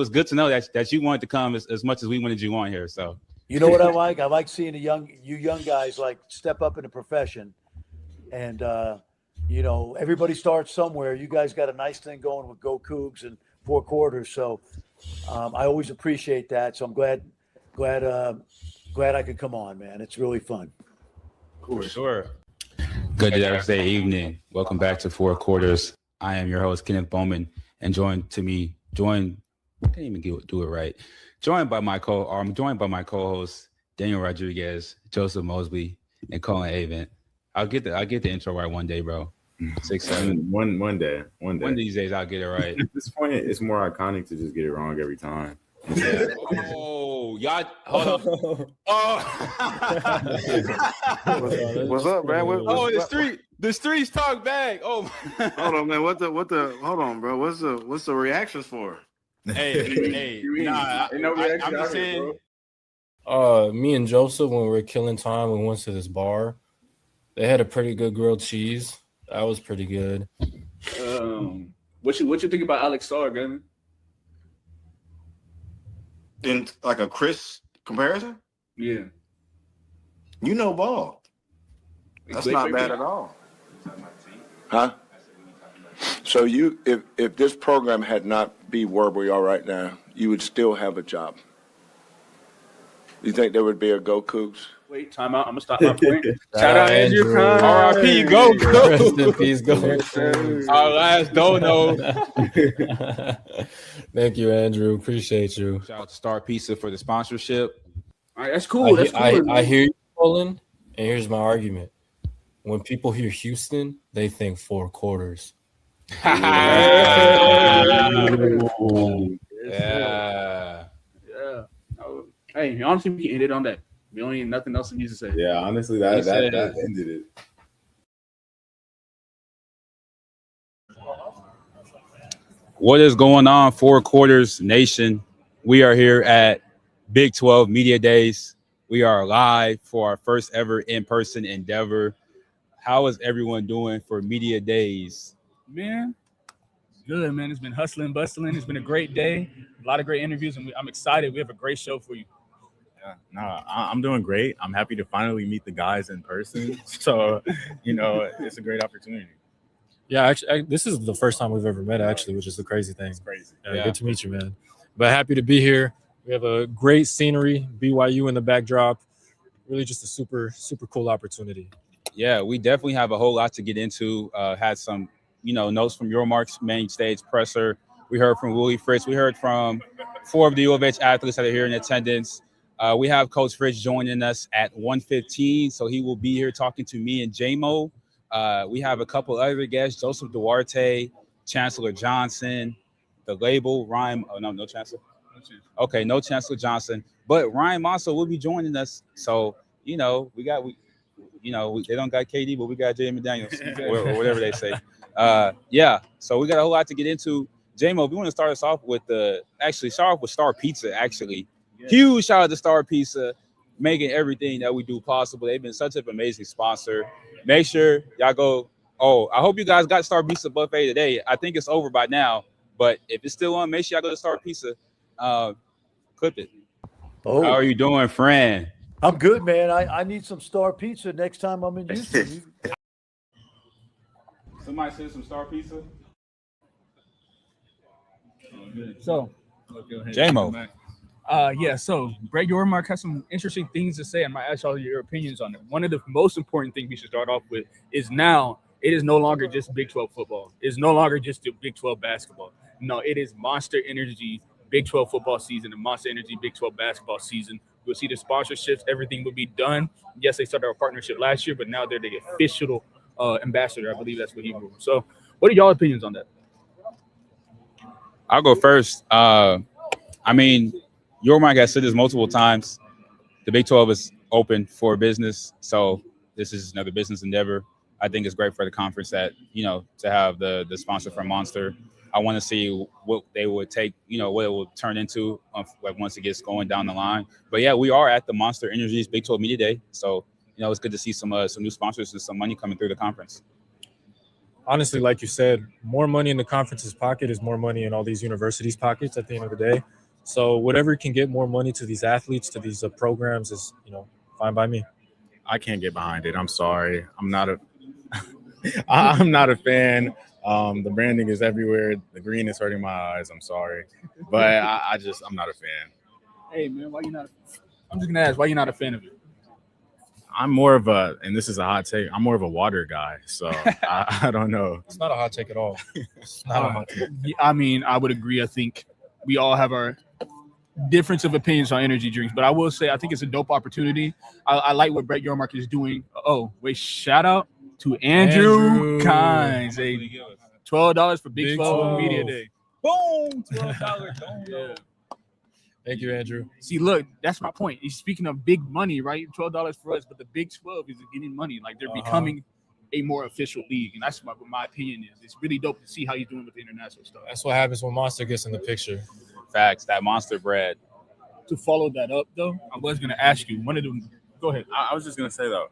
was good to know that you wanted to come as much as we wanted you on here. So you know what I like? I like seeing you young guys like step up in the profession, and everybody starts somewhere. You guys got a nice thing going with GoCoogs and Four Quarters, so I always appreciate that. So I'm glad I could come on, man. It's really fun. For sure. Good Thursday evening. Welcome back to Four Quarters. I am your host, Kenneth Bowman, and joined by my co-hosts, Daniel Rodriguez, Joseph Mosley, and Cullen Avent. I'll get the intro right one day, bro. 6'7". One day. One of these days I'll get it right. At this point, it's more iconic to just get it wrong every time. Yeah. Oh, y'all, hold on. Oh, what's up, man? The streets talk back. Oh, hold on, man. Hold on, bro. What's the reactions for? Hey, I'm just saying. Me and Joseph, when we were killing time, we went to this bar. They had a pretty good grilled cheese. That was pretty good. What you think about Alex Starr, Gunman? In like a Chris comparison? Yeah. Ball. That's not bad at all. Huh? So if this program had not be where we are right now, you would still have a job. You think there would be a GoCoogs? Wait, time out. I'm gonna stop my point. Shout out Andrew. R.I.P. GoCoogs. Rest in peace, GoCoogs. Our last dono. Thank you, Andrew. Appreciate you. Shout out to Star Pizza for the sponsorship. All right, that's cool. I hear you, Cullen, and here's my argument. When people hear Houston, they think Four Quarters. Yeah. Hey, honestly, we can end it on that. We don't need nothing else to use to say. Yeah, honestly, that ended it. What is going on, Four Quarters Nation? We are here at Big 12 Media Days. We are live for our first ever in-person endeavor. How is everyone doing for Media Days? Man, good, man. It's been hustling, bustling. It's been a great day. A lot of great interviews, and I'm excited. We have a great show for you. Yeah, I'm doing great. I'm happy to finally meet the guys in person. So, it's a great opportunity. Yeah, actually, this is the first time we've ever met, actually, which is the crazy thing. It's crazy. Yeah. Good to meet you, man. But happy to be here. We have a great scenery, BYU in the backdrop. Really just a super, super cool opportunity. Yeah, we definitely have a whole lot to get into. Had some, notes from Your Mark's main stage presser. We heard from Willie Fritz. We heard from 4 of the U of H athletes that are here in attendance. We have Coach Fritz joining us at 1:15, so he will be here talking to me and J-Mo. We have a couple other guests, Joseph Duarte, Chancellor Johnson, the label, Ryan. Oh, no Chancellor? Okay, no Chancellor Johnson. But Ryan Mosso will be joining us. So, they don't got KD, but we got Jay McDaniels, or whatever they say. So we got a whole lot to get into. J-Mo, if you want to start us off with Star Pizza, actually. Yeah. Huge shout out to Star Pizza, making everything that we do possible. They've been such an amazing sponsor. Make sure y'all go. Oh, I hope you guys got Star Pizza buffet today. I think it's over by now, but if it's still on, make sure y'all go to Star Pizza. Clip it. Oh. How are you doing, friend? I'm good, man. I need some Star Pizza next time I'm in Houston. Somebody said some Star Pizza. So, J-Mo. So Greg Yormark has some interesting things to say. I might ask all your opinions on it. One of the most important things we should start off with is now it is no longer just Big 12 football. It's no longer just the Big 12 basketball. No, it is Monster Energy Big 12 football season and Monster Energy Big 12 basketball season. You'll see the sponsorships. Everything will be done. Yes, they started our partnership last year, but now they're the official ambassador. I believe that's what he ruled. So what are y'all opinions on that? I'll go first. Yormark has said this multiple times. The Big 12 is open for business, so this is another business endeavor. I think it's great for the conference that, to have the sponsor from Monster. I want to see what they would take, what it will turn into once it gets going down the line. But, yeah, we are at the Monster Energy's Big 12 Media Day, so, it's good to see some new sponsors and some money coming through the conference. honestly, like you said, more money in the conference's pocket is more money in all these universities' pockets at the end of the day. So whatever can get more money to these athletes, to these programs is, fine by me. I can't get behind it. I'm sorry. I'm not a fan. The branding is everywhere. The green is hurting my eyes. I'm sorry, but I'm not a fan. Hey man, why you not? I'm just gonna ask, why you not a fan of it? I'm more of a, and this is a hot take, I'm more of a water guy. So I don't know. It's not a hot take at all. It's not a hot take. I mean, I would agree. I think we all have our difference of opinions on energy drinks, but I will say I think it's a dope opportunity. I like what Brett Yormark is doing. Oh, wait, shout out to Andrew Kynes. $12 for Big 12 Media Day. Boom, $12. Yeah. Thank you, Andrew. See, look, that's my point. He's speaking of big money, right? $12 for us, but the Big 12 is getting money. Like they're becoming a more official league, and that's what my opinion is. It's really dope to see how he's doing with the international stuff. That's what happens when Monster gets in the picture. Facts, that Monster bread. To follow that up, though, I was going to ask you, one of them. Go ahead. I was just gonna say though,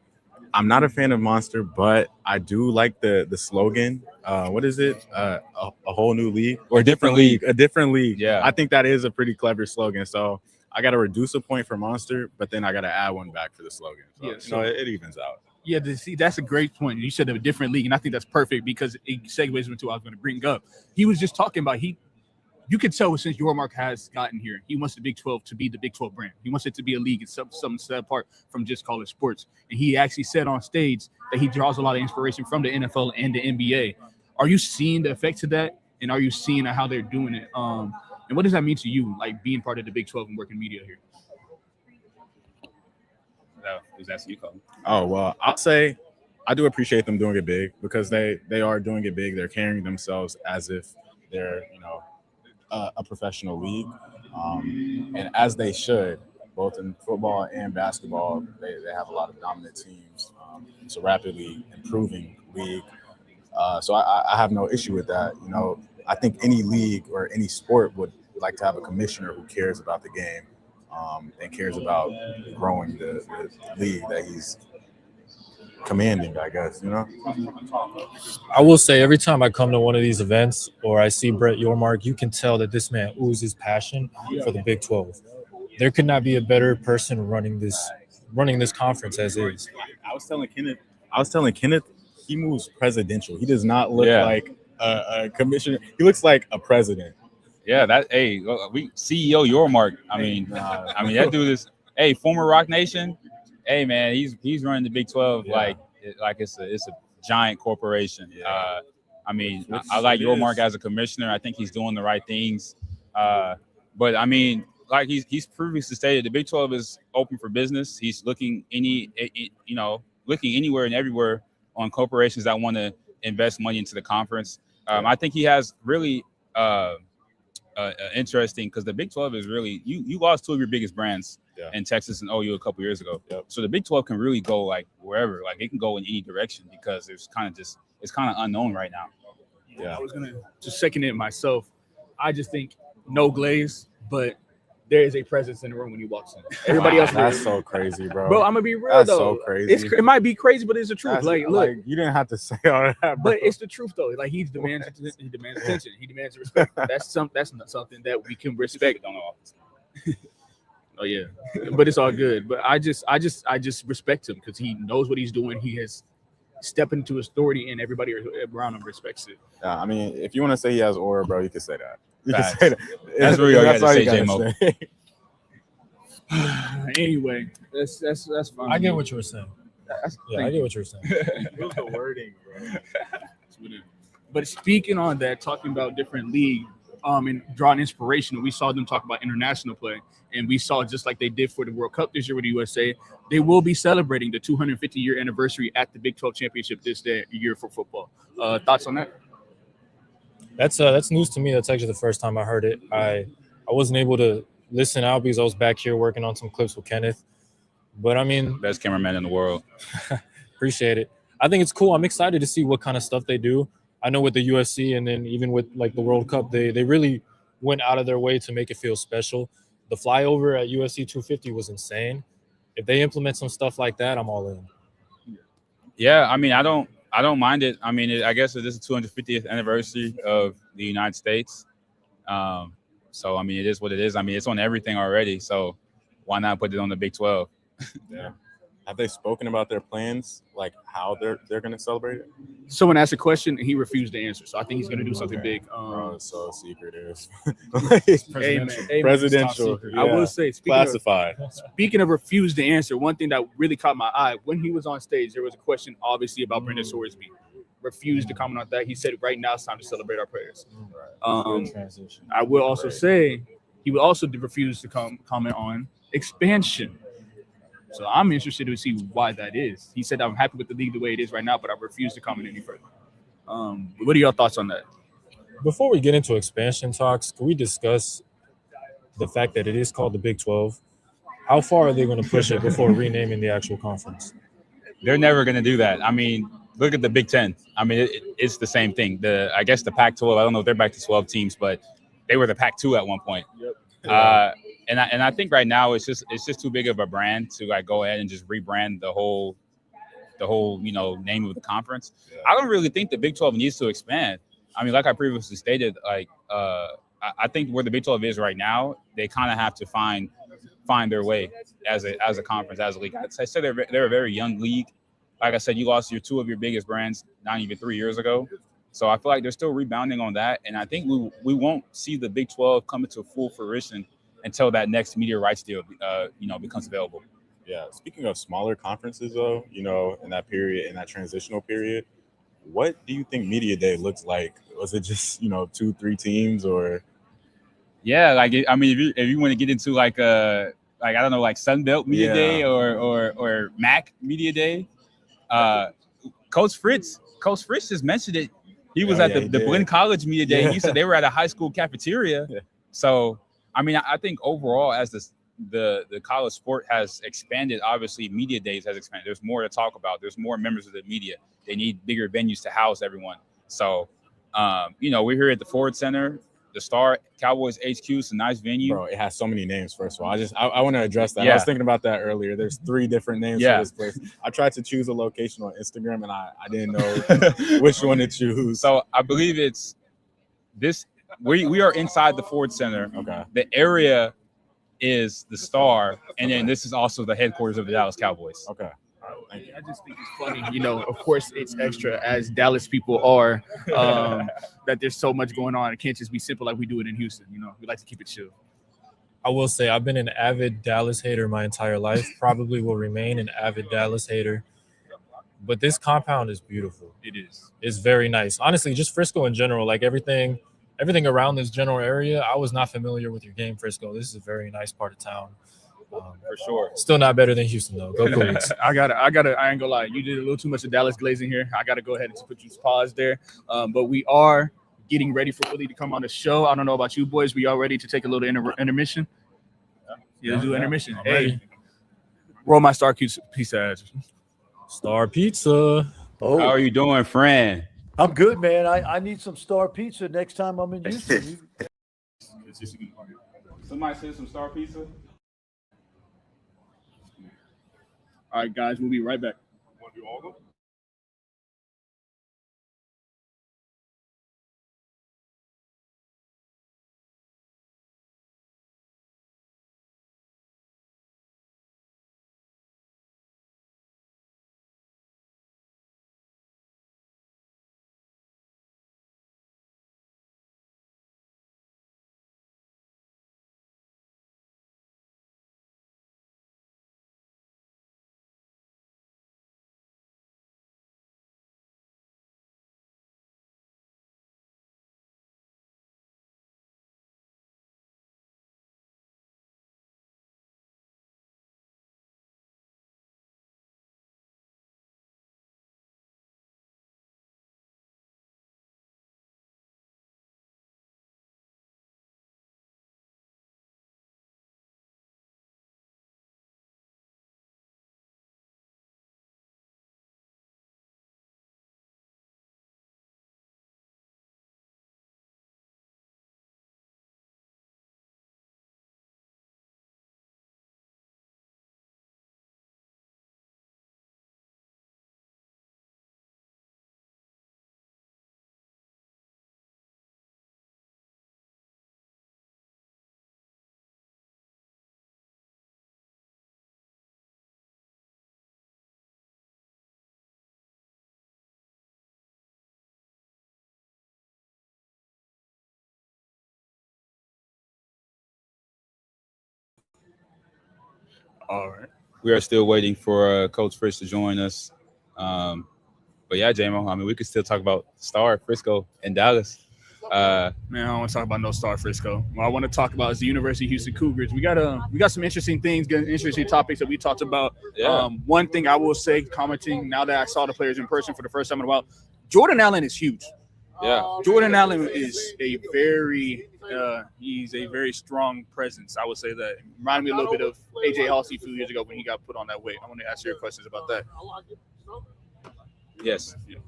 I'm not a fan of Monster, but I do like the slogan. What is it? A whole new league Or a different league. A different league. Yeah. I think that is a pretty clever slogan. So I got to reduce a point for Monster, but then I got to add one back for the slogan. So, Yeah, so- it evens out. Yeah, see, that's a great point. You said a different league, and I think that's perfect because it segues into what I was going to bring up. He was just talking about you could tell since Yormark has gotten here, he wants the Big 12 to be the Big 12 brand. He wants it to be a league. It's something set apart from just college sports. And he actually said on stage that he draws a lot of inspiration from the NFL and the NBA. Are you seeing the effects of that? And are you seeing how they're doing it? And what does that mean to you, like being part of the Big 12 and working media here? No, who's asking you, Cullen? Oh, well, I'll say I do appreciate them doing it big because they are doing it big. They're carrying themselves as if they're, a professional league. And as they should, both in football and basketball, they have a lot of dominant teams. It's a rapidly improving league. So I have no issue with that. I think any league or any sport would like to have a commissioner who cares about the game and cares about growing the league that he's commanding, I guess, I will say every time I come to one of these events or I see Brett Yormark, you can tell that this man oozes passion for the Big 12. There could not be a better person running this conference as is. I was telling Kenneth, he moves presidential. He does not look like a commissioner. He looks like a president. Yeah, we CEO Yormark. I mean, that dude is former Rock Nation. Hey man, he's running the Big 12 like it's a giant corporation. Yeah. I like Yormark as a commissioner. I think he's doing the right things. But I mean, like he's previously stated, the Big 12 is open for business. He's looking anywhere and everywhere on corporations that want to invest money into the conference. I think he has really interesting because the Big 12 is really you lost two of your biggest brands in Texas and OU a couple years ago. Yep. So the Big 12 can really go like wherever, like it can go in any direction because it's kind of unknown right now. Yeah, I was gonna just second it myself. I just think no glaze, but there is a presence in the room when he walks in. Everybody else, that's so crazy, bro. Bro, I'm gonna be real that's though. So crazy. It might be crazy, but it's the truth. Look, you didn't have to say all that, bro. But it's the truth though. Like he demands attention. He demands respect. That's not something that we can respect. Oh yeah, but it's all good. But I just respect him because he knows what he's doing. He has stepped into authority, and everybody around him respects it. Yeah, I mean, if you want to say he has aura, bro, you can say that. You Facts. can say that. That's really all you got to say, J-Mo. Anyway, that's fine. I get what you were saying. I get what you were saying. What's the wording, bro? But speaking on that, talking about different leagues, and drawing inspiration, we saw them talk about international play, and we saw just like they did for the World Cup this year with the USA, they will be celebrating the 250-year anniversary at the Big 12 Championship this year for football. Thoughts on that? That's news to me. That's actually the first time I heard it. I wasn't able to listen out because I was back here working on some clips with Kenneth. But I mean, best cameraman in the world. Appreciate it. I think it's cool. I'm excited to see what kind of stuff they do. I know with the USC and then even with like the World Cup, they really went out of their way to make it feel special. The flyover at USC 250 was insane. If they implement some stuff like that, I'm all in. Yeah, I mean, I don't I don't mind it. I mean, I guess it is the 250th anniversary of the United States. So I mean, it is what it is. I mean, it's on everything already. So why not put it on the Big 12? Yeah. Have they spoken about their plans, like how they're going to celebrate it? Someone asked a question and he refused to answer. So I think he's going to do something big. Bro, it's so secretive. Presidential. Presidential. I will say, classified. Speaking of refused to answer, one thing that really caught my eye when he was on stage, there was a question obviously about Brendan Sorsby. Refused to comment on that. He said, "Right now it's time to celebrate our players." I will also say he would also refuse to comment on expansion. So I'm interested to see why that is. He said, "I'm happy with the league the way it is right now, but I refuse to comment any further." What are your thoughts on that? Before we get into expansion talks, can we discuss the fact that it is called the Big 12? How far are they going to push it before renaming the actual conference? They're never going to do that. I mean, look at the Big Ten. I mean, it's the same thing. I guess the Pac-12. I don't know if they're back to 12 teams, but they were the Pac-2 at one point. Yep. And I think right now it's just too big of a brand to like go ahead and just rebrand the whole name of the conference. I don't really think the Big 12 needs to expand. I mean, like I previously stated, like I think where the Big 12 is right now, they kind of have to find their way as a conference, as a league. I said they're a very young league. Like I said, you lost two of your biggest brands not even 3 years ago. So I feel like they're still rebounding on that. And I think we won't see the Big 12 come into full fruition until that next media rights deal, becomes available. Yeah. Speaking of smaller conferences, though, in that period, in that transitional period, what do you think Media Day looks like? Was it just 2-3 teams or? Yeah, like I mean, if you want to get into like I don't know, like Sunbelt Media Day or MAC Media Day, Coach Fritz just mentioned it. He was at the Blinn College Media Day. And he said they were at a high school cafeteria. Yeah. So I mean, I think overall, as the college sport has expanded, obviously Media Days has expanded. There's more to talk about. There's more members of the media. They need bigger venues to house everyone. So, we're here at the Ford Center, the Star Cowboys HQ. It's a nice venue. Bro, it has so many names, first of all. I want to address that. Yeah. I was thinking about that earlier. There's 3 different names for this place. I tried to choose a location on Instagram, and I didn't know which one to choose. So I believe it's this. We are inside the Ford Center. Okay. The area is the Star, and then this is also the headquarters of the Dallas Cowboys. Okay. I just think it's funny, of course it's extra as Dallas people are, that there's so much going on. It can't just be simple like we do it in Houston. We like to keep it chill. I will say I've been an avid Dallas hater my entire life, probably will remain an avid Dallas hater. But this compound is beautiful. It is. It's very nice. Honestly, just Frisco in general, like everything around this general area, I was not familiar with your game, Frisco. This is a very nice part of town. For sure. Still not better than Houston, though. Go Cougs. I ain't gonna lie. You did a little too much of Dallas glazing here. I got to go ahead and put you pause there. But we are getting ready for Willie to come on the show. I don't know about you boys. We are ready to take a little intermission. Yeah, let's do intermission. I'm hey, ready. Roll my Star Pizza ass. Star Pizza. Oh, How are you doing, friend? I'm good, man. I need some Star Pizza next time I'm in Houston. Somebody said some Star Pizza. All right, guys, we'll be right back. Want to do all of them? All right. We are still waiting for Coach Fritz to join us. But yeah, J-Mo, I mean, we could still talk about Star, Frisco, and Dallas. Man, I don't want to talk about no Star Frisco. What I want to talk about is the University of Houston Cougars. We got some interesting things, interesting topics that we talked about. Yeah. One thing I will say, commenting now that I saw the players in person for the first time in a while, Jordan Allen is huge. Yeah. Jordan Allen is he's a very strong presence. I would say that. It reminded me a little bit of AJ Halsey a few years ago when he got put on that weight. I want to ask your questions about that. Yes. Yeah.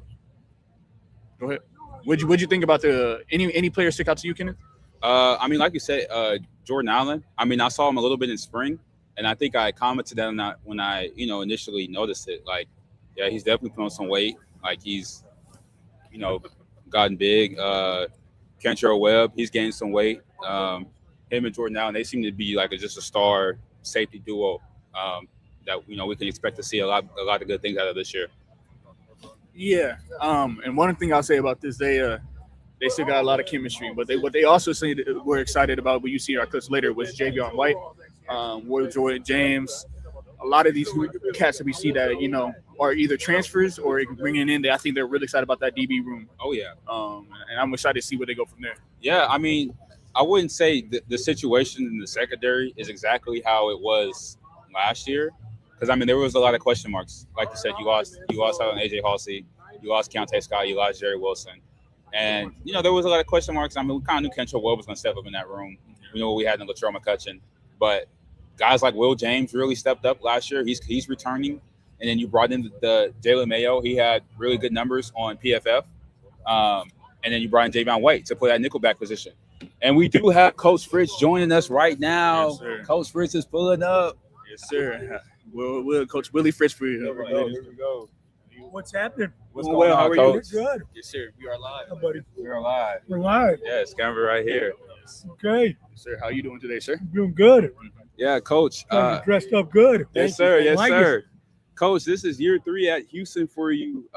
Go ahead. What'd you think about any players stick out to you, Kenneth? I mean, like you said, Jordan Allen. I mean, I saw him a little bit in spring, and I think I commented on that when I, initially noticed it. Like, yeah, he's definitely put on some weight. Like he's, gotten big. Kentrell Webb, he's gained some weight. Him and Jordan Allen, they seem to be like just a star safety duo that we can expect to see a lot of good things out of this year. Yeah. And one thing I'll say about this, they still got a lot of chemistry, but what they also say that we're excited about, what you see in our clips later, was Javion White, Will Jordan James. A lot of these cats that we see that, are either transfers or bringing in. I think they're really excited about that DB room. Oh, yeah. And I'm excited to see where they go from there. Yeah, I mean, I wouldn't say the situation in the secondary is exactly how it was last year. Because, I mean, there was a lot of question marks. Like you said, you lost out on AJ Halsey, you lost Keontae Scott, you lost Jerry Wilson. And, there was a lot of question marks. I mean, we kind of knew Kentrell Webb was going to step up in that room. We know what we had in Latrell McCutcheon. But guys like Will James really stepped up last year. He's returning. And then you brought in the Jalen Mayo. He had really good numbers on PFF. And then you brought in Javion White to play that nickelback position. And we do have Coach Fritz joining us right now. Yes, sir. Coach Fritz is pulling up. Yes, sir. We'll Coach Willie Fritz for you. Here we go. What's happening? What's going on, Coach? Good. Yes, sir. We are live. Hi, buddy. We're live. We're live. Yes, camera right here. Okay. Yes, sir. How you doing today, sir? I'm doing good. Yeah, Coach. You're dressed up good. Yes, sir. Yes, Like sir. it. Coach, this is year 3 at Houston for you.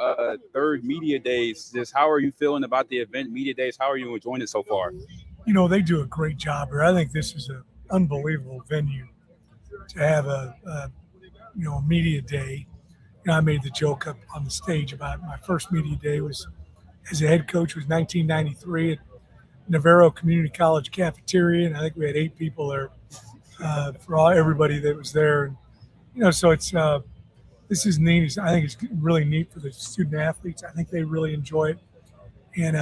Third media days. Just how are you feeling about the event, media days? How are you enjoying it so far? They do a great job here. I think this is an unbelievable venue to have a media day. I made the joke up on the stage about my first media day was as a head coach was 1993 at Navarro Community College cafeteria, and I think we had 8 people there for everybody that was there. And so it's this is neat. I think it's really neat for the student athletes. I think they really enjoy it, and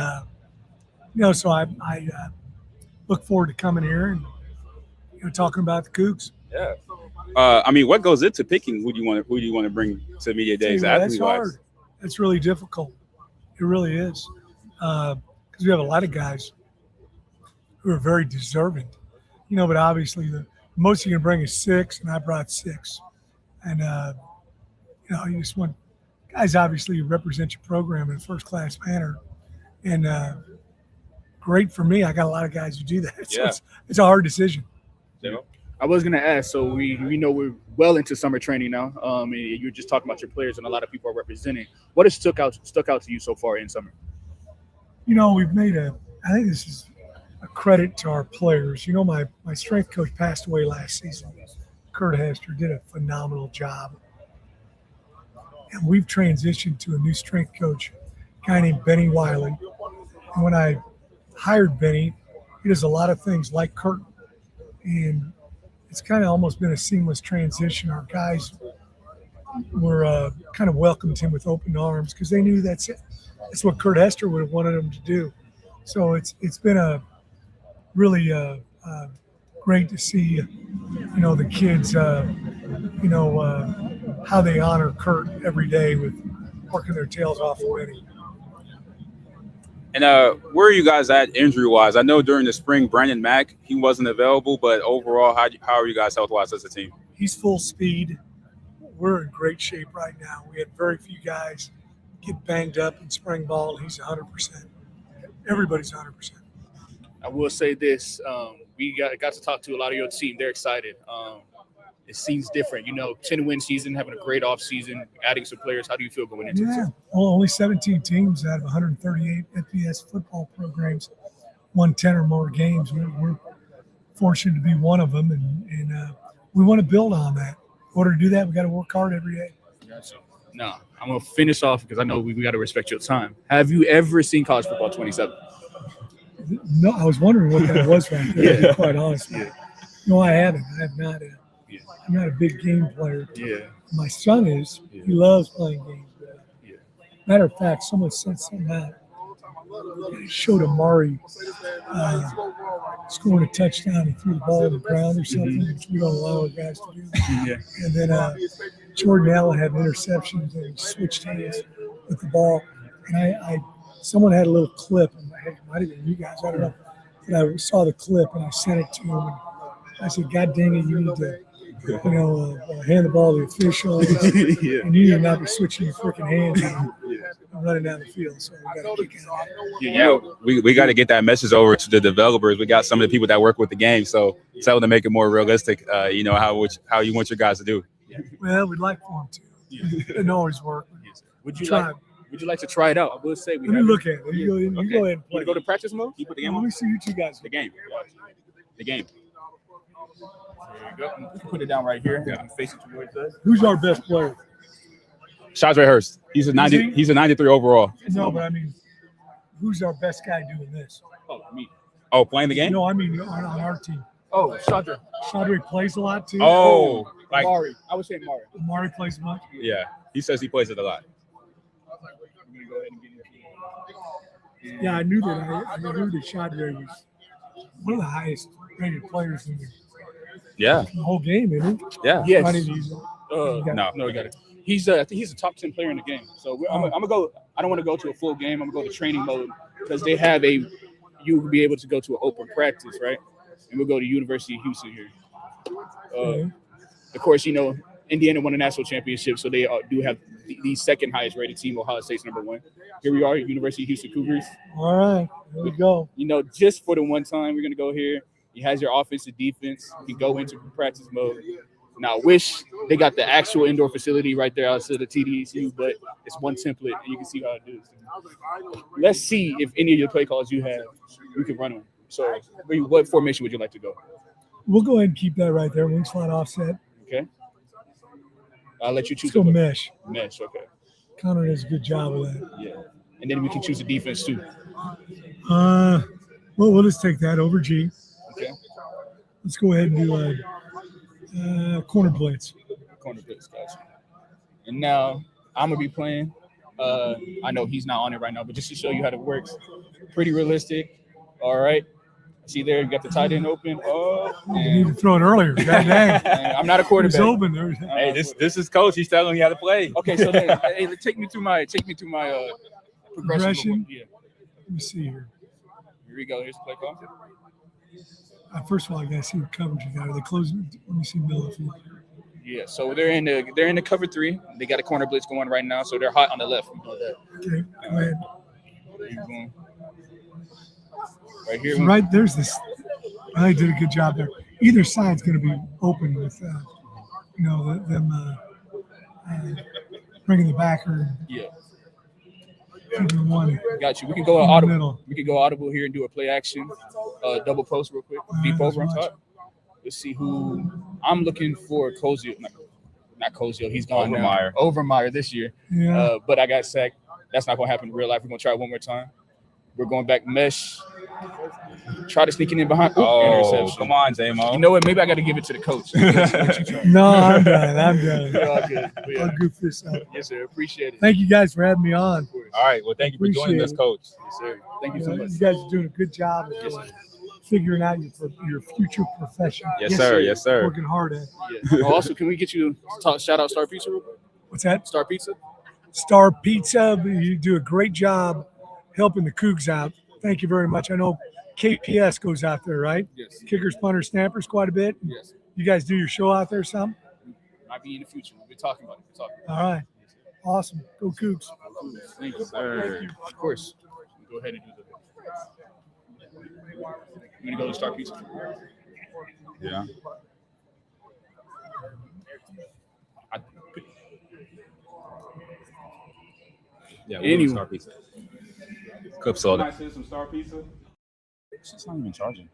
so I look forward to coming here and talking about the Cougs. Yeah. I mean, what goes into picking who do you want to bring to media days? That's hard. That's really difficult. It really is, because we have a lot of guys who are very deserving. But obviously the most you can bring is 6, and I brought 6. And you just want guys obviously represent your program in a first-class manner, and great for me. I got a lot of guys who do that. So it's a hard decision. Yeah. I was gonna ask. So we know we're well into summer training now. And you're just talking about your players, and a lot of people are representing. What has stuck out to you so far in summer? We've made I think this is a credit to our players. My strength coach passed away last season. Kurt Hester did a phenomenal job, and we've transitioned to a new strength coach, a guy named Benny Wiley. And when I hired Benny, he does a lot of things like Kurt, and it's kind of almost been a seamless transition. Our guys were kind of welcomed him with open arms because they knew that's what Kurt Hester would have wanted them to do. So it's been a really great to see, the kids, how they honor Kurt every day with working their tails off already. And where are you guys at injury-wise? I know during the spring, Brandon Mack, he wasn't available, but overall, how are you guys health-wise as a team? He's full speed. We're in great shape right now. We had very few guys get banged up in spring ball. He's 100%. Everybody's 100%. I will say this. We got to talk to a lot of your team. They're excited. It seems different. 10-win season, having a great off season, adding some players. How do you feel going into this? Well, only 17 teams out of 138 FBS football programs won 10 or more games. We're fortunate to be one of them, and we want to build on that. order to do that, we got to work hard every day. Gotcha. No, I'm gonna finish off because I know we got to respect your time. Have you ever seen college football 27? No, I was wondering what that was right there. To be quite honest. Yeah. No, I haven't. I have not. Yeah. I'm not a big game player. Yeah. My son is. Yeah. He loves playing games. Yeah. Matter of fact, someone sent something out. Showed Amari scoring a touchdown and threw the ball on the ground or something, which we don't allow our guys to do. Yeah. And then Jordan Allen had an interception and he switched hands with the ball. And someone had a little clip, and it might have been you guys, I don't know. But I saw the clip and I sent it to him. And I said, God dang it, you need to, hand the ball to the official. Yeah. And you need to not be switching your freaking hands and running down the field. So we got to kick out. Yeah, we got to get that message over to the developers. We got some of the people that work with the game, so tell them to make it more realistic. How you want your guys to do. Well, we'd like for them to. It doesn't always work. Would you like to try it out? I will say Let me look at it. You go ahead and play. You go to practice mode? You put the game Let on? me see you two guys. The game. The game. There you go. You can put it down right here. Yeah. Face it towards us. Who's our best player? Shadre Hurst. He's a 90. He's a 93 overall. No, but I mean, who's our best guy doing this? Oh, me. Oh, playing the game? No, I mean on our team. Oh, Shadre. Shadre plays a lot too. Oh, like Mari. I would say Mari. Mari plays much. Yeah, he says he plays it a lot. Yeah, I knew that. I knew that Shadre was one of the highest rated players in Yeah. the whole game, isn't he? Yeah. Yes. No, he got it. He's I think he's a top 10 player in the game. So I'm gonna go. I don't want to go to a full game. I'm gonna go to training mode because they have you will be able to go to an open practice, right? And we'll go to University of Houston here. Of course, Indiana won a national championship, so they do have the second highest rated team. Ohio State's #1. Here we are, University of Houston Cougars. All right, here we go. Just for the one time, we're gonna go here. He has your offensive defense. You can go into practice mode. Now, I wish they got the actual indoor facility right there outside the TDECU, but it's one template, and you can see how it is. Let's see if any of your play calls you have, we can run them. So, what formation would you like to go? We'll go ahead and keep that right there. Wing slot offset. Okay. I'll let you choose. Let's go mesh. Mesh, okay. Connor does a good job of that. Yeah. And then we can choose a defense too. Well, we'll just take that over G. Okay. Let's go ahead and do corner blitz. Corner blitz, gotcha. And now I'm gonna be playing. I know he's not on it right now, but just to show you how it works, pretty realistic. All right. See there, you got the tight end open. You need to throw it earlier. God dang. I'm not a quarterback. It's open there. Hey, this is coach. He's telling me how to play. Okay, so then, take me through my progression. Yeah. Let me see here. Here we go. Here's the play call. First of all, I gotta see what coverage you got. Are they closing? Let me see middle of the field. Yeah, so they're in the cover 3. They got a corner blitz going right now, so they're hot on the left. Okay, go ahead. Right here. Right there's this. I did a good job there. Either side's going to be open with, them bringing the backer. Yeah. One. Got you. We can go audible. We can go audible here and do a play action, double post real quick. Deep over on top. Let's see who I'm looking for. Koziel, not Koziel. He's gone now. Overmeyer this year. Yeah. But I got sacked. That's not gonna happen in real life. We're gonna try it one more time. We're going back mesh. Try to sneak it in behind. Interception. Come on, J-Mo. You know what? Maybe I got to give it to the coach. No, I'm done. You're all good. I'll goof this up. Yes, sir. Appreciate it. Thank you guys for having me on. All right. Well, thank you for joining us, Coach. Yes, sir. Thank you so much. You guys are doing a good job of figuring out your future profession. Yes, sir. Yes, sir. Working hard at. Yeah. Also, can we get you to shout out Star Pizza real quick? What's that? Star Pizza. Star Pizza. You do a great job helping the Cougs out. Thank you very much. I know KPS goes out there, right? Yes. Kickers, punters, snappers quite a bit. Yes. You guys do your show out there or something? Might be in the future. We'll be talking about it. All right. Awesome. Go Cougs. Thank you, sir. Thank you. Of course. Go ahead and do the. I'm going to go to Star Pizza. Yeah. Yeah, anyway. Star Pizza. Cup soda. Some Star Pizza. It's not even charging.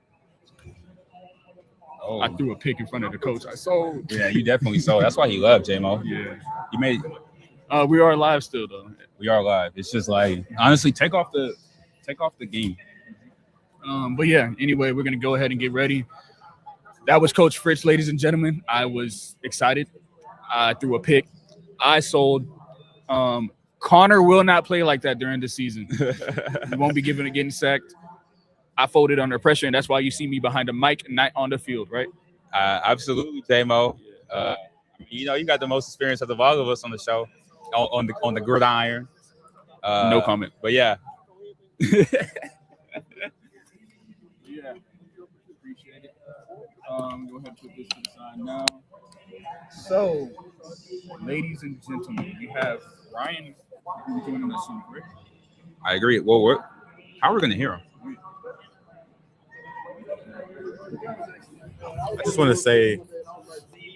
Oh. I threw a pick in front of the coach. I sold. Yeah, you definitely sold. That's why he left, J-Mo. Yeah. You made. We are live still though. We are live. It's just like honestly, take off the game. But yeah. Anyway, we're gonna go ahead and get ready. That was Coach Fritz, ladies and gentlemen. I was excited. I threw a pick. I sold. Connor will not play like that during the season. He won't be getting sacked. I folded under pressure, and that's why you see me behind the mic, not on the field, right? Absolutely, J-Mo. You got the most experience of all of us on the show, on the gridiron. No comment. But yeah. Yeah. Appreciate it. Go ahead and put this to the side now. So, ladies and gentlemen, we have Ryan joining us soon, correct? I agree. Well, how are we going to hear him? I just want to say,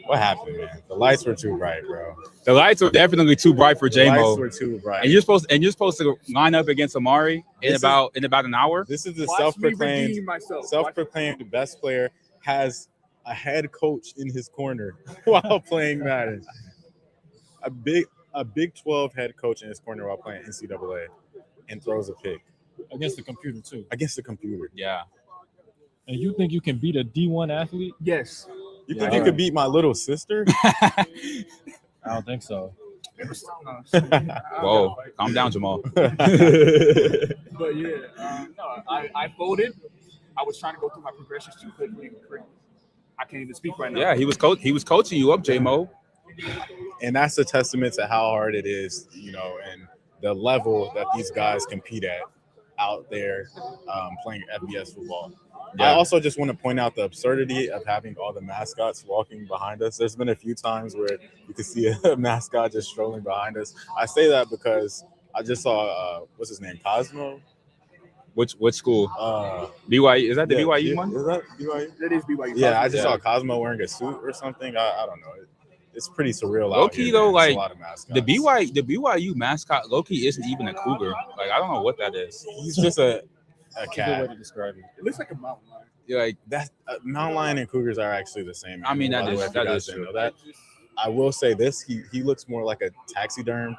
what happened, man? The lights were too bright, bro. The lights were definitely too bright for J-Mo. The lights were too bright. And you're supposed to line up against Amari in about an hour. This is the Watch me redeem myself. self-proclaimed best player has a head coach in his corner while playing Madden. A Big 12 head coach in his corner while playing NCAA and throws a pick Against the computer, too. against the computer. Yeah. And you think you can beat a D1 athlete? Yes. You think you could beat my little sister? I don't think so. Whoa, calm down, Jamal. But yeah, no, I folded. I was trying to go through my progressions too quickly. I can't even speak right now. Yeah, he was coaching you up, J-Mo. And that's a testament to how hard it is, and the level that these guys compete at out there playing FBS football. Yeah. I also just want to point out the absurdity of having all the mascots walking behind us. There's been a few times where you can see a mascot just strolling behind us. I say that because I just saw, what's his name, Cosmo? Which school? BYU. Is that the BYU one? Is that BYU? That is BYU. Yeah, I just saw Cosmo wearing a suit or something. I don't know. It's pretty surreal. Low-key though, like a lot of mascots. the BYU mascot, low-key isn't even a cougar. Like I don't know what that is. He's just a Good way cat. to describe it. It looks like a mountain lion. Yeah, like That mountain lion and cougars are actually the same. I mean, By the way, if you guys true. didn't know that. I will say this: he looks more like a taxiderm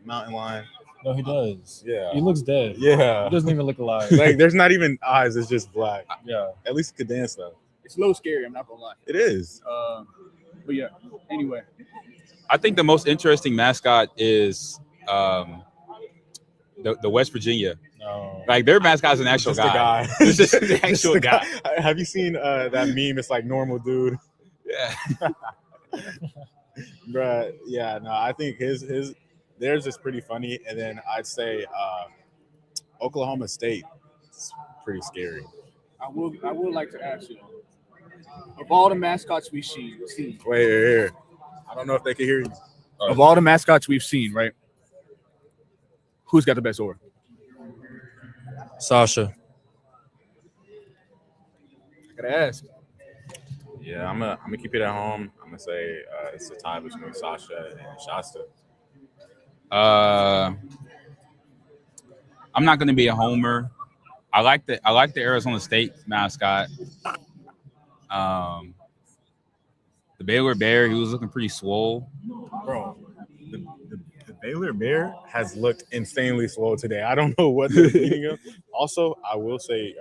mountain lion. No, he does. Yeah, He looks dead. yeah. He doesn't even look alive. Like there's not even eyes; it's just black. Yeah. At least it could dance though. It's a little scary. I'm not gonna lie. It is. But yeah. Anyway, I think the most interesting mascot is the West Virginia. No. Like their mascot's an actual Just a guy. guy. It's just an Just actual a guy. Have you seen that meme? It's like normal dude. Yeah. Bruh, yeah, no, I think theirs is pretty funny. And then I'd say Oklahoma State is pretty scary. I would like to ask you, of all the mascots we've seen, Wait, here. I don't know if they can hear you. of all the mascots we've seen, right? Who's got the best aura? Sasha. I gotta ask. Yeah, I'm gonna keep it at home. I'm gonna say it's a tie between Sasha and Shasta. I'm not gonna be a homer. I like the Arizona State mascot. The Baylor Bear, he was looking pretty swole. Bro, the Baylor Bear has looked insanely slow today. I don't know what they're feeding him. Also, I will say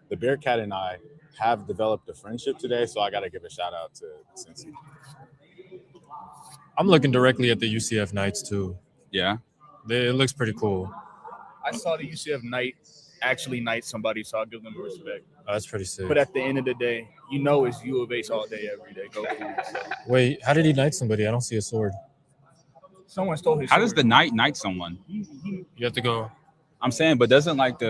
the Bearcat and I have developed a friendship today, so I got to give a shout out to Cincy. I'm looking directly at the UCF Knights, too. Yeah. It looks pretty cool. I saw the UCF Knight actually knight somebody, so I'll give them respect. Oh, that's pretty sick. But at the end of the day, it's U of H all day, every day. Go Cougs. Wait, how did he knight somebody? I don't see a sword. Someone stole his How sword. does the knight someone? You have to go. I'm saying, but doesn't like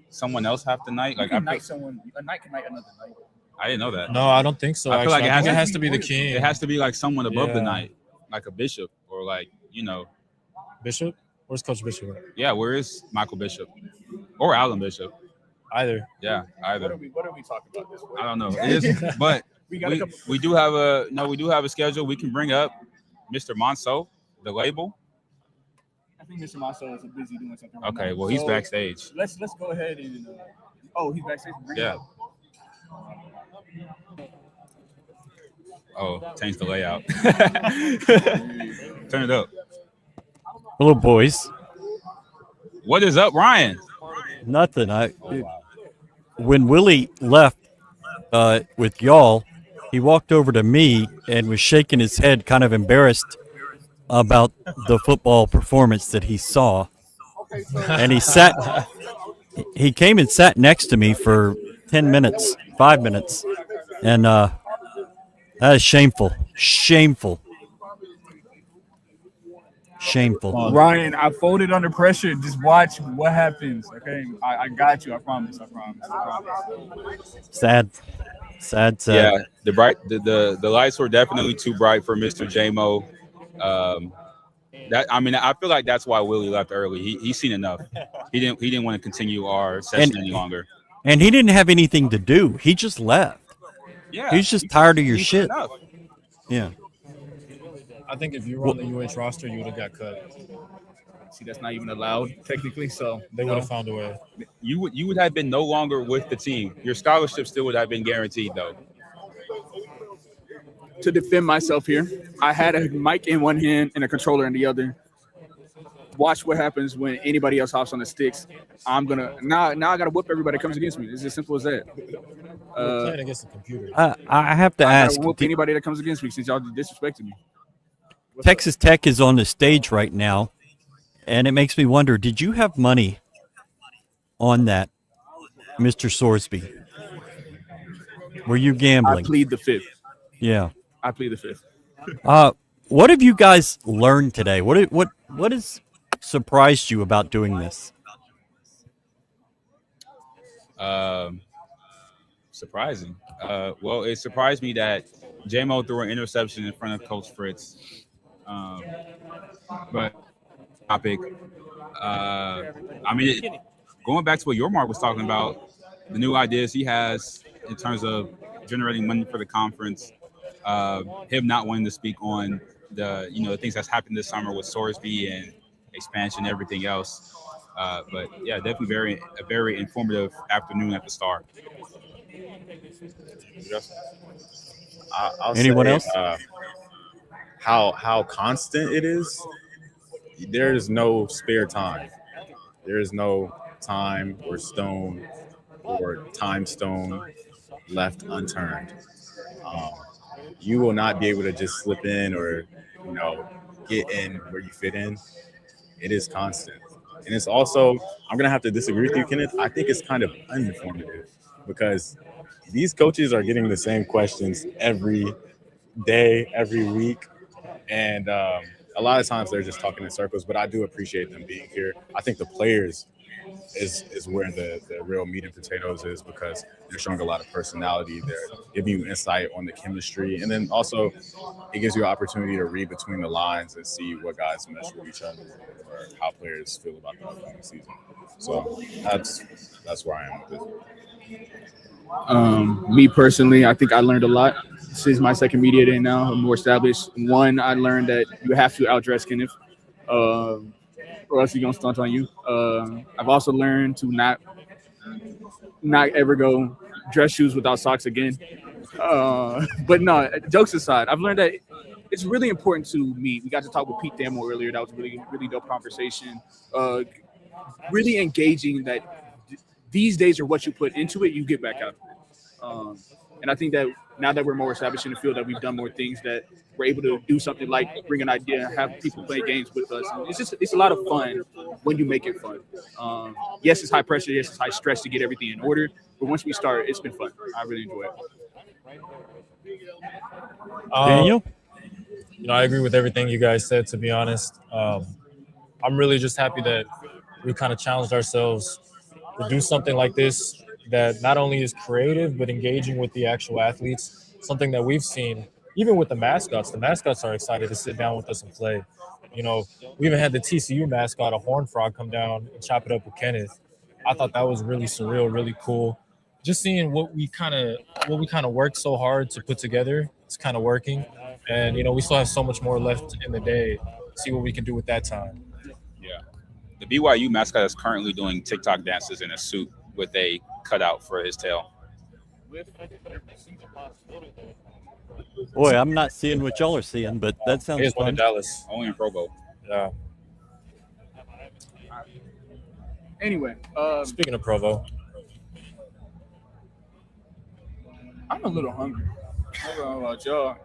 someone else have to knight? You Like can I knight someone. A knight can knight another knight. I didn't know that. No, I don't think so. I feel Actually, like it has to be the king. It has to be like someone above the Yeah. knight, like a bishop or like Bishop? Where's Coach Bishop? Yeah. Where is Michael Bishop or Alan Bishop? Either. Yeah, either. What are we talking about this? I don't know. It is, but we do have a schedule. We can bring up Mr. Monceau, the label. I think Mr. Maso is busy doing something. Right Okay, now. well he's So, backstage. Let's go ahead and. He's backstage. Bring it Yeah. up. Oh, change the layout. Turn it up. Hello, boys. What is up, Ryan? Nothing. When Willie left with y'all, he walked over to me and was shaking his head, kind of embarrassed about the football performance that he saw. And he came and sat next to me for 10 minutes, 5 minutes. And that is shameful. Shameful. Ryan, I folded under pressure. Just watch what happens. Okay, I got you. I promise. Sad. Yeah, the lights were definitely too bright for Mr. J-Mo. I feel like that's why Willie left early. He's seen enough. He didn't want to continue our session any longer. And he didn't have anything to do. He just left. Yeah, he's just tired of your shit. Enough. Yeah. I think if you were on the UH roster, you would have got cut. See, that's not even allowed technically. So they would have found a way. You would have been no longer with the team. Your scholarship still would have been guaranteed, though. To defend myself here, I had a mic in one hand and a controller in the other. Watch what happens when anybody else hops on the sticks. I'm gonna now I gotta whoop everybody that comes against me. It's as simple as that. We're playing against the computer. I have to ask. Whoop anybody that comes against me since y'all disrespected me. Texas Tech is on the stage right now, and it makes me wonder, did you have money on that, Mr. Sorsby? Were you gambling? I plead the fifth. Yeah. I plead the fifth. What have you guys learned today? What has surprised you about doing this? Surprising. Well, it surprised me that J-Mo threw an interception in front of Coach Fritz. But topic. Going back to what Yormark was talking about, the new ideas he has in terms of generating money for the conference, him not wanting to speak on the things that's happened this summer with Sorsby and expansion and everything else. But yeah, definitely a very informative afternoon at the Star. Anyone else? How constant it is. There is no spare time. There is no time or stone or time stone left unturned. You will not be able to just slip in or get in where you fit in. It is constant. And it's also, I'm going to have to disagree with you, Kenneth. I think it's kind of uninformative because these coaches are getting the same questions every day, every week. And a lot of times they're just talking in circles, but I do appreciate them being here. I think the players is where the real meat and potatoes is because they're showing a lot of personality. They're giving you insight on the chemistry. And then also it gives you an opportunity to read between the lines and see what guys mesh with each other or how players feel about the upcoming season. So that's where I am with it. Me personally, I think I learned a lot. This is my second media day now. I'm more established. One, I learned that you have to outdress Kenneth, or else he's gonna stunt on you. I've also learned to not ever go dress shoes without socks again. But no, jokes aside, I've learned that it's really important to meet. We got to talk with Pete Damo earlier. That was a really, really dope conversation. Really engaging that these days are what you put into it, you get back out of it. And I think that now that we're more established in the field, that we've done more things, that we're able to do something like bring an idea, have people play games with us. And it's a lot of fun when you make it fun. Yes, it's high pressure. Yes, it's high stress to get everything in order. But once we start, it's been fun. I really enjoy it. Daniel? I agree with everything you guys said, to be honest. I'm really just happy that we kind of challenged ourselves to do something like this that not only is creative, but engaging with the actual athletes, something that we've seen, even with the mascots. The mascots are excited to sit down with us and play. We even had the TCU mascot, a horned frog, come down and chop it up with Kenneth. I thought that was really surreal, really cool. Just seeing what we kind of worked so hard to put together, it's kind of working. And, we still have so much more left in the day. See what we can do with that time. Yeah. The BYU mascot is currently doing TikTok dances in a suit with a cutout for his tail. Boy, I'm not seeing what y'all are seeing, but that sounds Here's one in fun. Dallas. Only in Pro Bowl. Yeah. Anyway, Speaking of Provo, I'm a little hungry. I don't know about y'all.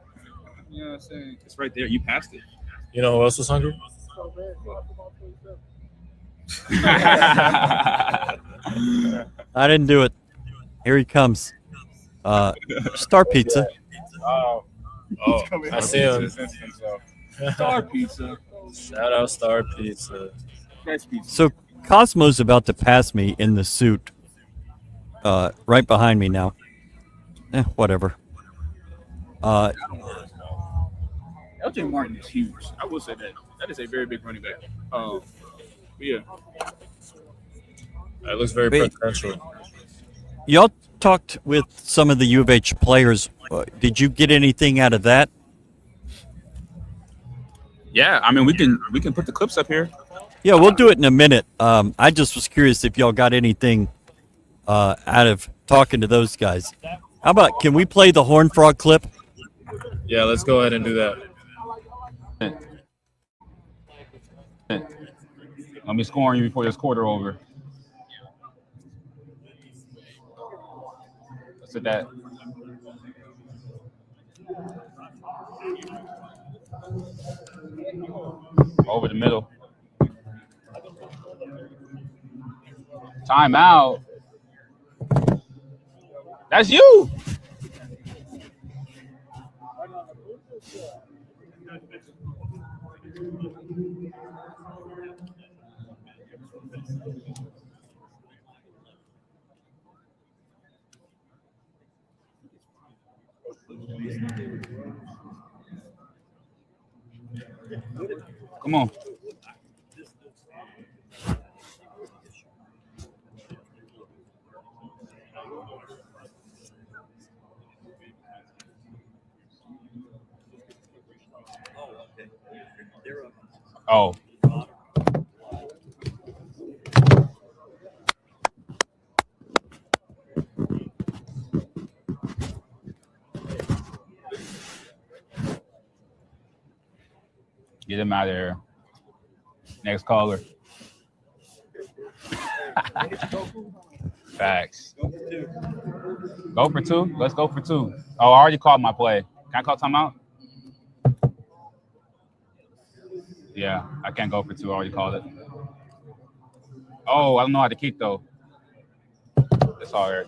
You know what I'm saying? It's right there. You passed it. you know who else was hungry? I didn't do it. Here he comes. Star Pizza. Oh, I see him. Star Pizza. Shout out Star Pizza. Best pizza. So Cosmo's about to pass me in the suit. Right behind me now. Whatever. LJ Martin is huge. I will say that. That is a very big running back. Yeah. It looks very Wait. preferential. Y'all talked with some of the U of H players. Did you get anything out of that? Yeah, I mean we can put the clips up here. Yeah, we'll do it in a minute. I just was curious if y'all got anything out of talking to those guys. How about, can we play the Horned Frog clip? Yeah, let's go ahead and do that. Let me score on you before this quarter over. Let's do that. Over the middle. Timeout. That's you. Come on. Oh. Get him out of there. Next caller. Facts. Go for two. Let's go for two. Oh, I already called my play. Can I call timeout? Yeah, I can't go for two. I already called it. Oh, I don't know how to kick though. That's all right.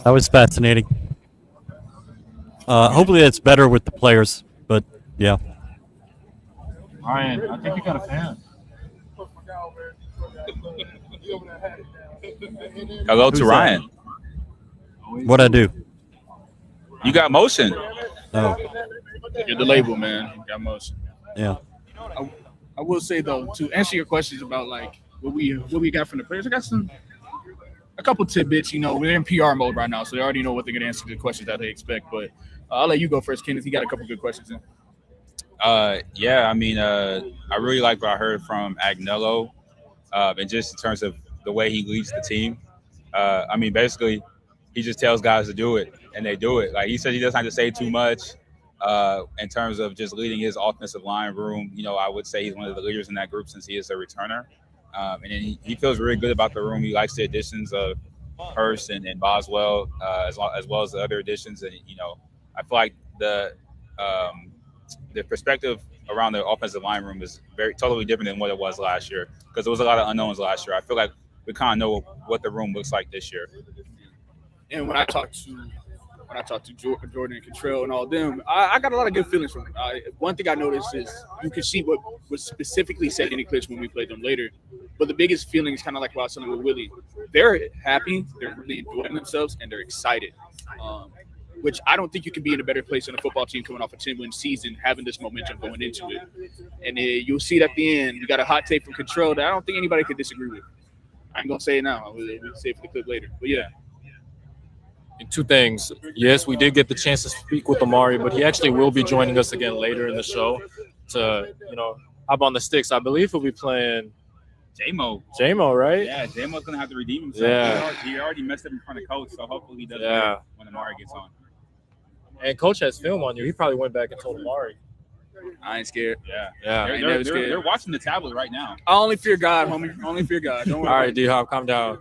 That was fascinating. Hopefully that's better with the players, but yeah. Ryan, I think you got a fan. Hello to Who's Ryan. What'd I do? You got motion. Oh, You're the label, man. You got motion. yeah. I will say though, to answer your questions about like what we got from the players, I got a couple tidbits. You know, we're in PR mode right now, so they already know what they're gonna answer the questions that they expect. But I'll let you go first, Kenneth. You got a couple good questions in. Yeah, I mean, I really like what I heard from Agnello, and just in terms of the way he leads the team. I mean, basically, he just tells guys to do it, and they do it. Like he said, he doesn't have to say too much in terms of just leading his offensive line room. You know, I would say he's one of the leaders in that group since he is a returner. And then he feels really good about the room. He likes the additions of Hurst and Boswell, as well as the other additions. And, you know, I feel like the perspective around the offensive line room is totally different than what it was last year, because there was a lot of unknowns last year. I feel like we kind of know what the room looks like this year. And when I talked to Jordan and Contrell and all them, I got a lot of good feelings from them. One thing I noticed is you can see what was specifically said in the clips when we played them later. But the biggest feeling is kind of like what I was telling with Willie. They're happy, they're really enjoying themselves, and they're excited. Which I don't think you can be in a better place than a football team coming off a 10-win season, having this momentum going into it. And you'll see it at the end. You got a hot take from Contrell that I don't think anybody could disagree with. I ain't going to say it now. We'll say it for the clip later. But, yeah. And two things. Yes, we did get the chance to speak with Amari, but he actually will be joining us again later in the show to, you know, hop on the sticks. I believe he'll be playing J-Mo, right? Yeah, J-Mo's gonna have to redeem himself. Yeah. He already messed up in front of coach, so hopefully he doesn't Yeah. when Amari gets on. And coach has film on you. He probably went back and told Amari. I ain't scared. Yeah. Yeah. They're watching the tablet right now. I only fear God, homie. Only fear God. Don't worry. All right, D-Hop, calm down.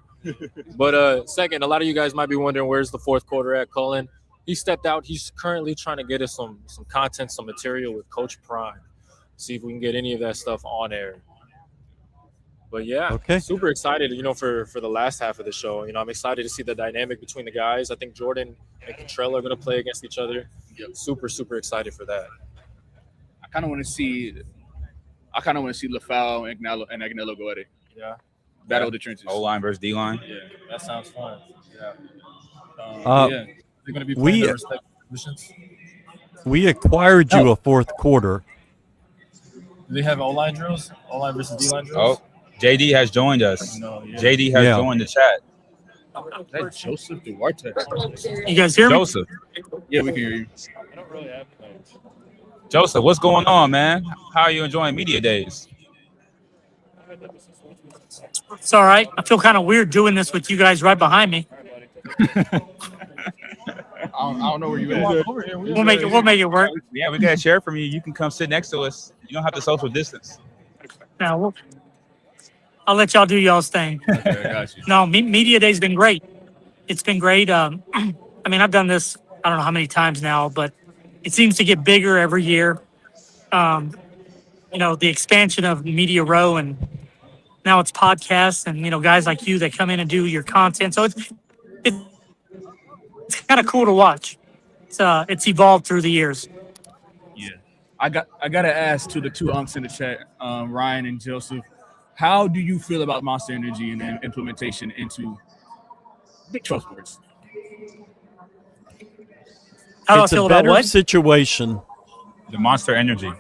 But second, a lot of you guys might be wondering where's the fourth quarter at. Cullen, he stepped out. He's currently trying to get us some content, some material with Coach Prime. See if we can get any of that stuff on air. But yeah, super excited, for the last half of the show. I'm excited to see the dynamic between the guys. I think Jordan and Contrell are going to play against each other. Yep. Super, super excited for that. I kind of want to see LaFau and Agnello go at it. Yeah. Battle of the trenches. O-line versus D-line. Yeah, that sounds fun. Yeah. Yeah. They're going to be playing their respective positions. We acquired you a fourth quarter. Do they have O-line drills? O-line versus D-line drills? Oh, JD has joined us. No, yeah. JD has joined the chat. That's Joseph Duarte. You guys hear me? Joseph. Yeah, we can hear you. I don't really have notes. Joseph, what's going on, man? How are you enjoying media days? It's all right. I feel kind of weird doing this with you guys right behind me. I don't know where you at. We'll make it work. Yeah, we got a chair from you. You can come sit next to us. You don't have to social distance. Now, I'll let y'all do y'all's thing. Okay, I got you. No, media day's been great. It's been great. I mean, I've done this, I don't know how many times now, but it seems to get bigger every year. The expansion of Media Row, and now it's podcasts and, guys like you that come in and do your content. So it's kind of cool to watch. It's evolved through the years. Yeah. I gotta ask to the two unks in the chat, Ryan and Joseph, how do you feel about Monster Energy and implementation into Big 12 sports? How do I It's feel a about better what? situation. The Monster Energy.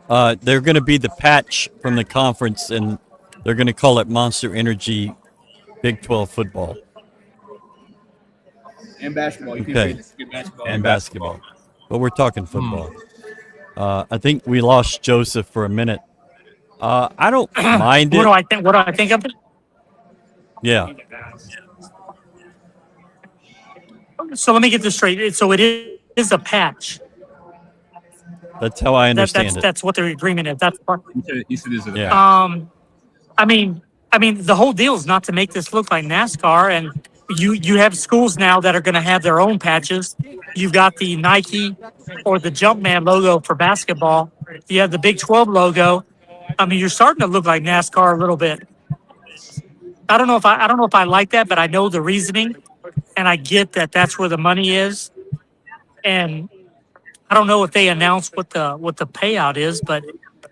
They're going to be the patch from the conference, and they're going to call it Monster Energy Big 12 football. And basketball. You Okay. can get basketball. And basketball. But we're talking football. I think we lost Joseph for a minute. I don't mind it. What do I think of it? Yeah. So let me get this straight. So it is a patch. That's how I understand it. That's what the agreement is. That's part. He said this is Yeah. I mean, the whole deal is not to make this look like NASCAR. And you have schools now that are going to have their own patches. You've got the Nike or the Jumpman logo for basketball. You have the Big 12 logo. I mean, you're starting to look like NASCAR a little bit. I don't know if I like that, but I know the reasoning, and I get that that's where the money is. And I don't know if they announce what the payout is, but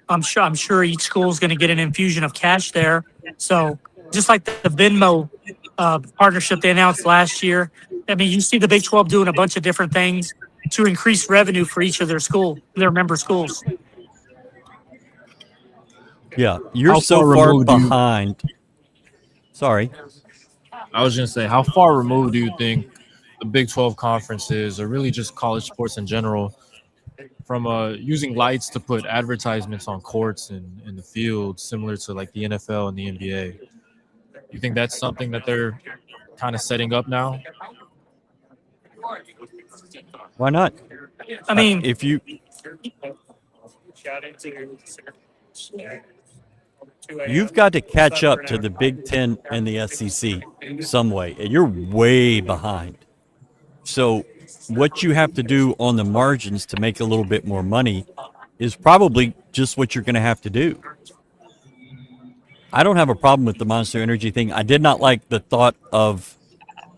I'm sure each school is going to get an infusion of cash there. So just like the Venmo partnership they announced last year, I mean, you see the Big 12 doing a bunch of different things to increase revenue for each of their member schools. Yeah. You're How so far far removed do you- behind. Sorry. I was going to say, how far removed do you think the Big 12 conference is, or really just college sports in general, from using lights to put advertisements on courts and in the field, similar to like the NFL and the NBA? You think that's something that they're kind of setting up now? Why not? I mean, If you You've got to catch up to the Big Ten and the SEC some way, and you're way behind. So what you have to do on the margins to make a little bit more money is probably just what you're going to have to do. I don't have a problem with the Monster Energy thing. I did not like the thought of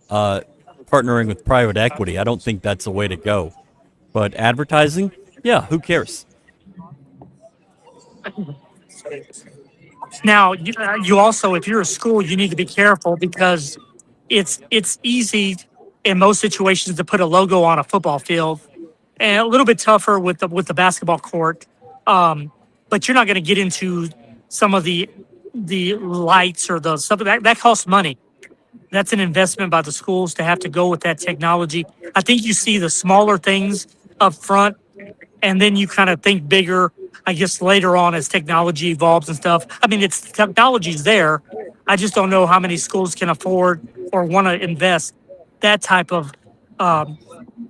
partnering with private equity. I don't think that's the way to go. But advertising, yeah, who cares? now you also, if you're a school, you need to be careful because it's easy in most situations to put a logo on a football field, and a little bit tougher with the basketball court. But you're not going to get into some of the lights or the stuff that costs money. That's an investment by the schools to have to go with that technology. I think you see the smaller things up front, and then you kind of think bigger I guess later on as technology evolves and stuff. I mean, it's technology's there. I just don't know how many schools can afford or want to invest that type of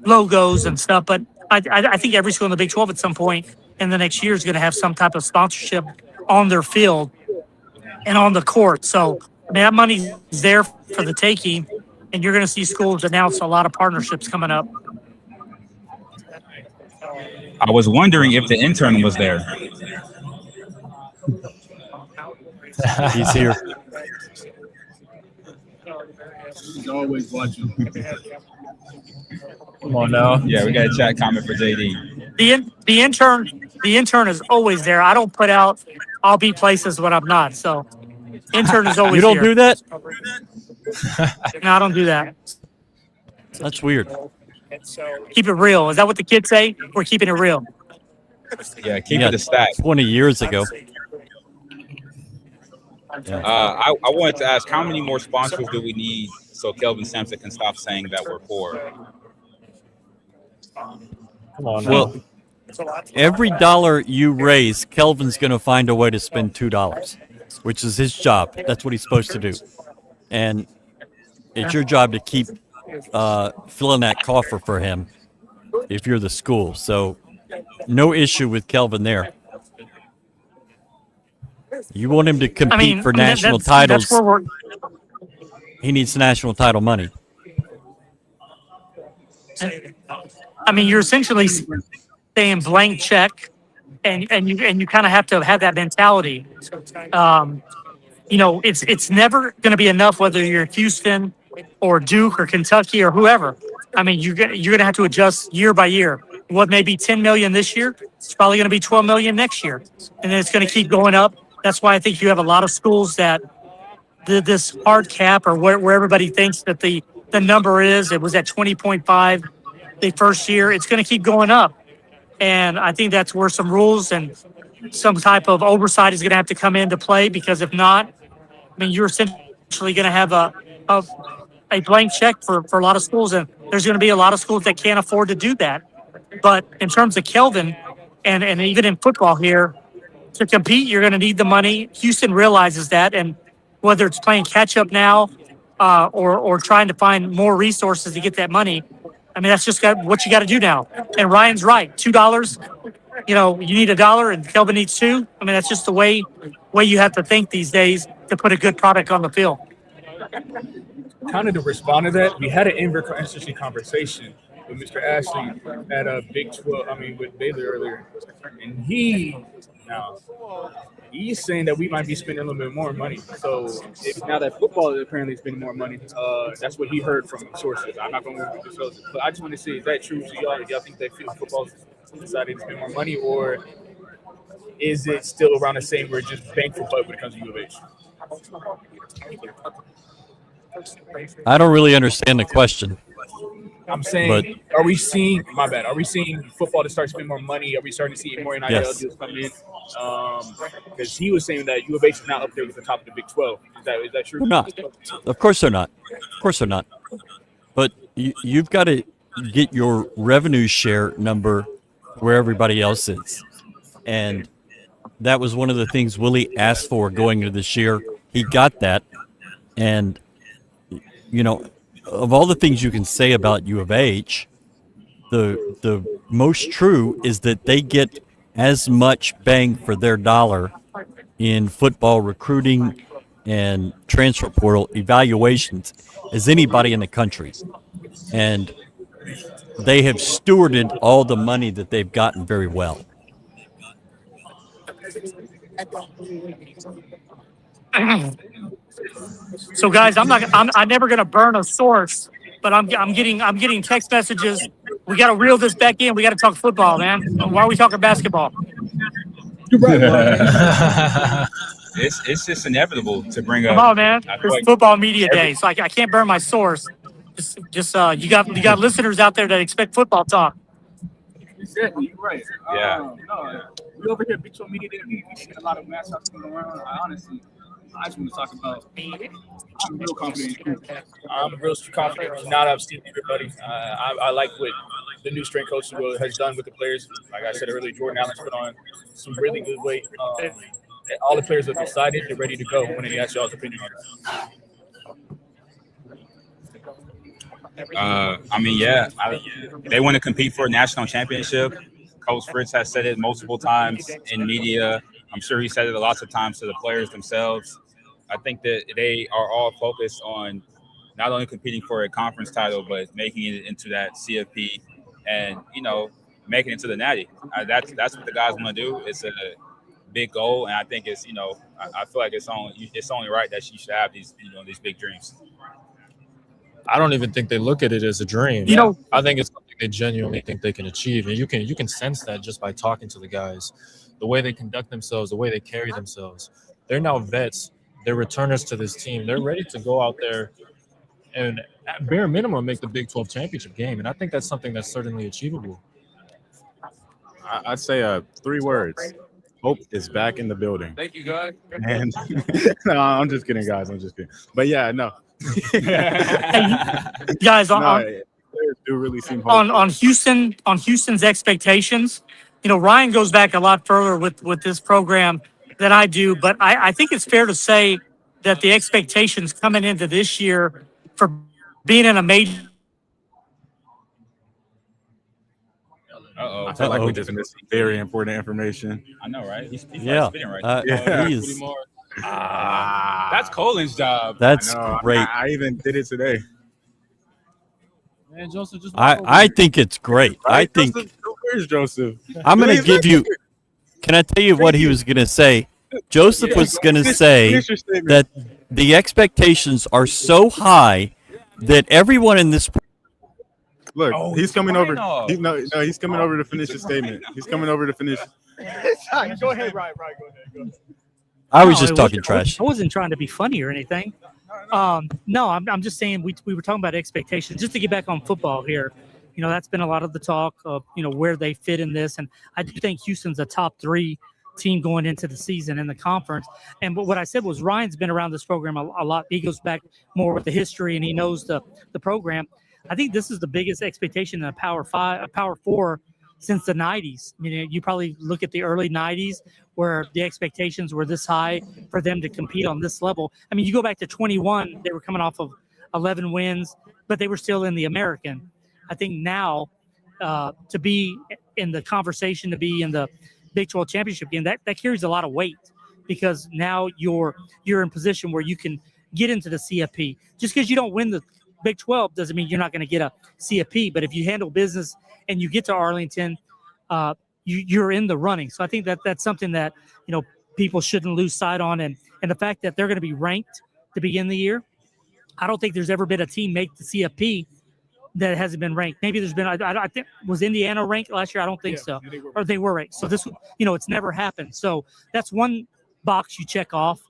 logos and stuff. But I think every school in the Big 12 at some point in the next year is going to have some type of sponsorship on their field and on the court. So I mean, that money's there for the taking, and you're going to see schools announce a lot of partnerships coming up. I was wondering if the intern was there. He's here. He's always watching. Come on now. Yeah, we got a chat comment for JD. The intern is always there. I don't put out I'll be places when I'm not. So intern is always You don't here. do that? No, I don't do that. That's weird. Keep it real. Is that what the kids say? We're keeping it real. Yeah, keep it a stack. 20 years ago. I wanted to ask, how many more sponsors do we need so Kelvin Sampson can stop saying that we're poor? Come on now. Well, every dollar you raise, Kelvin's going to find a way to spend $2, which is his job. That's what he's supposed to do. And it's your job to keep filling that coffer for him if you're the school. So no issue with Kelvin there. You want him to compete for national titles. That's where he needs national title money. I mean, you're essentially saying blank check, and you kind of have to have that mentality. You know, it's never going to be enough whether you're Houston or Duke or Kentucky or whoever. I mean, you're going to have to adjust year by year. What may be $10 million this year, it's probably going to be $12 million next year, and then it's going to keep going up. That's why I think you have a lot of schools that this hard cap, or where everybody thinks that the number is. It was at 20.5 the first year. It's going to keep going up, and I think that's where some rules and some type of oversight is going to have to come into play. Because if not, I mean, you're essentially going to have a blank check for a lot of schools, and there's going to be a lot of schools that can't afford to do that. But in terms of Kelvin, and even in football here, to compete, you're going to need the money. Houston realizes that, and whether it's playing catch up now or trying to find more resources to get that money, I mean, that's just what you got to do now. And Ryan's right, $2. You know, you need $1, and Kelvin needs $2. I mean, that's just the way you have to think these days to put a good product on the field. Kind of to respond to that, we had an interesting conversation with Mr. Ashley at a Big 12. I mean, with Baylor earlier, and he's saying that we might be spending a little bit more money. So now that football is apparently spending more money, that's what he heard from sources. I'm not going to disclose it, but I just want to say, is that true to y'all? Do y'all think that football decided to spend more money, or is it still around the same where it's just bang for buck when it comes to U of H? I don't really understand the question. I'm saying, are we seeing football to start spending more money? Are we starting to see more NIL deals come in? Because he was saying that U of H is not up there with the top of the Big 12. Is that true? They're not. Of course they're not. Of course they're not. But you've got to get your revenue share number where everybody else is. And that was one of the things Willie asked for going into this year. He got that. And, you know, of all the things you can say about U of H, the most true is that they get as much bang for their dollar in football recruiting and transfer portal evaluations as anybody in the country. And they have stewarded all the money that they've gotten very well. So guys, I'm never going to burn a source, but I'm getting text messages. We got to reel this back in. We got to talk football, man. Why are we talking basketball? You're right. It's just inevitable to bring Come up. on, man. It's football media day, so I can't burn my source. Just you got listeners out there that expect football talk. Exactly, you're right. Yeah. No, we over here, Big 12 Media Day. We see a lot of mascots going around. I just want to talk about. I'm real confident. I'm real confident. Now that I've seen everybody, I like what the new strength coach has done with the players. Like I said earlier, Jordan Allen's put on some really good weight. All the players are excited. They're ready to go. When they ask y'all's opinion on it. They want to compete for a national championship. Coach Fritz has said it multiple times in media. I'm sure he said it lots of times to the players themselves. I think that they are all focused on not only competing for a conference title, but making it into that CFP and, making it to the Natty. That's what the guys want to do. It's a big goal, and I think it's, I feel like it's only right that you should have these big dreams. I don't even think they look at it as a dream. I think it's something they genuinely think they can achieve, and you can sense that just by talking to the guys, the way they conduct themselves, the way they carry themselves. They're now vets. They're returners to this team. They're ready to go out there and, at bare minimum, make the Big 12 championship game, and I think that's something that's certainly achievable. I'd say 3 words. Hope is back in the building. Thank you, guys. And no, I'm just kidding, guys. I'm just kidding. But yeah, no. Guys, players do really seem hopeful. on Houston's expectations, Ryan goes back a lot further with this program than I do, but I think it's fair to say that the expectations coming into this year for being in a major. I feel like we just missed some very important information. I know, right? He's Yeah. spitting right now. That's Cullen's job. That's great. I even did it today. Man, Joseph, just I think it's great. Right? I think Where's Joseph? I'm going to give you. Can I tell you what he was going to say? Joseph was going to say that the expectations are so high that everyone in this. Look, he's coming over. He's coming over to finish his statement. He's coming over to finish. Go ahead, Ryan. Go ahead. I was just talking trash. I wasn't trying to be funny or anything. No, I'm just saying we were talking about expectations. Just to get back on football here, that's been a lot of the talk of where they fit in this, and I do think Houston's a top 3 team going into the season in the conference. And what I said was Ryan's been around this program a lot. He goes back more with the history, and he knows the program. I think this is the biggest expectation in a Power 4 since the 90s. I mean, you probably look at the early 90s where the expectations were this high for them to compete on this level. I mean, you go back to 21, they were coming off of 11 wins, but they were still in the American. I think now to be in the conversation, to be in the Big 12 championship game, that carries a lot of weight because now you're in position where you can get into the CFP. Just because you don't win the Big 12 doesn't mean you're not going to get a CFP, but if you handle business and you get to Arlington, you're in the running. So I think that's something that people shouldn't lose sight on, and the fact that they're going to be ranked to begin the year. I don't think there's ever been a team make the CFP that hasn't been ranked. Maybe there's been. I think was Indiana ranked last year. I don't think so, or they were ranked. So this, it's never happened. So that's one box you check off,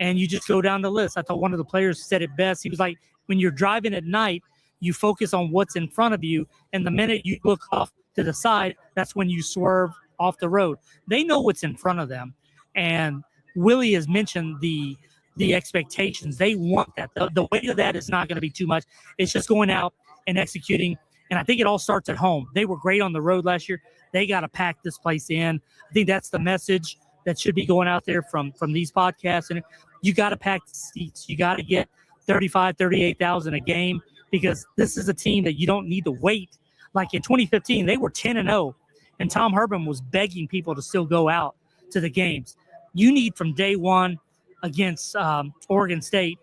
and you just go down the list. I thought one of the players said it best. He was like, when you're driving at night, you focus on what's in front of you, and the minute you look off to the side, that's when you swerve off the road. They know what's in front of them, and Willie has mentioned the expectations. They want that. The weight of that is not going to be too much. It's just going out and executing, and I think it all starts at home. They were great on the road last year. They got to pack this place in. I think that's the message that should be going out there from these podcasts, and you got to pack the seats. You got to get 35, 38,000 a game, because this is a team that you don't need to wait. Like in 2015, they were 10-0, and Tom Herman was begging people to still go out to the games. You need from day one against Oregon State,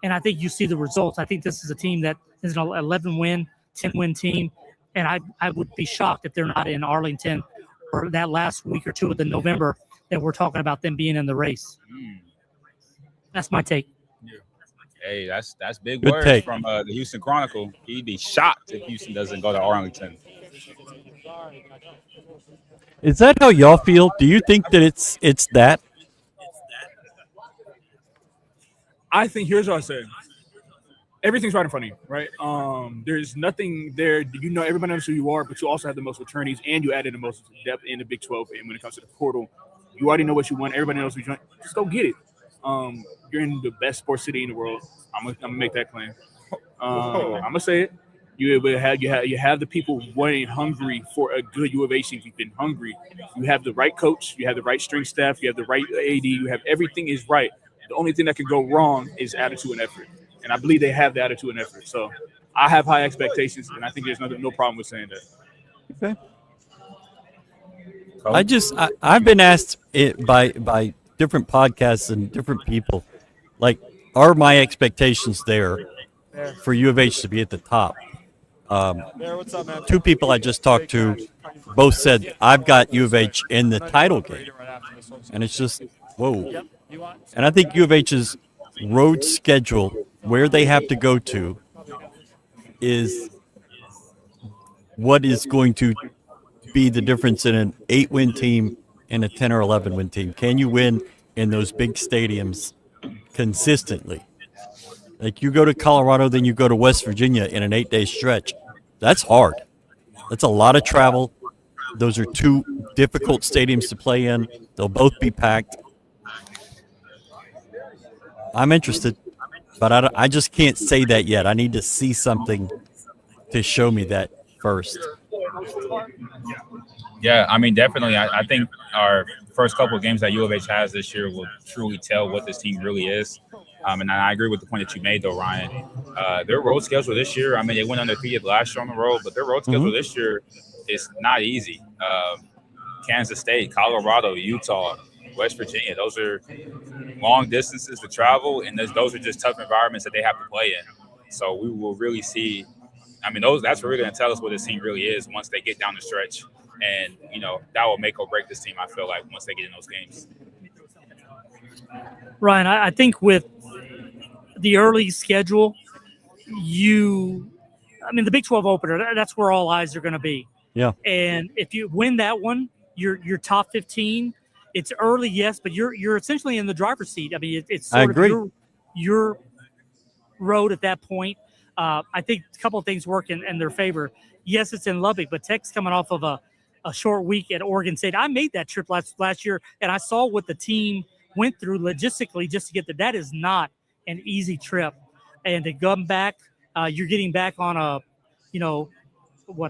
and I think you see the results. I think this is a team that is an 11-win, 10-win team, and I would be shocked if they're not in Arlington or that last week or two of the November that we're talking about them being in the race. That's my take. Hey, that's big Good words take. from the Houston Chronicle. He'd be shocked if Houston doesn't go to Arlington. Is that how y'all feel? Do you think that it's that? I think here's what I say. Everything's right in front of you, right? There's nothing there. Everybody knows who you are, but you also have the most attorneys, and you added the most depth in the Big 12. And when it comes to the portal, you already know what you want. Everybody knows what you want. Just go get it. You're in the best sports city in the world. I'm gonna make that claim. I'm gonna say it. You have the people wanting hungry for a good U of H team. You've been hungry. You have the right coach. You have the right strength staff. You have the right AD. You have everything is right. The only thing that can go wrong is attitude and effort. And I believe they have the attitude and effort. So I have high expectations, and I think there's no problem with saying that. Okay. I've been asked by different podcasts and different people, like, are my expectations there for U of H to be at the top? What's up, man? Two people I just talked to both said, I've got U of H in the title game. And it's just, whoa. And I think U of H's road schedule, where they have to go to, is what is going to be the difference in an 8-win team and a 10 or 11-win team. Can you win in those big stadiums consistently? Like, you go to Colorado, then you go to West Virginia in an 8-day stretch. That's hard. That's a lot of travel. Those are two difficult stadiums to play in. They'll both be packed. I'm interested, but I just can't say that yet. I need to see something to show me that first. Yeah, I mean, definitely. I think our first couple of games that U of H has this year will truly tell what this team really is. And I agree with the point that you made, though, Ryan. Their road schedule this year, I mean, they went undefeated last year on the road, but their road schedule this year is not easy. Kansas State, Colorado, Utah, West Virginia, those are long distances to travel, and those are just tough environments that they have to play in. So we will really see. I mean, that's really going to tell us what this team really is once they get down the stretch. And, that will make or break this team, I feel like, once they get in those games. Ryan, I think with the early schedule, the Big 12 opener, that's where all eyes are going to be. Yeah. And if you win that one, you're top 15. It's early, yes, but you're essentially in the driver's seat. I mean, it's sort of your road at that point. I think a couple of things work in their favor. Yes, it's in Lubbock, but Tech's coming off of a short week at Oregon State. I made that trip last year, and I saw what the team went through logistically just to get there. That is not an easy trip. And to come back, you're getting back on a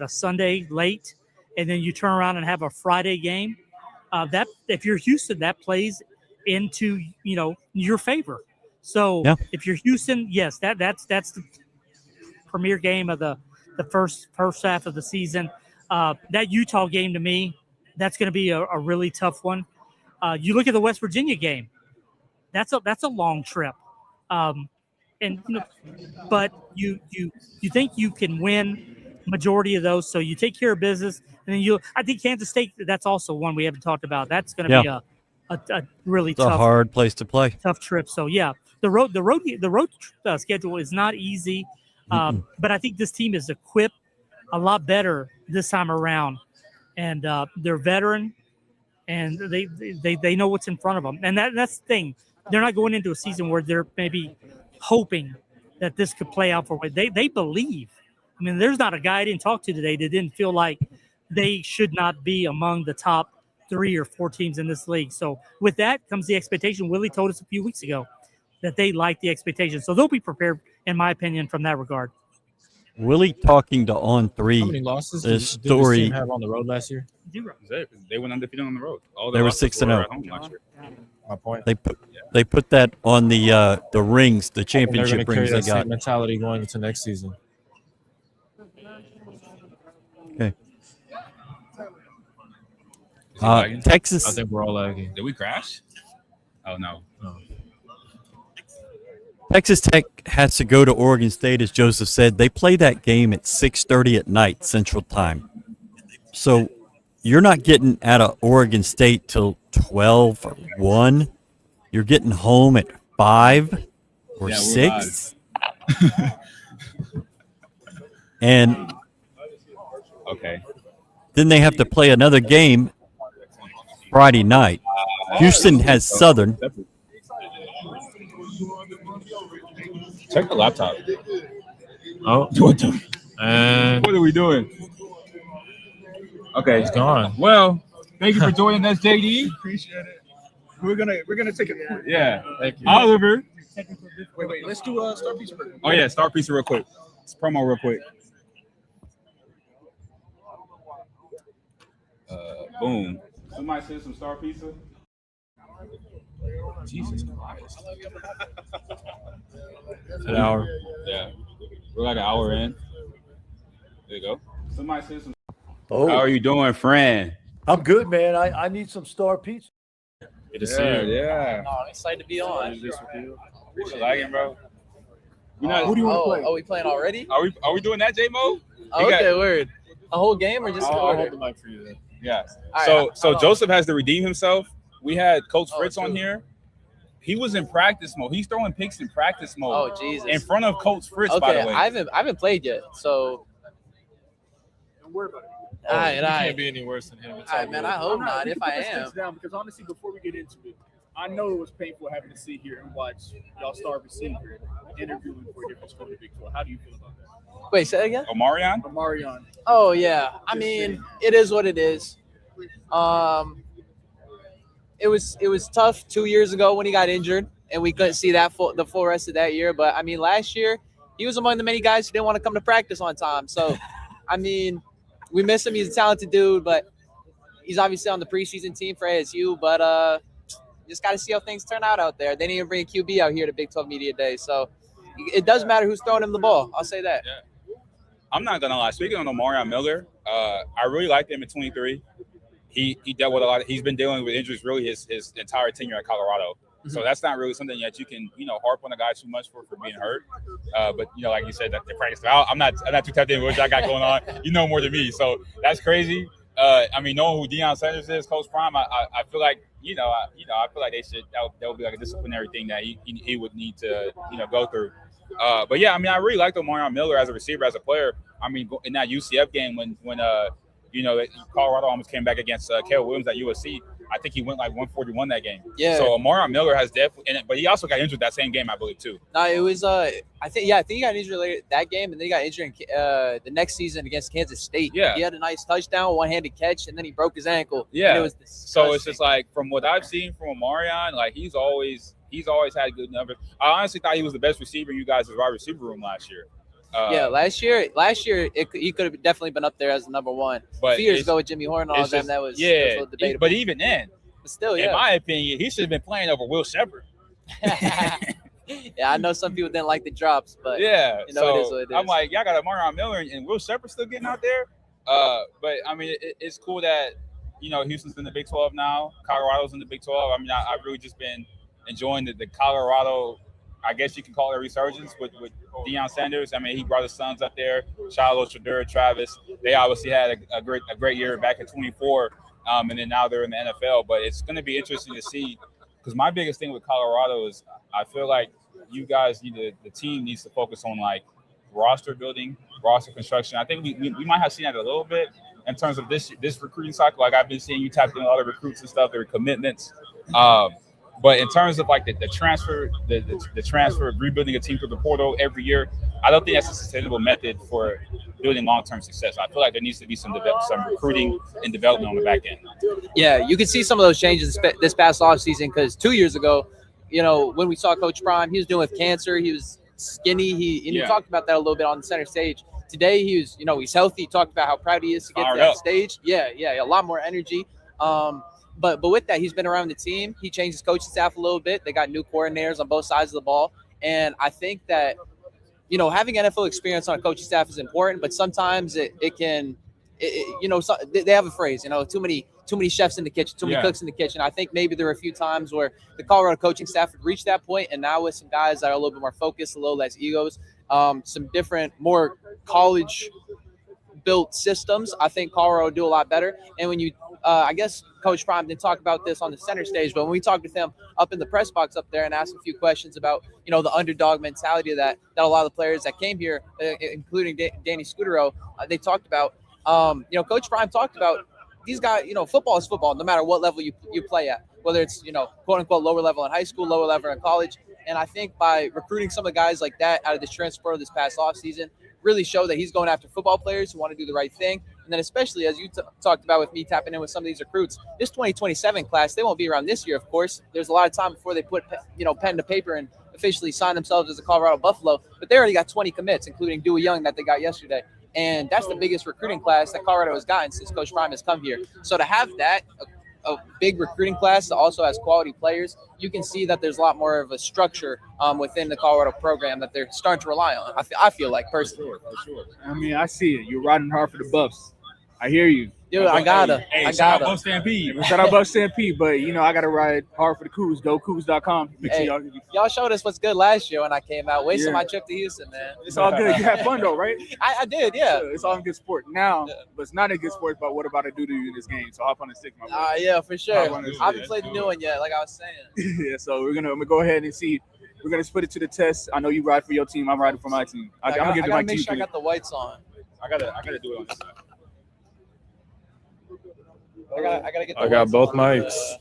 Sunday late, and then you turn around and have a Friday game. That if you're Houston, that plays into your favor. So if you're Houston, yes, that's the premier game of the first half of the season. That Utah game, to me, that's going to be a really tough one. You look at the West Virginia game. That's a long trip, but you think you can win majority of those, so you take care of business, and then I think Kansas State. That's also one we haven't talked about. That's going to be a really tough, a hard place to play. Tough trip. So the road schedule is not easy, but I think this team is equipped a lot better this time around, and they're veteran, and they know what's in front of them, and that's the thing. They're not going into a season where they're maybe hoping that this could play out for what they believe. I mean, there's not a guy I didn't talk to today that didn't feel like they should not be among the top 3 or 4 teams in this league. So with that comes the expectation. Willie told us a few weeks ago that they like the expectation. So they'll be prepared, in my opinion, from that regard. Willie talking to On 3. How many losses did this team have on the road last year? 0. They went undefeated on the road. They were 6-0. My point. They put that on the rings, the championship rings they got. Same mentality going into next season. Okay. Texas. I think we're all lagging. Did we crash? Oh no. Texas Tech has to go to Oregon State, as Joseph said. They play that game at 6:30 at night Central Time. So you're not getting out of Oregon State till 12 or 1. You're getting home at 5 or 6. And then they have to play another game Friday night. Houston has Southern. Check the laptop. Oh, and what are we doing? Okay, it's gone. Well, thank you for joining us, JD. Appreciate it. We're gonna take a quick. Yeah, thank you. Oliver. Wait. Let's do Star Pizza. Oh yeah, Star Pizza real quick. It's promo real quick. Boom. Somebody send some star pizza. Jesus Christ. An hour. Yeah. We're like an hour in. There you go. Somebody send some. Oh, How are you doing, friend? I'm good, man. I need some star pizza. Good to see you. Yeah. No, I'm excited to be on. What you liking, bro? You know, Who do you want to play? Oh, we playing already? Are we doing that, J-Mo? Oh, okay, word. A whole game or just a I'll quarter? hold the mic for you then. Yeah. All right, So Joseph has to redeem himself. We had Coach Fritz on true. here. He was in practice mode. He's throwing picks in practice mode. Oh, Jesus. In front of Coach Fritz, by the Okay, way. I haven't played yet, so. Don't worry about it. All right, You all right. can't be any worse than him. It's All all right, man. good. I hope No, not. we If can I put the am, sticks down because honestly, before we get into it, I know it was painful having to sit here and watch y'all star receiver interviewing for a different school in Big 12. How do you feel about that? wait, say that again. Omarion? Marion. Oh yeah. I mean, it is what it is. It was tough 2 years ago when he got injured, and we couldn't see the full rest of that year. But I mean, last year he was among the many guys who didn't want to come to practice on time. So, I mean, we miss him. He's a talented dude, but he's obviously on the preseason team for ASU. But just got to see how things turn out there. They didn't even bring a QB out here to Big 12 Media Day, so it does matter who's throwing him the ball. I'll say that. Yeah. I'm not gonna lie. Speaking on Omarion Miller, I really liked him at 23. He dealt with a lot. He's been dealing with injuries really his entire tenure at Colorado. So that's not really something that you can harp on a guy too much for being hurt. But like you said, that the practice. I'm not too tapped in with what y'all got going on. You know more than me, so that's crazy. I mean, knowing who Deion Sanders is, Coach Prime, I feel like I feel like they should that would be like a disciplinary thing that he would need to go through. But yeah, I mean, I really liked Omarion Miller as a receiver, as a player. I mean, in that UCF game when Colorado almost came back against Caleb Williams at USC. I think he went like 141 that game. Yeah. So Omarion Miller has definitely, but he also got injured that same game, I believe, too. No, it was I think he got injured later that game, and then he got injured in, the next season against Kansas State. Yeah. He had a nice touchdown, one-handed catch, and then he broke his ankle. Yeah. And it was So it's just like from what I've seen from Omarion, like he's always had good numbers. I honestly thought he was the best receiver in you guys' wide receiver room last year. Last year he could have definitely been up there as the number one. But a few years ago with Jimmy Horn and all of them, that was a little debatable. But even then, But still, in my opinion, he should have been playing over Will Shepherd. Yeah, I know some people didn't like the drops, but Yeah, it so is what it is. I'm like, y'all got Omarion Miller and Will Shepherd still getting out there. But I mean, it's cool that Houston's in the Big 12 now. Colorado's in the Big 12. I mean, I've really just been enjoying the Colorado, I guess you can call it a resurgence with Deion Sanders. I mean, he brought his sons up there, Shiloh, Shadur, Travis. They obviously had a great year back in 24, and then now they're in the NFL. But it's going to be interesting to see, because my biggest thing with Colorado is I feel like you guys the team needs to focus on like roster building, roster construction. I think we might have seen that a little bit in terms of this recruiting cycle. Like I've been seeing you tap in a lot of recruits and stuff, their commitments. But in terms of like the transfer, the transfer of rebuilding a team through the portal every year, I don't think that's a sustainable method for building long-term success. I feel like there needs to be some recruiting and development on the back end. Yeah, you can see some of those changes this past offseason because 2 years ago, when we saw Coach Prime, he was dealing with cancer. He was skinny. He talked about that a little bit on the center stage. Today, he was, he's healthy. He talked about how proud he is to get to that stage. Yeah, a lot more energy. But with that, he's been around the team. He changed his coaching staff a little bit. They got new coordinators on both sides of the ball. And I think that, having NFL experience on a coaching staff is important, but sometimes they have a phrase, too many chefs in the kitchen, too many cooks in the kitchen. I think maybe there were a few times where the Colorado coaching staff had reached that point, and now with some guys that are a little bit more focused, a little less egos, some different, more college-built systems, I think Colorado will do a lot better. And when you I guess Coach Prime didn't talk about this on the center stage, but when we talked with him up in the press box up there and asked a few questions about, the underdog mentality that a lot of the players that came here, including Danny Scudero, they talked about, Coach Prime talked about these guys, football is football, no matter what level you play at, whether it's, quote unquote, lower level in high school, lower level in college. And I think by recruiting some of the guys like that out of this transfer this past offseason, really show that he's going after football players who want to do the right thing. And then especially as you talked about with me tapping in with some of these recruits, this 2027 class, they won't be around this year, of course. There's a lot of time before they put, pen to paper and officially sign themselves as a Colorado Buffalo. But they already got 20 commits, including Dewey Young that they got yesterday. And that's the biggest recruiting class that Colorado has gotten since Coach Prime has come here. So to have that, a big recruiting class that also has quality players, you can see that there's a lot more of a structure within the Colorado program that they're starting to rely on. I feel like, personally. For sure. I mean, I see it. You're riding hard for the Buffs. I hear you. Dude, I gotta. Hey, I shout out gotta. Buff Stampede. Shout out Buff Stampede, but I gotta ride hard for the Cougs. GoCoogs.com. Make Hey, sure y'all showed us what's good last year when I came out. Wasted Yeah. my trip to Houston, man. It's all good. You had fun though, right? I did, yeah. It's all in good sport. Now, but it's not a good sport, but what about to do to you in this game? So hop on the stick, my boy. Yeah, for sure. Hop on the I haven't stick. played the new one yet, like I was saying. Yeah, so I'm gonna go ahead and see. We're gonna put it to the test. I know you ride for your team. I'm riding for my team. I'm gonna give you my make team. sure I got the whites on. I gotta do it on this side. I gotta get the I got whites both on. mics.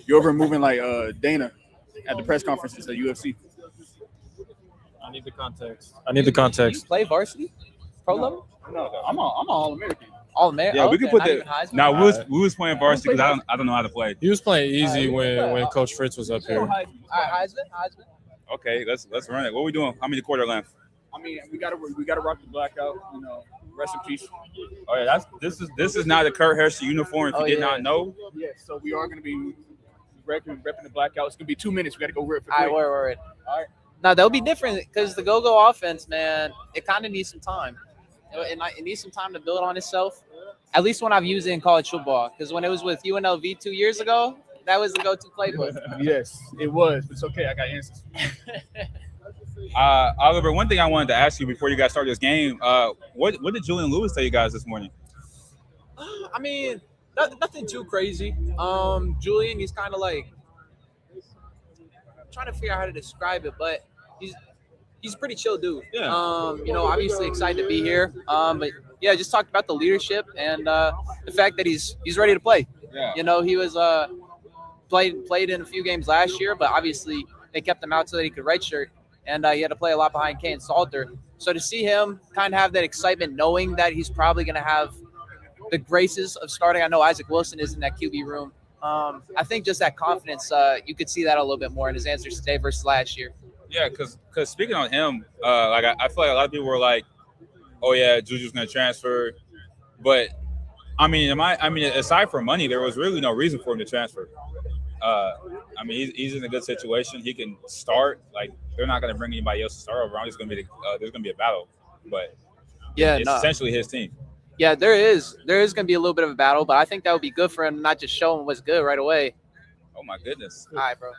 You're over moving like Dana at the press conferences at UFC. I need the context. I need the context. You play varsity? Pro level? No, I'm all American. All American? Yeah, we could put not that. even Heisman? Now we was playing varsity because I don't know how to play. He was playing easy when Coach Fritz was up here. All right, Heisman? Okay, let's run it. What are we doing? How many quarter length? I mean, we gotta rock the blackout. Rest in peace. Oh yeah, this is not a Kurt Hershey uniform. If you did not know. Yeah, so we are gonna be repping the blackout. It's gonna be 2 minutes. We gotta go rip for All right, word. All right. Now, that'll be different because the go-go offense, man, it kind of needs some time. It needs some time to build on itself, at least when I've used it in college football. Because when it was with UNLV 2 years ago, that was the go-to playbook. Yes, it was. But it's okay. I got answers. Oliver, one thing I wanted to ask you before you guys start this game, what did Julian Lewis tell you guys this morning? I mean, nothing too crazy. Julian, he's kind of like, I'm trying to figure out how to describe it, but he's a pretty chill dude. Yeah. Obviously excited to be here. But yeah, just talked about the leadership and the fact that he's ready to play. Yeah. He was played in a few games last year, but obviously they kept him out so that he could redshirt, and he had to play a lot behind Kane Salter. So to see him kind of have that excitement, knowing that he's probably going to have the graces of starting. I know Isaac Wilson is in that QB room. I think just that confidence, you could see that a little bit more in his answers today versus last year. Yeah, because speaking on him, I feel like a lot of people were like, "Oh yeah, Juju's gonna transfer," but I mean, aside from money, there was really no reason for him to transfer. He's in a good situation. He can start. Like they're not gonna bring anybody else to start over. There's gonna be a battle, but it's essentially his team. Yeah, there is going to be a little bit of a battle, but I think that would be good for him to not just show him what's good right away. Oh my goodness! All right, bro.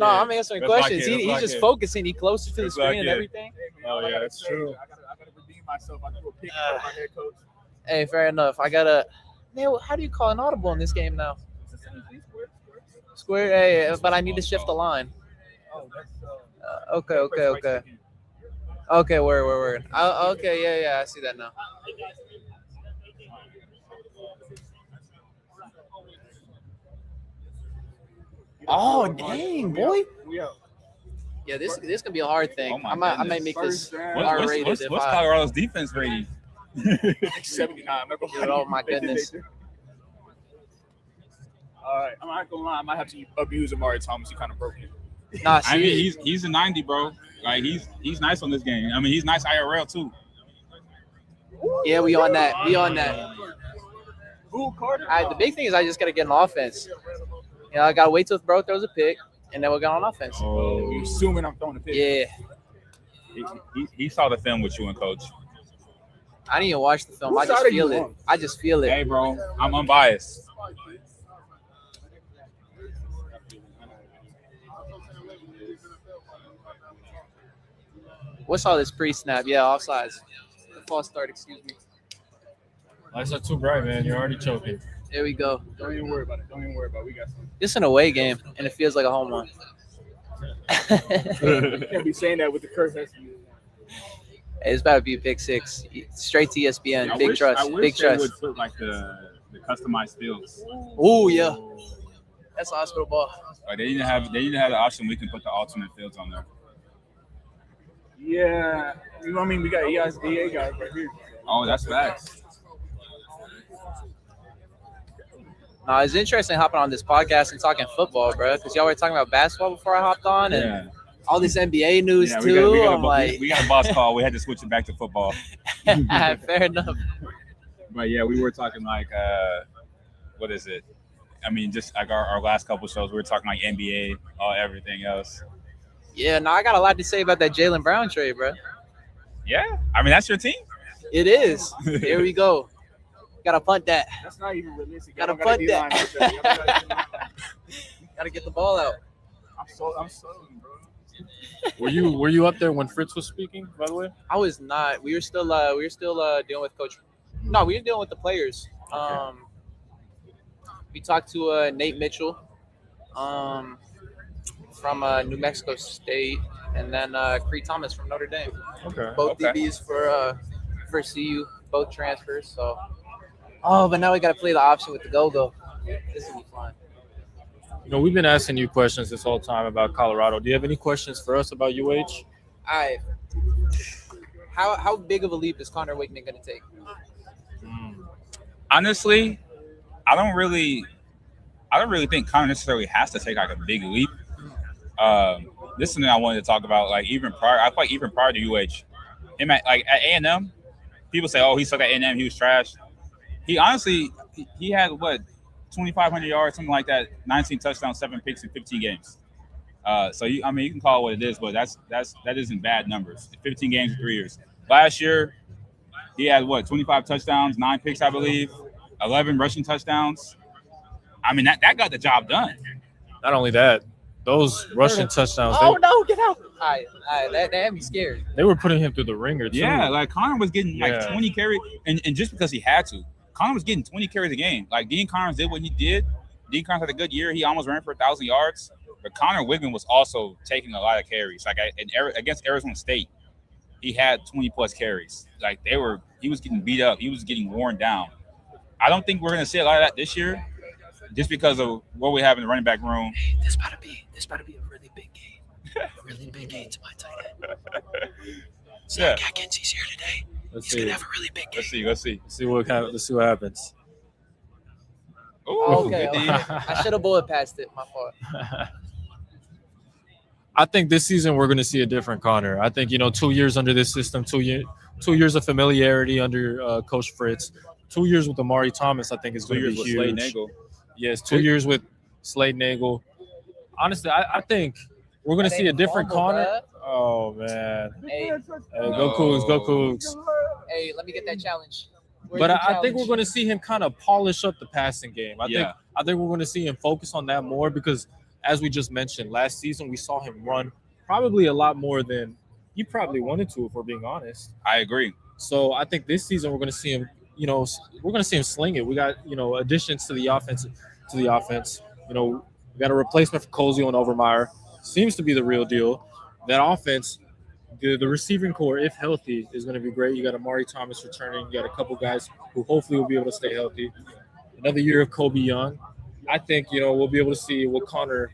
I'm answering questions. He's just focusing. He closer to the screen and everything. Oh yeah, that's true. I gotta redeem myself. I threw a pick for my head coach. Hey, fair enough. Man, how do you call an audible in this game now? Square. Hey, but I need to shift the line. Okay. Okay, word. Okay, yeah, I see that now. Oh, dang, boy. Yeah, this gonna be a hard thing. Oh I might make this R-rated. What's Colorado's defense rating? 79. Oh my goodness. All right, I'm not gonna lie. I might have to abuse Amari Thomas. He kind of broke it. Nah, I mean, he's a 90, bro. Like he's nice on this game. I mean, he's nice IRL too. Yeah, we on that. The big thing is I just gotta get an offense. I gotta wait till bro throws a pick, and then we'll get on offense. Oh, you assuming I'm throwing a pick? Yeah. He saw the film with you and Coach. I didn't even watch the film. I just feel it. Hey, bro, I'm unbiased. What's all this pre-snap? Yeah, offsides. False start, excuse me. Lights are too bright, man. You're already choking. There we go. Don't even worry about it. We got some. It's an away game, and it feels like a home one. You can't be saying that with the curse. Hey, it's about to be a pick six. Straight to ESPN. I Big wish trust. they would put like the customized fields. Oh yeah. That's hospital ball. Like they need to have the option we can put the alternate fields on there. Yeah. We got EA guys right here. Oh, that's facts. No, it's interesting hopping on this podcast and talking football, bro, because y'all were talking about basketball before I hopped on, and all this NBA news too. We got a boss call. We had to switch it back to football. Fair enough. But yeah, we were talking like, what is it? I mean, just like our last couple shows, we were talking like NBA, everything else. Yeah, no, I got a lot to say about that Jaylen Brown trade, bro. Yeah, I mean that's your team. It is. Here we go. Gotta punt that. That's not even realistic. Gotta punt that. Gotta get the ball out. I'm so, bro. Were you up there when Fritz was speaking? By the way, I was not. We were still dealing with Coach. No, we were dealing with the players. We talked to Nate Mitchell, from New Mexico State, and then Cree Thomas from Notre Dame. Okay. Both DBs for CU, both transfers. So, but now we got to play the option with the go-go. This will be fun. You know, we've been asking you questions this whole time about Colorado. Do you have any questions for us about UH? All right. How big of a leap is Connor Wigman going to take? Honestly, I don't really think Connor necessarily has to take like a big leap. This is something I wanted to talk about. Like even prior, I feel like even prior to UH, him at A&M, people say, "Oh, he sucked at A&M. He was trash." He honestly, he had what, 2,500 yards, something like that, 19 touchdowns, 7 picks in 15 games. So you can call it what it is, but that isn't bad numbers. 15 games in 3 years. Last year, he had what, 25 touchdowns, 9 picks, I believe, 11 rushing touchdowns. I mean, that got the job done. Not only that, those rushing touchdowns. Oh no, get out! All right, that had me scared. They were putting him through the ringer too. Yeah, like Connor was getting like 20 carries, and just because he had to, Connor was getting 20 carries a game. Like Dean Connors did what he did. Dean Connors had a good year. He almost ran for 1,000 yards. But Connor Wigman was also taking a lot of carries. Like against Arizona State, he had 20 plus carries. Like he was getting beat up. He was getting worn down. I don't think we're gonna see a lot of that this year, just because of what we have in the running back room. Hey, this better be a really big game. Really big game to my tight end. Zach Atkinson's here today. He's gonna have a really big game. Let's see. Let's see what happens. Ooh, okay. I should have bullet passed it. My fault. I think this season we're going to see a different Connor. I think 2 years under this system, 2 years of familiarity under Coach Fritz, 2 years with Amari Thomas. I think is going to be huge. 2 years with Slade Nagel. Yes, 2 years with Slade Nagel. Honestly, I think we're going to see a different Connor. Bro. Oh man! Hey, go Cougs! Hey, let me get that challenge. But I think we're going to see him kind of polish up the passing game. I think we're going to see him focus on that more because, as we just mentioned, last season we saw him run probably a lot more than he probably wanted to, if we're being honest. I agree. So I think this season we're going to see him. We're going to see him sling it. We got additions to the offense. We got a replacement for Colzio and Overmeyer. Seems to be the real deal. That offense. The receiving core, if healthy, is going to be great. You got Amari Thomas returning. You got a couple guys who hopefully will be able to stay healthy. Another year of Kobe Young. I think, we'll be able to see what Connor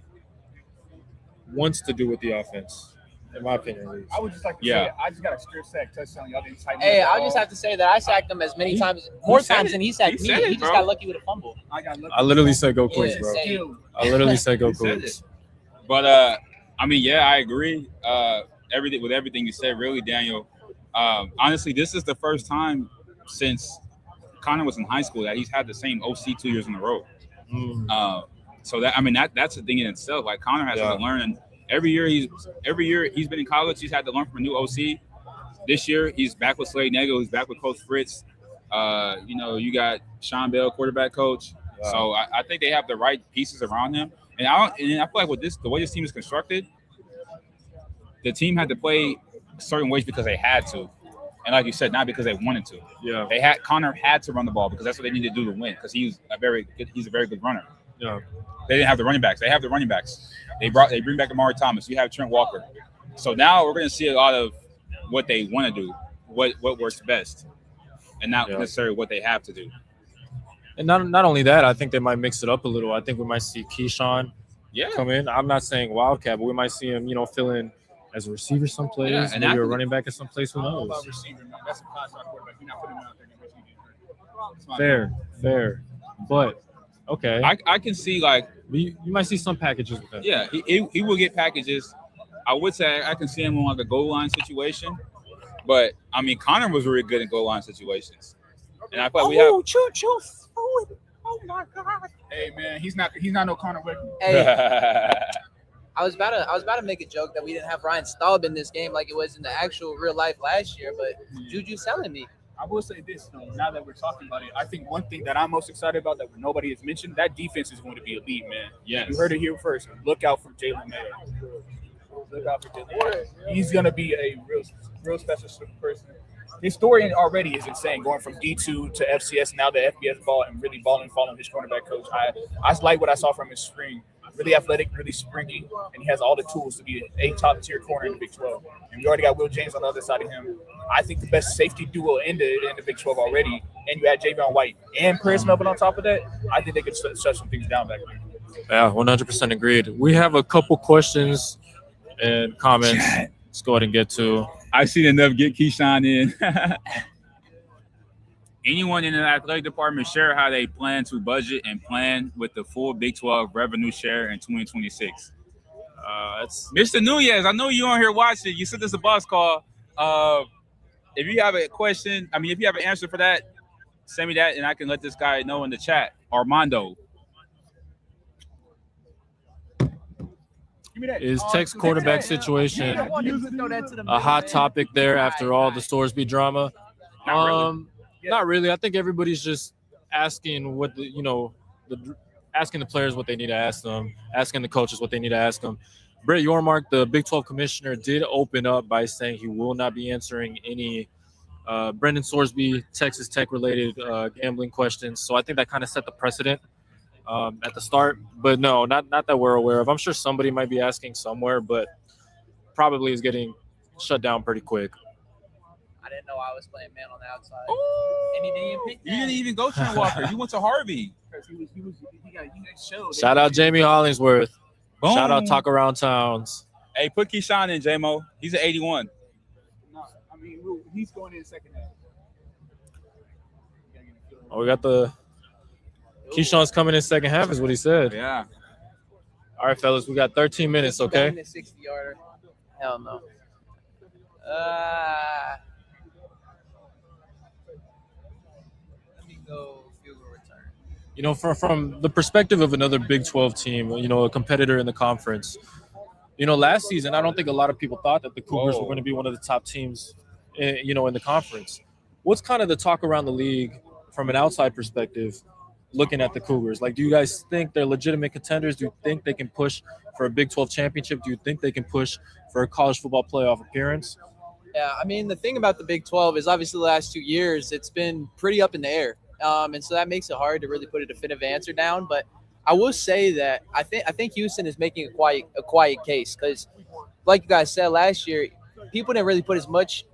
wants to do with the offense, in my opinion, at least. I would just like to say, I just got a straight sack touchdown. Y'all didn't tighten Hey, I just have to say that I sacked him as many times, more times than he sacked me. He just got lucky with a fumble. I literally said go Cougs, bro. I literally said go Cougs. But, I agree. Everything you said, really, Daniel. Honestly, this is the first time since Connor was in high school that he's had the same OC 2 years in a row. So that's a thing in itself. Like Connor has to learn, and every year he's been in college, he's had to learn from a new OC. This year he's back with Slade Nagel, he's back with Coach Fritz. You got Sean Bell, quarterback coach. Wow. So I think they have the right pieces around him, and I feel like with the way this team is constructed. The team had to play certain ways because they had to, and like you said, not because they wanted to. Yeah, Connor had to run the ball because that's what they needed to do to win. Because he's a very good runner. Yeah, they didn't have the running backs. They have the running backs. They bring back Amari Thomas. You have Trent Walker. So now we're going to see a lot of what they want to do, what works best, and not necessarily what they have to do. And not only that, I think they might mix it up a little. I think we might see Keyshawn come in. I'm not saying Wildcat, but we might see him, fill in as a receiver someplace, maybe a running back at someplace. Who knows? That's a class quarterback. You're not putting him out there. Fair. But Okay. I can see like you might see some packages with that. Yeah, he will get packages. I would say I can see him on like a goal line situation, but I mean Connor was really good in goal line situations, and I thought we have. Oh my God! Hey man, he's not no Connor Wickman. Hey, I was about to make a joke that we didn't have Ryan Staub in this game like it was in the actual real life last year, but Juju's telling me. I will say this though, now that we're talking about it, I think one thing that I'm most excited about that nobody has mentioned, that defense is going to be elite, man. Yes. You heard it here first. Look out for Jalen Mayo. Look out for Jalen Mayo. He's gonna be a real special person. His story already is insane, going from D2 to FCS, now the FBS ball, and really balling, following his cornerback coach. I like what I saw from his spring. Really athletic, really springy, and he has all the tools to be a top-tier corner in the Big 12. And we already got Will James on the other side of him. I think the best safety duo in the Big 12 already, and you had Javion White and Paris Melvin on top of that. I think they could shut some things down back there. Yeah, 100% agreed. We have a couple questions and comments. Let's go ahead and get to. I've seen enough get Keyshawn in. Anyone in the athletic department share how they plan to budget and plan with the full Big 12 revenue share in 2026? That's Mr. Nunez. I know you on here watching. You sent us a boss call. If you have a question, if you have an answer for that, send me that, and I can let this guy know in the chat. Armando. Is Tech's quarterback situation a hot topic there after all the Sorsby drama? Not really. I think everybody's just asking asking the players what they need to ask them, asking the coaches what they need to ask them. Brett Yormark, the Big 12 commissioner, did open up by saying he will not be answering any Brendan Sorsby, Texas Tech-related gambling questions. So I think that kind of set the precedent at the start. But no, not that we're aware of. I'm sure somebody might be asking somewhere, but probably is getting shut down pretty quick. I didn't know I was playing man on the outside. And he didn't even go to Walker. You went to Harvey. Shout out Jamie Hollingsworth. Boom. Shout out Talk Around Towns. Hey, put Keyshawn in, J-Mo. He's an 81. No, he's going in the second half. Oh, we got the Keyshawn's coming in second half is what he said. Yeah. All right, fellas, we got 13 minutes, okay? 60-yarder. Hell no. Let me go field goal return. From the perspective of another Big 12 team, a competitor in the conference, last season, I don't think a lot of people thought that the Cougars were going to be one of the top teams, in the conference. What's kind of the talk around the league from an outside perspective, looking at the Cougars? Like, do you guys think they're legitimate contenders? Do you think they can push for a Big 12 championship? Do you think they can push for a college football playoff appearance? Yeah, the thing about the Big 12 is obviously the last 2 years, it's been pretty up in the air. And so that makes it hard to really put a definitive answer down. But I will say that I think Houston is making a quiet case because, like you guys said last year, people didn't really put as much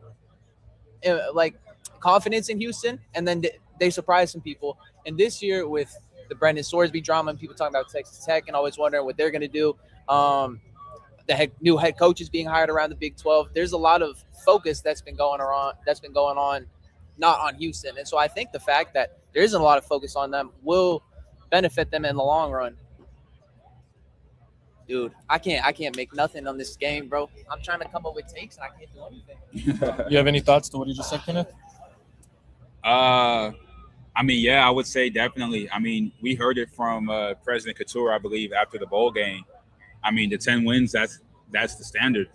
confidence in Houston, and then they surprised some people. And this year with the Brendan Sorsby drama and people talking about Texas Tech and always wondering what they're going to do, the new head coach is being hired around the Big 12. There's a lot of focus that's been going on, not on Houston. And so I think the fact that there isn't a lot of focus on them will benefit them in the long run. Dude, I can't make nothing on this game, bro. I'm trying to come up with takes and I can't do anything. You have any thoughts to what you just said, Kenneth? Yeah, I would say definitely. We heard it from President Couture, I believe, after the bowl game. The 10 wins, that's the standard.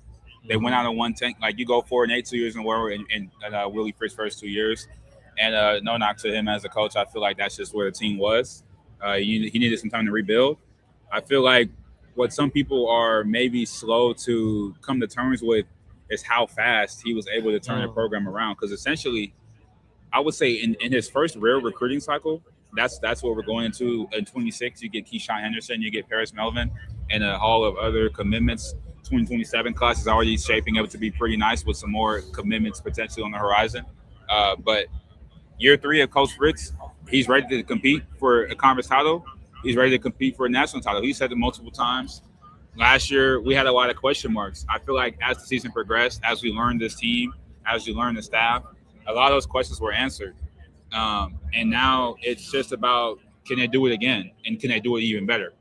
They went out on 1-10. Like, you go 4-8 2 years in a row in Willie Frick's first 2 years. And no knock to him as a coach. I feel like that's just where the team was. He needed some time to rebuild. I feel like what some people are maybe slow to come to terms with is how fast he was able to turn the program around. Because essentially, I would say in his first real recruiting cycle, that's what we're going into in 26. You get Keyshawn Henderson, you get Paris Melvin, and a haul of other commitments. 2027 class is already shaping up to be pretty nice with some more commitments potentially on the horizon. But year 3 of Coach Fritz, he's ready to compete for a conference title. He's ready to compete for a national title. He said it multiple times. Last year, we had a lot of question marks. I feel like as the season progressed, as we learned this team, as we learned the staff, a lot of those questions were answered. And now it's just about can they do it again, and can they do it even better?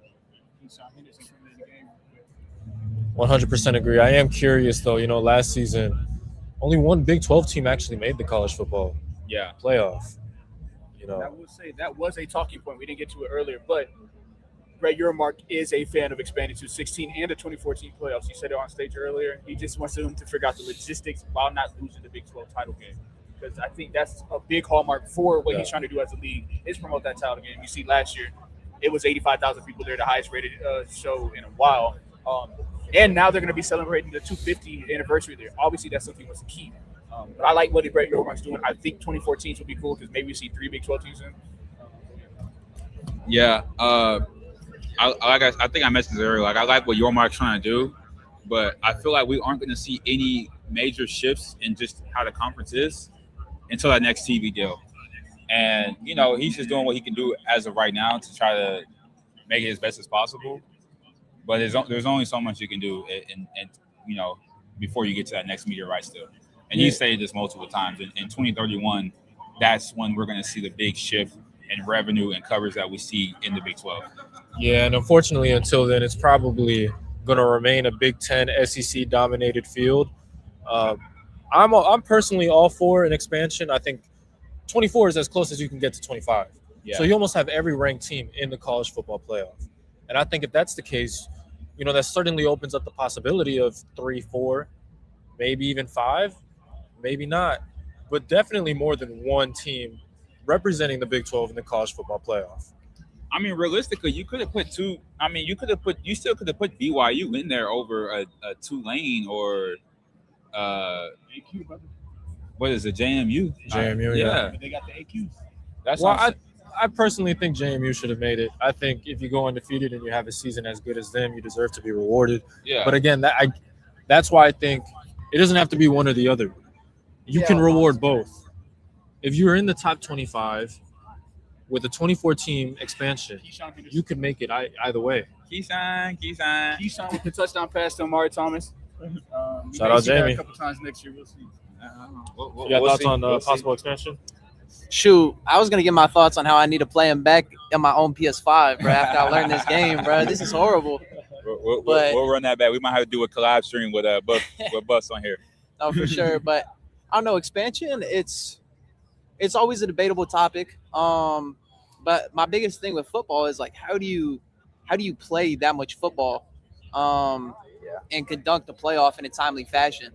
100% agree. I am curious though. Last season, only one Big 12 team actually made the college football playoff. I will say that was a talking point. We didn't get to it earlier, but Brett Yormark is a fan of expanding to 16 and the 2014 playoffs. He said it on stage earlier. He just wants them to figure out the logistics while not losing the Big 12 title game. Because I think that's a big hallmark for what he's trying to do as a league is promote that title game. You see last year, it was 85,000 people there, the highest rated show in a while. And now they're going to be celebrating the 250th anniversary there. Obviously, that's something that's key. But I like what Brett Yormark's doing. I think 2014 will be cool because maybe we see 3 Big 12 teams in. Yeah. I think I mentioned this earlier. Like, I like what Yormark's trying to do, but I feel like we aren't going to see any major shifts in just how the conference is until that next TV deal. And, he's just doing what he can do as of right now to try to make it as best as possible. But there's only so much you can do, and before you get to that next media rights deal. And he stated this multiple times. In 2031, that's when we're going to see the big shift in revenue and coverage that we see in the Big 12. Yeah, and unfortunately, until then, it's probably going to remain a Big 10 SEC dominated field. I'm personally all for an expansion. I think 24 is as close as you can get to 25. Yeah. So you almost have every ranked team in the college football playoff. And I think if that's the case, that certainly opens up the possibility of 3, 4, maybe even 5, maybe not, but definitely more than one team representing the Big 12 in the college football playoff. I mean, realistically, you could have put two. I mean, you still could have put BYU in there over a Tulane or what is it, JMU? JMU, yeah. They got the AQs. That's I personally think JMU should have made it. I think if you go undefeated and you have a season as good as them, you deserve to be rewarded. Yeah. But again, that's why I think it doesn't have to be one or the other. You can reward both. If you're in the top 25 with a 24-team expansion, you could make it either way. Keyshawn with the touchdown pass to Amari Thomas. Shout out Jamie. A couple times next year, we'll see. You got thoughts on possible expansion? Shoot, I was gonna get my thoughts on how I need to play him back on my own PS5, bro. After I learned this game, bro, this is horrible. We'll run that back. We might have to do a collab stream with Bus on here. No, for sure. But I don't know, expansion. It's always a debatable topic. But my biggest thing with football is like, how do you play that much football, and conduct the playoff in a timely fashion?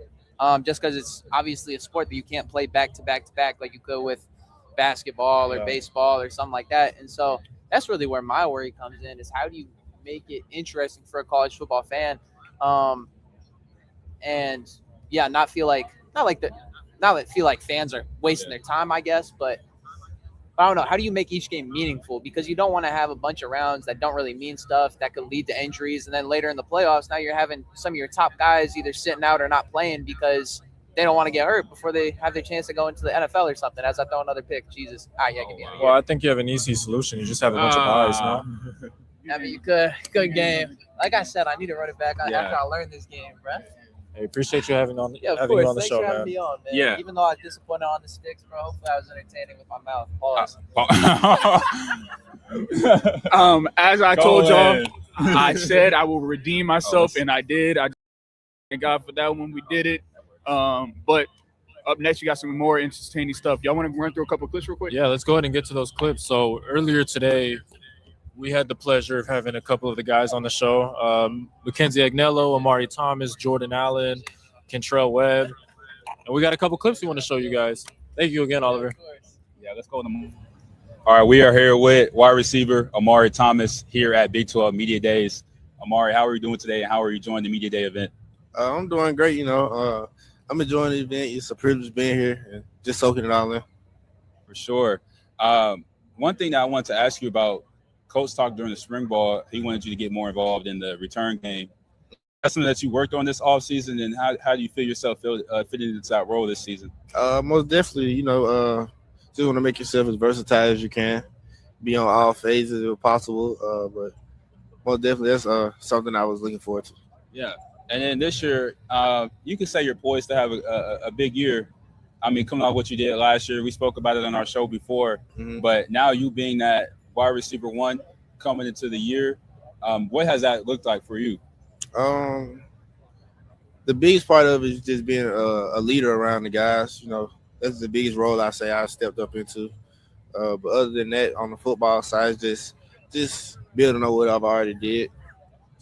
Just because it's obviously a sport that you can't play back to back to back like you could with basketball or baseball or something like that. And so that's really where my worry comes in, is how do you make it interesting for a college football fan, and not feel like fans are wasting their time, I guess, but I don't know. How do you make each game meaningful? Because you don't want to have a bunch of rounds that don't really mean stuff that could lead to injuries. And then later in the playoffs, now you're having some of your top guys either sitting out or not playing because they don't want to get hurt before they have their chance to go into the NFL or something. As I throw another pick, Jesus. Get me out of here. Well, I think you have an easy solution. You just have a bunch of buys, no? I mean, you could. Good game. Like I said, I need to run it back after I learned this game, bro. Hey, appreciate you having me on the Thanks show, for having man. me on, man. Yeah. Even though I was disappointed on the sticks, bro, hopefully I was entertaining with my mouth. Pause. As I told y'all, I said I will redeem myself, and I did. I thank God for that when we did it. But up next, you got some more entertaining stuff. Y'all want to run through a couple of clips real quick? Yeah, let's go ahead and get to those clips. So earlier today, we had the pleasure of having a couple of the guys on the show. Mackenzie Agnello, Amari Thomas, Jordan Allen, Kentrell Webb. And we got a couple clips we want to show you guys. Thank you again, Oliver. Yeah, let's go to the All right, we are here with wide receiver Amari Thomas here at Big 12 Media Days. Amari, how are you doing today, and how are you enjoying the Media Day event? I'm doing great, I'm enjoying the event. It's a privilege being here and just soaking it all in. For sure. One thing that I wanted to ask you about, Coach talked during the spring ball, he wanted you to get more involved in the return game. That's something that you worked on this offseason, and how do you feel yourself fitting into that role this season? Most definitely, just want to make yourself as versatile as you can, be on all phases if possible. But most definitely, that's something I was looking forward to. Yeah. And then this year, you could say you're poised to have a big year. I mean, coming off what you did last year, we spoke about it on our show before. Mm-hmm. But now you being that wide receiver one coming into the year. What has that looked like for you? The biggest part of it is just being a leader around the guys. You know, that's the biggest role I say I stepped up into. But other than that, on the football side, just building on what I've already did,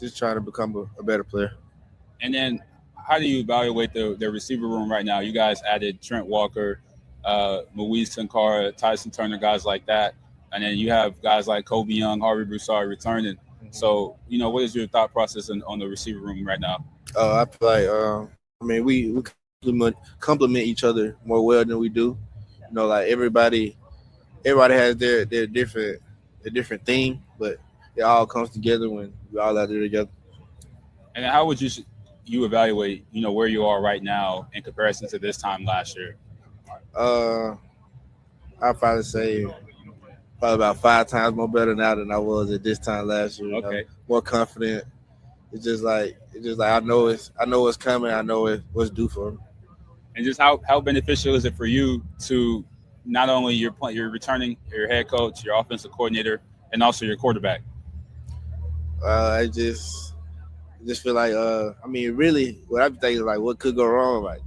just trying to become a better player. And then how do you evaluate the receiver room right now? You guys added Trent Walker, Louise Sankara, Tyson Turner, guys like that. And then you have guys like Kobe Young, Harvey Broussard returning. Mm-hmm. So, what is your thought process on the receiver room right now? I feel like, we complement each other more well than we do. Like everybody has their different thing, but it all comes together when we all out there together. And how would you evaluate, where you are right now in comparison to this time last year? I'd probably say about 5 times more better now than I was at this time last year. Okay. More confident. It's just like I know what's coming. I know what's due for me. And just how beneficial is it for you to not only you're returning your head coach, your offensive coordinator, and also your quarterback? I just feel like really what I'm thinking, like, what could go wrong? Like,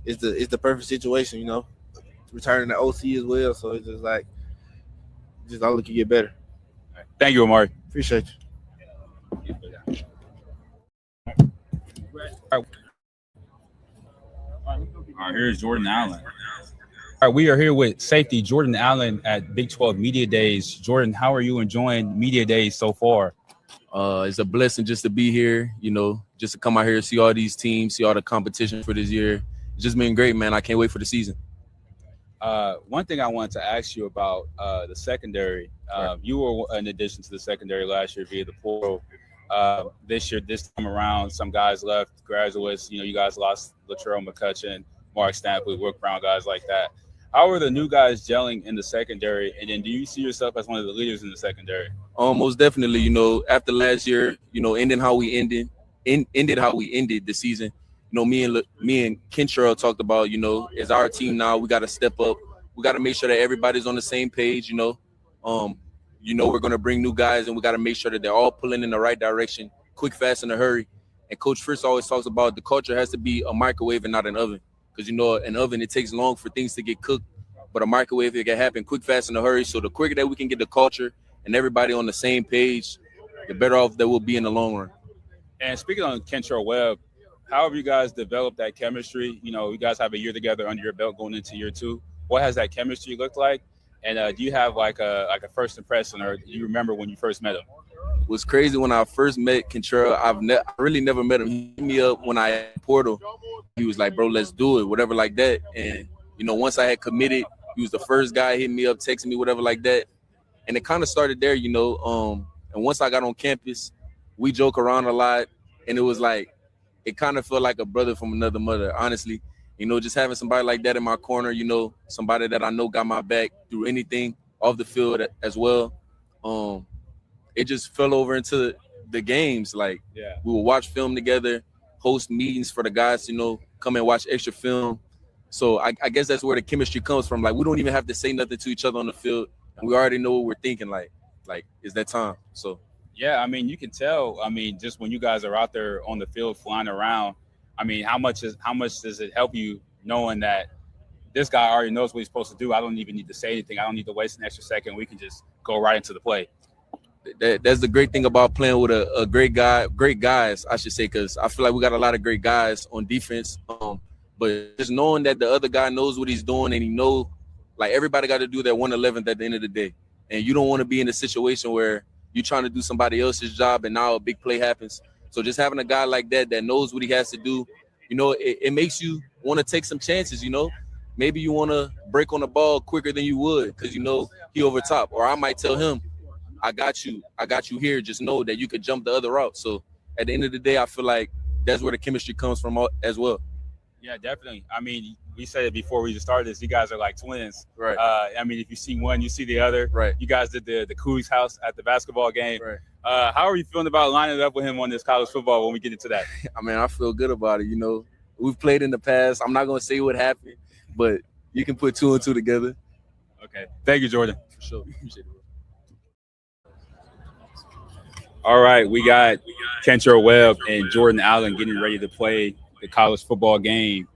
it's the perfect situation, returning the OC as well. So it's just like all it can get better. Thank you, Amari. Appreciate you. All right, here's Jordan Allen. All right, we are here with safety Jordan Allen at Big 12 Media Days. Jordan, how are you enjoying Media Days so far? It's a blessing just to be here, just to come out here, see all these teams, see all the competition for this year. It's just been great, man. I can't wait for the season. One thing I wanted to ask you about the secondary. You were an addition to the secondary last year via the portal. This time around, some guys left, graduates. You guys lost Latrell McCutcheon, Mark Stampley, Wick Brown, guys like that. How are the new guys gelling in the secondary? And then do you see yourself as one of the leaders in the secondary? Most definitely, after last year, ended how we ended the season. Me and Kentrell talked about, as our team now, we got to step up. We got to make sure that everybody's on the same page, we're going to bring new guys, and we got to make sure that they're all pulling in the right direction, quick, fast, in a hurry. And Coach Fritz always talks about the culture has to be a microwave and not an oven. Because, an oven, it takes long for things to get cooked. But a microwave, it can happen quick, fast, in a hurry. So the quicker that we can get the culture and everybody on the same page, the better off that we'll be in the long run. And speaking on Kentrell Webb, how have you guys developed that chemistry? You guys have a year together under your belt going into year 2. What has that chemistry looked like? And do you have like a first impression, or do you remember when you first met him? It was crazy when I first met Kentrell. I really never met him. He hit me up when I had Portal. He was like, bro, let's do it, whatever like that. And, once I had committed, he was the first guy hitting me up, texting me, whatever like that. And it kind of started there, And once I got on campus, we joke around a lot. And it was like, it kind of felt like a brother from another mother, honestly. Just having somebody like that in my corner, somebody that I know got my back through anything off the field as well. It just fell over into the games. Like, we would watch film together, host meetings for the guys to, come and watch extra film. So I guess that's where the chemistry comes from. Like, we don't even have to say nothing to each other on the field. And we already know what we're thinking. Like it's that time. So. Yeah, you can tell. Just when you guys are out there on the field flying around, how much does it help you knowing that this guy already knows what he's supposed to do? I don't even need to say anything. I don't need to waste an extra second. We can just go right into the play. That's the great thing about playing with a great guys, I should say, because I feel like we got a lot of great guys on defense. But just knowing that the other guy knows what he's doing, and he knows, like, everybody got to do their 111th at the end of the day. And you don't want to be in a situation where you're trying to do somebody else's job and now a big play happens. So just having a guy like that knows what he has to do, it makes you want to take some chances, Maybe you want to break on the ball quicker than you would because he over top. Or I might tell him, I got you here. Just know that you could jump the other route. So at the end of the day, I feel like that's where the chemistry comes from as well. Yeah, definitely. We said it before we just started this. You guys are like twins. Right. If you see one, you see the other. Right. You guys did the Cougs house at the basketball game. Right. How are you feeling about lining up with him on this college football when we get into that? I feel good about it. We've played in the past. I'm not going to say what happened, but you can put 2 and 2 together. Okay. Thank you, Jordan. For sure. Appreciate it. All right, we got Kentrell Webb and Jordan Allen getting ready to play the college football game.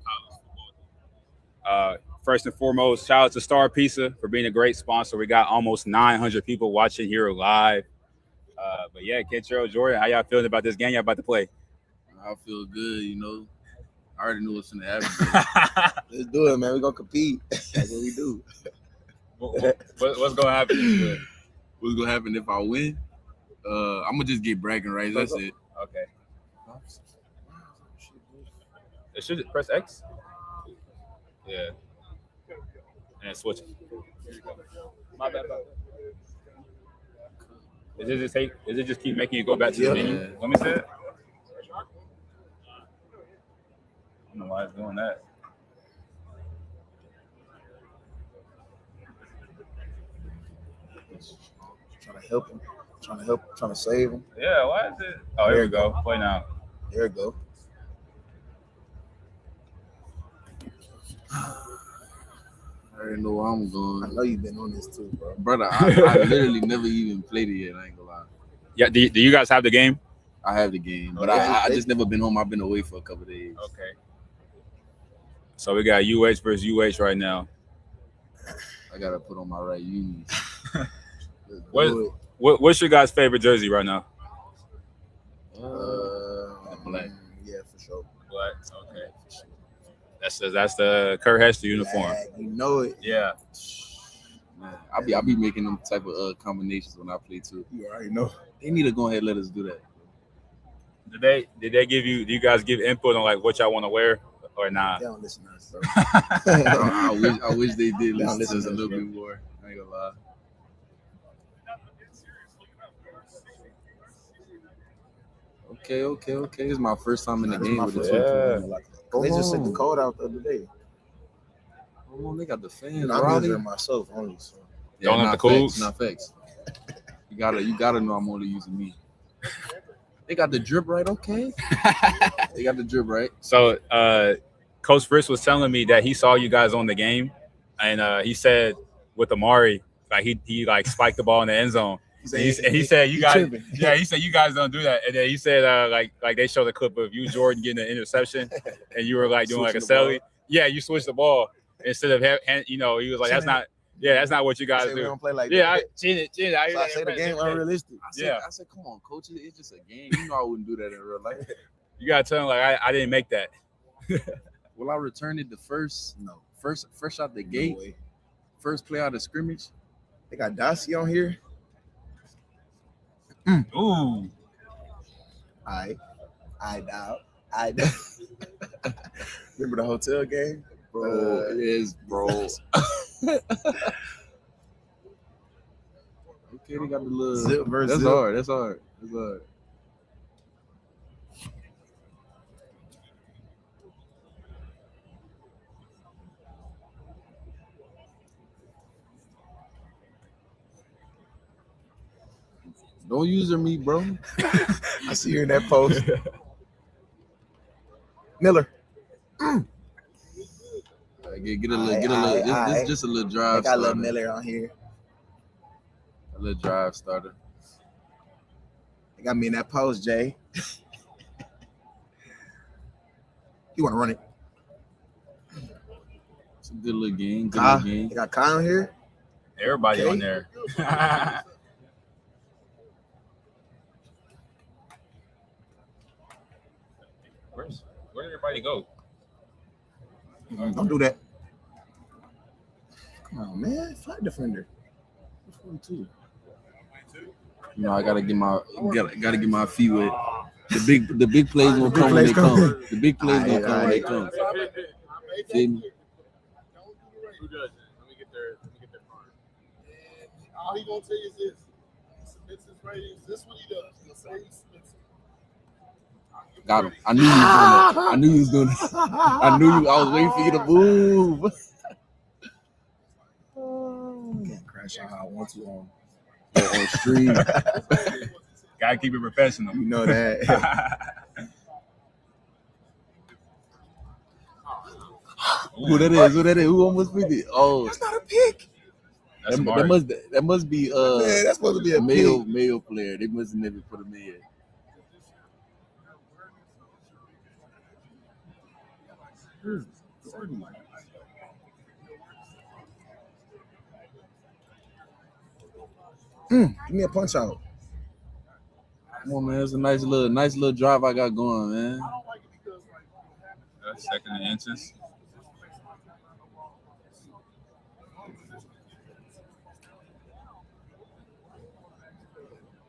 First and foremost, shout out to Star Pizza for being a great sponsor. We got almost 900 people watching here live. But yeah, Kentrell, Jordan, how y'all feeling about this game y'all about to play? I feel good, you know. I already knew what's gonna happen. Let's do it, man. We're gonna compete. That's what we do. What's gonna happen? What's gonna happen if I win? I'm gonna just get bragging rights. That's it. Okay. It should press X. Yeah. And switch it. My bad. Is it just keep making you go back to the menu? Let me see it. I don't know why it's doing that. Trying to help him. Trying to save him. Yeah, why is it? Oh, here we go. Play now. There we go. I already know where I'm going. I know you've been on this too, bro. Brother, I literally never even played it yet. I ain't gonna lie. Yeah, do you guys have the game? I have the game, but Yeah, I just never been home. I've been away for a couple of days. Okay. So we got UH versus UH right now. I gotta put on my right unis. What's your guys' favorite jersey right now? Black. Yeah, for sure. Black. Okay. That's the Kurt Hester uniform. Yeah, you know it. Yeah. Man, I'll be making them type of combinations when I play too. You already know. They need to go ahead and let us do that. Did they give you? Do you guys give input on like what y'all want to wear or not? They don't listen to us, bro. I wish they did listen to us a little bit more. I ain't gonna lie. Okay. It's my first time in the game with the They just sent the code out the other day. Oh, they got the fans. I'm using myself only. So. Yeah, don't have the Cougs. Not facts. You gotta know I'm only using me. They got the drip right, okay. They got the drip right. So Coach Fritz was telling me that he saw you guys on the game, and he said with Amari, like he like spiked the ball in the end zone. He said you guys, he said you guys don't do that. And then he said like they showed a clip of you, Jordan, getting an interception, and you were like doing like a celly. Yeah, you switched the ball instead of he was like that's not what you guys do. We don't play like that. I say the game unrealistic. I said, come on, coach, it's just a game. You know I wouldn't do that in real life. You gotta tell him like I didn't make that. Will I return it the first fresh out the gate? No, first play out of scrimmage. They got Dossie on here. Ooh. I doubt. Remember the hotel game? Bro, it is, bro. Okay, they got the little zip versus That's zip. hard. Don't user me, bro. I see you in that post. Miller. Get a little. Just a little drive. I got a little Miller on here. A little drive starter. They got me in that post, Jay. You want to run it? It's a good little game. They got Kyle on here. Everybody on there. Where did everybody go? Don't do that. Come on, man. Flight defender. You know, I gotta get my feet wet. The big plays will come when they come. The big plays will come when they come. See me? Who does it? Let me get their card. And all he gonna tell you is this: he submits his ratings. This is what he does. He'll say he submits it. Got him. I knew you was doing it. I was waiting for you to move. Can't crash out how I want to on stream. Gotta keep it professional. You know that. Who that is? Who almost 50? Oh, that's not a pick. That's That smart. must be Man, that's supposed to be a male player. They must have never put him in. Give me a punch out. Come on, man. It's a nice little drive I got going, man. Second and inches.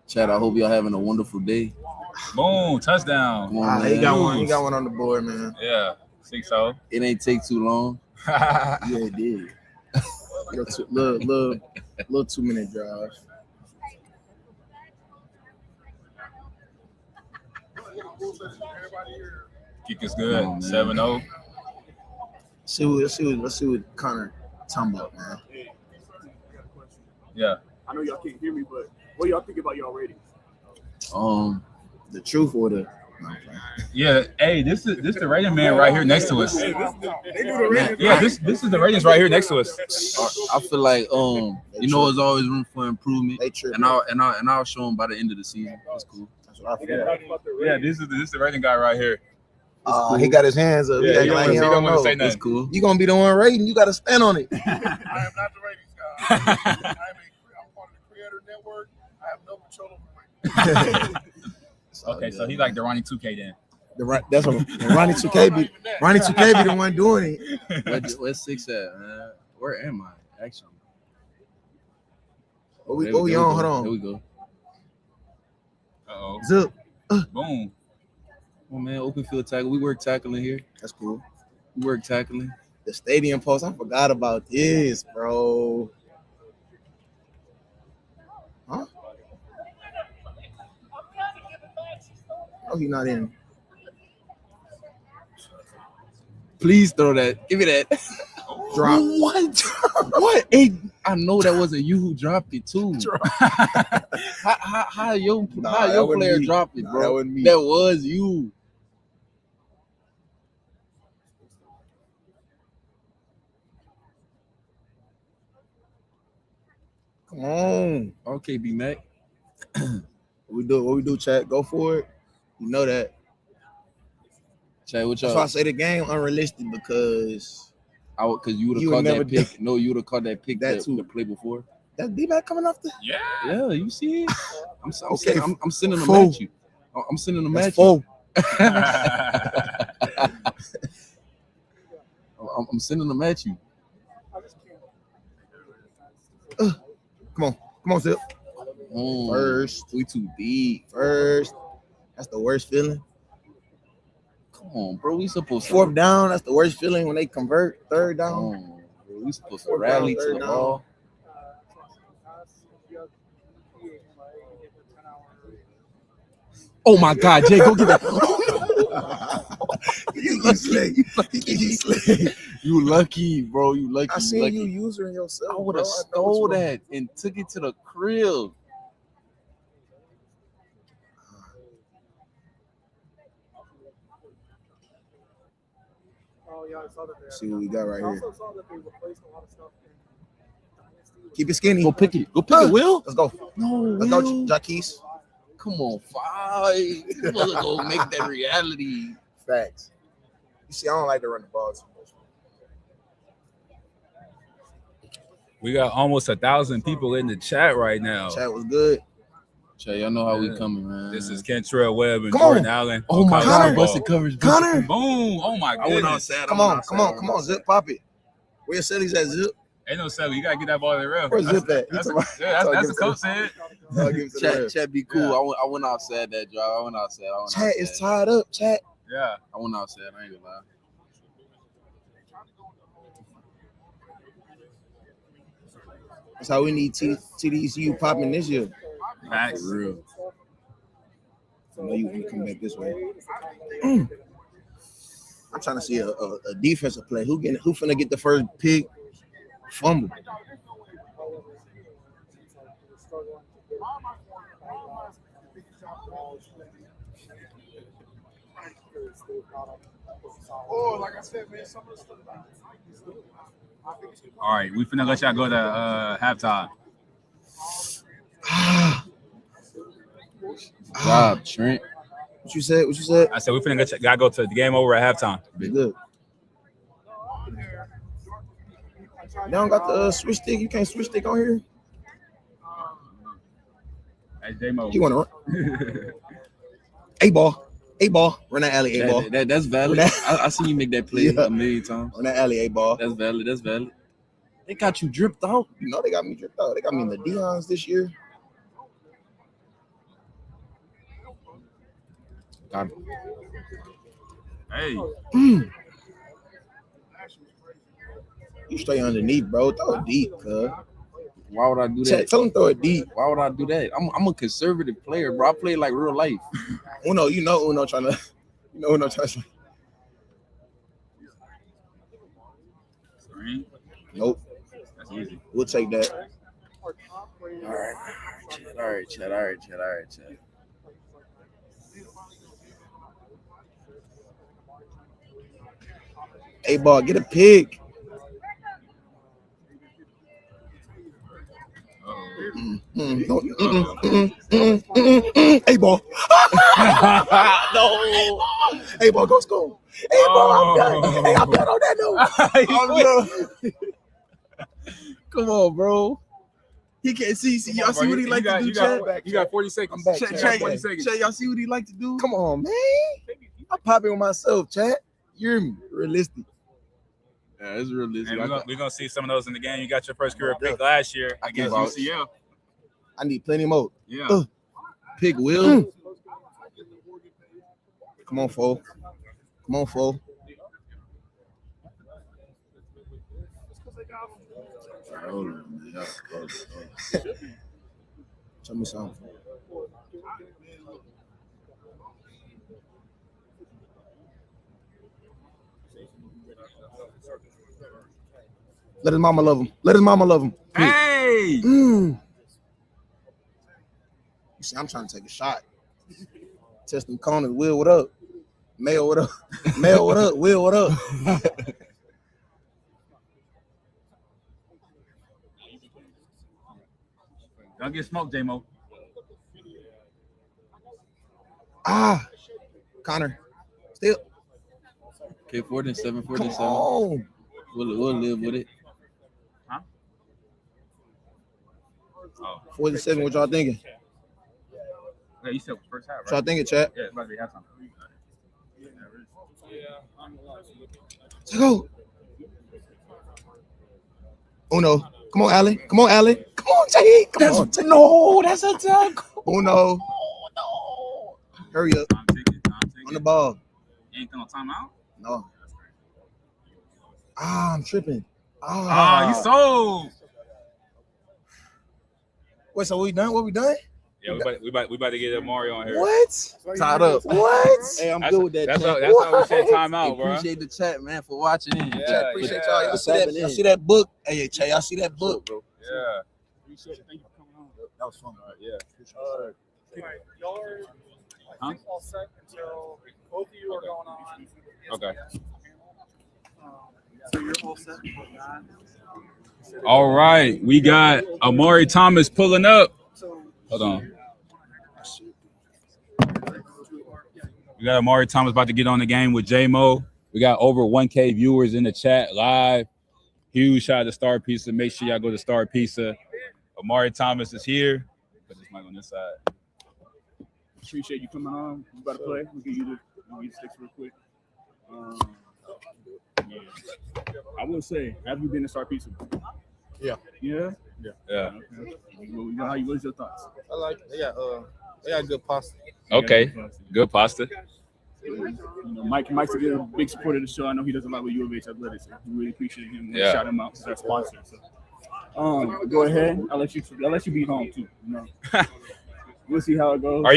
Chad, I hope y'all having a wonderful day. Boom, touchdown. Come on, He got man. one. He got one on the board, man. Yeah, think so. It ain't take too long. Yeah, it did. Little 2-minute drive. Kick is good. Oh, 7-0. Let's see what Connor talking about, man. Yeah. I know y'all can't hear me, but what y'all think about y'all ratings? The truth or the Yeah. Hey, this is the rating man right here next to us. Yeah, this is the ratings right here next to us. I feel like there's always room for improvement, and I'll show them by the end of the season. That's cool. That's what I feel. Yeah, this is the rating guy right here. Cool. He got his hands up. Yeah, he don't want to say nothing. That's cool. You gonna be the one rating? You got to stand on it. I am not the ratings guy. I'm part of the Creator Network. I have no control over ratings. Okay, so he's like the Ronnie 2K then. That's what Ronnie 2K be. Ronnie 2K be the one doing it. Where's 6 at, man? Where am I? Actually. What we on? Hold on. Here we go. Uh-oh. Zip. Boom. Oh man, open field tackle. We work tackling here. That's cool. We work tackling. The stadium post. I forgot about this, bro. Huh? Oh, he's not in. Please throw that. Give me that. Drop. What? What? Hey, I know that wasn't you who dropped it too. How your player dropped it, bro? That wasn't me. That was you. Come on. Okay, B Mac. What we do, chat. Go for it. You know that. Chad, what That's y'all? why I say the game unrealistic because you would have caught that pick. No, you would have caught that pick that the play before. That's D-back coming off the. Yeah, you see it. I'm sending them Four. at you. I'm sending them That's at you. 4. I'm sending them at you. Come on, Zip. First. We too deep. First. That's the worst feeling. Come on, bro. We supposed to. 4th down. That's the worst feeling when they convert. 3rd down. Come on, bro. We supposed to rally to the ball. Oh my God, Jay, go get that. You lucky, bro. You lucky. I seen you using yourself. I would have stole that and took it to the crib. See what we got right here. Keep it skinny. Go pick it. Go pick it, Will. Let's go. No, Let's go, Jaquez. Come on, 5. You supposed to go make that reality. Facts. You see, I don't like to run the ball too much. We got almost 1,000 people in the chat right now. Chat was good. Chat, y'all know how we coming, man. This is Kentrell Webb and Come Jordan on. Allen. Oh my God, busted Connor. coverage. Connor. Boom. Oh my goodness. Come on, Zip, pop it. Where your cellies at, Zip? Ain't no selling. You gotta get that ball in the rail. Where's Zip at? That's the coach said. Chat be cool. Yeah. I went outside that drive. I went outside. Chat is tied up, chat. Yeah. I went outside. I ain't gonna lie. That's how we need TDCU popping this year. Facts. For real. I know you want to come back this way. I'm trying to see a defensive play. Who finna get the first pick? Fumble. Or like I said, man, some of the stuff. All right, we finna let y'all go to halftime. Job, Trent. What you said? What you said? I said we finna gotta go to the game over at halftime. Be good. They don't got the switch stick. You can't switch stick on here. Hey, J-Mo. You want to run? A ball. Run that alley, A ball. That's valid. I seen you make that play a million times. Run that alley, A ball. That's valid. They got you dripped out. You know they got me dripped out. They got me in the Dion's this year. Hey. You straight underneath, bro. Throw it deep, cuz. Why would I do that? Tell him throw it deep. Why would I do that? I'm a conservative player, bro. I play like real life. Uno trying to. Uno trying to. Nope. That's easy. We'll take that. All right, Chad. A ball, get a pick. A ball. No. A ball, go score. A ball, I'm done. Hey, I'm done on that note. Come on, bro. He can't see. Y'all see what he like to do, Chad? You got 40 seconds. Chad, 40 seconds. Chad, y'all see what he like to do? Come on, man. I'm popping with myself, Chad. You hear me? Realistic. Yeah, it's realistic. And we're gonna see some of those in the game. You got your first career pick last year against UCL. I need plenty more. Yeah. Pick Will. Come on, fool. Tell me something. Let his mama love him. Hey! You see, I'm trying to take a shot. Test them corners. Will, what up? Mayo, what up? Mayo, what up? Will, what up? Don't get smoked, J-Mo. Connor. Still. Okay, 4-7. Come on. We'll live with it. Huh? 47, what y'all thinking? Yeah, you said first half, right? What y'all thinking, chat? Yeah, it's about to be halftime. Let's go. Uno. Come on, Allen. Come on, Jay. No, that's a dunk. Uno. No. Hurry up. On the ball. You ain't throwing timeout? No. I'm tripping. You sold. Wait, so we done? What we done? Yeah, we about to get Mario on here. What? Tied up. What? Hey, I'm good with that. That's chat. how we say timeout, bro. Appreciate the chat, man, for watching in. Yeah, Appreciate y'all. Y'all see that book? Hey, Che, y'all see that book, bro? Yeah. Appreciate it. Thank you for coming on. That was fun. Yeah. Y'all are, I think, all set until both of you are going on. Okay. So you're all set. All right. We got Amari Thomas pulling up. Hold on. We got Amari Thomas about to get on the game with J-Mo. We got over 1K viewers in the chat live. Huge shout out to Star Pizza. Make sure y'all go to Star Pizza. Amari Thomas is here. Put this mic on this side. Appreciate you coming on. You about to play? We'll give you the sticks real quick. I will say, have you been to Star Pizza? Yeah. Yeah? Yeah. Okay. What's your thoughts? I like it. They got good pasta. Okay. Good pasta. You know, Mike's a big supporter of the show. I know he does a lot with U of H athletics. We really appreciate him. Yeah. Shout him out. He's our sponsor. So, go ahead. I'll let you be home too. You know. We'll see how it goes. Are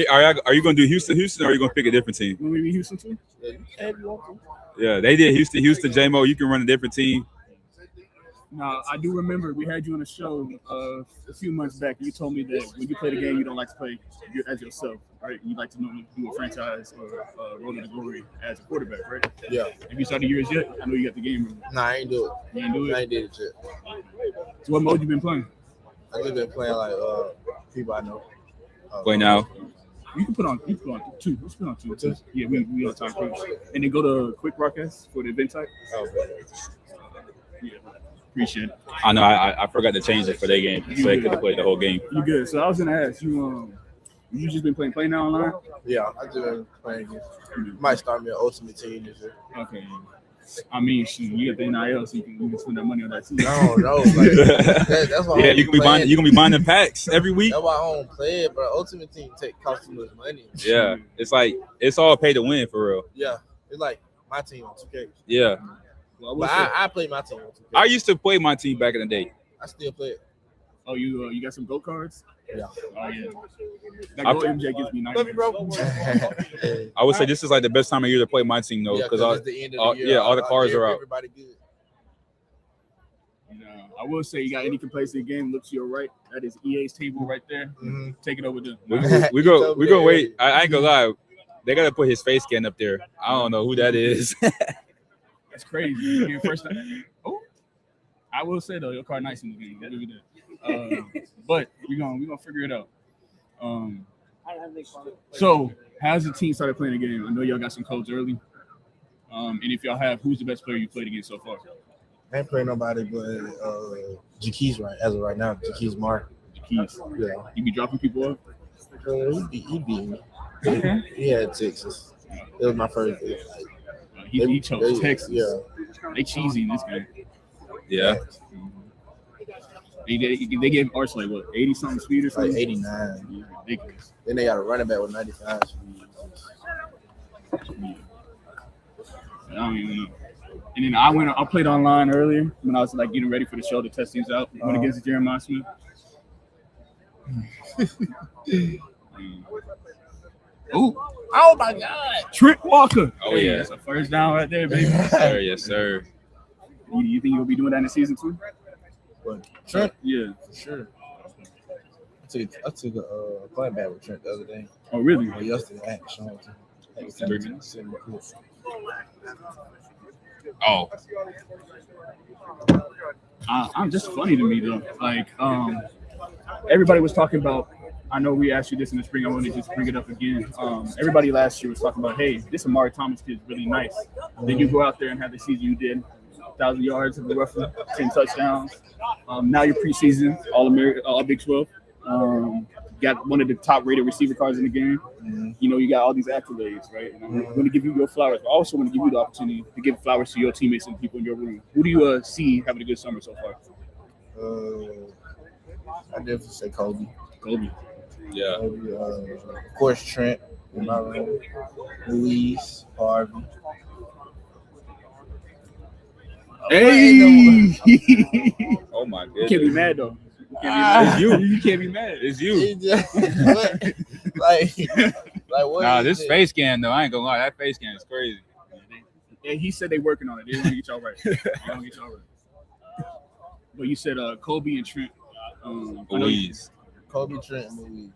you going to do Houston, or are you going to pick a different team? Will we be Houston too? Yeah, they did Houston, J-Mo. You can run a different team. Now, I do remember we had you on a show a few months back. You told me that when you play the game, you don't like to play as yourself, right? You like to normally do a franchise or roll to the glory as a quarterback, right? Yeah. Have you started yours yet? I know you got the game. Nah, I ain't do it. You ain't do it? I ain't did it yet. So what mode you been playing? I just been playing like people I know. Play now. You can put on two. Let's put on two. Yeah, we on time first. And then go to quick broadcast for the event type. Yeah, appreciate it. I know. I forgot to change it for their game, so they could have played the whole game. You good? So I was gonna ask you. You just been playing Play Now online? Yeah, I just been playing again. Might start me an Ultimate Team this year. Okay. I mean, shoot, you got the NIL, so you can spend that money on that too. No, like, that's why. Yeah, you gonna be buying the packs every week. That's why I don't play it, bro. Ultimate Team costs too much money. Yeah, it's all pay to win for real. Yeah, it's like my team on 2K. Yeah, but I play my team on 2K. I used to play my team back in the day. I still play it. Oh, you got some GO cards? Yeah. Oh yeah. That GO MJ gives me nightmares. I would say this is like the best time of year to play my team though, because it's the end of the year. all the cards are out. Everybody good. I will say you got any complacent game. Look to your right. That is EA's table right there. Mm-hmm. Take it over there. We go wait. I ain't gonna lie. They gotta put his face scan up there. I don't know who that is. That's crazy. Here first time. Oh, I will say though, your card nice in the game. That we did. But we're gonna figure it out. So how's the team started playing the game? I know y'all got some codes early. And if y'all have, who's the best player you played against so far? I ain't playing nobody but Jaquez as of right now. Jaquez Mark. Jaquez. Yeah. You be dropping people up? He beat me. Okay. He had Texas. It was my first day. He chose Texas. Yeah. They cheesy in this game. Yeah. They gave Arch like what, 80 something speed or something? Like 89. Yeah, ridiculous. Then they got a running back with 95 speed. I don't even know. And then I played online earlier when I was like getting ready for the show to test things out. Went against Jeremiah Smith. Oh my God! Trent Walker. Oh yeah, that's a first down right there, baby. Yes, sir. Yes, sir. You think you'll be doing that in the season too? What? Trent? Yeah, for sure. I took a playing back with Trent the other day. Oh really? Or yesterday, I had to show it to him. Oh. I'm just funny to me though. Like everybody was talking about. I know we asked you this in the spring. I want to just bring it up again. Everybody last year was talking about, hey, this Amari Thomas kid is really nice. Then you go out there and have the season you did, 1,000 yards, roughly 10 touchdowns. Now you're preseason, all Big 12. Got one of the top rated receiver cards in the game. Mm-hmm. You know, you got all these accolades, right? And I'm going to give you your flowers, but I also want to give you the opportunity to give flowers to your teammates and people in your room. Who do you see having a good summer so far? I definitely say Kobe. Kobe. Yeah. Kobe, of course, Trent in my room. Luis, Harvey. Hey! Oh my goodness. You can't be mad though. It's you. You can't be mad. It's you. like what? Nah, this face scan though, I ain't gonna lie. That face scan is crazy. Yeah, he said they working on it. They don't get y'all right. But you said Kobe and Trent. Louise. Kobe, Trent, and Louise.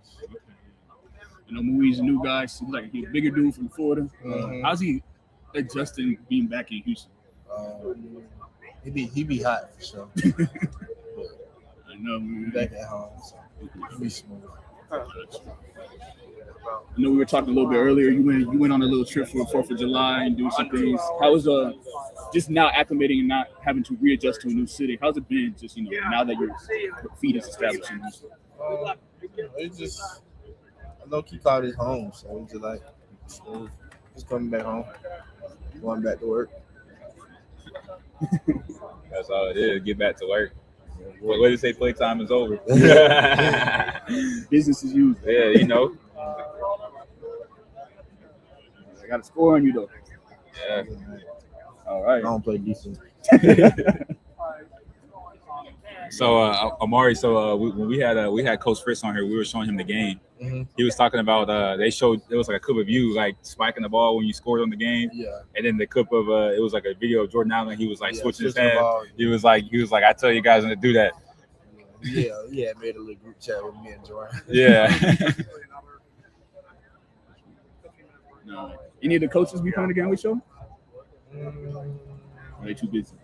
You know, Louise is a new guy. He's like he's a bigger dude from Florida. How's he adjusting being back in Houston? He be hot for sure. I know, man. Back at home, so he be smooth. I know we were talking a little bit earlier. You went on a little trip for the 4th of July and doing some things. How was just now acclimating and not having to readjust to a new city? How's it been? Just now that your feet is established in Houston. It's just I know he called his home, so it's just like just coming back home, going back to work. That's all it is. Get back to work. What did it say? Playtime is over. Business as usual. Yeah, you know. I got to score on you though. Yeah. All right. I don't play defense. So Amari, when we had Coach Fritz on here, we were showing him the game. Mhm. He was talking about they showed it was like a clip of you like spiking the ball when you scored on the game. Yeah. And then the clip of it was like a video of Jordan Allen. He was like switching his switching the hands. ball. He was like I tell you guys when to do that. Yeah, made a little group chat with me and Jordan. Yeah. No. Any of the coaches be coming again with you? Are they too busy?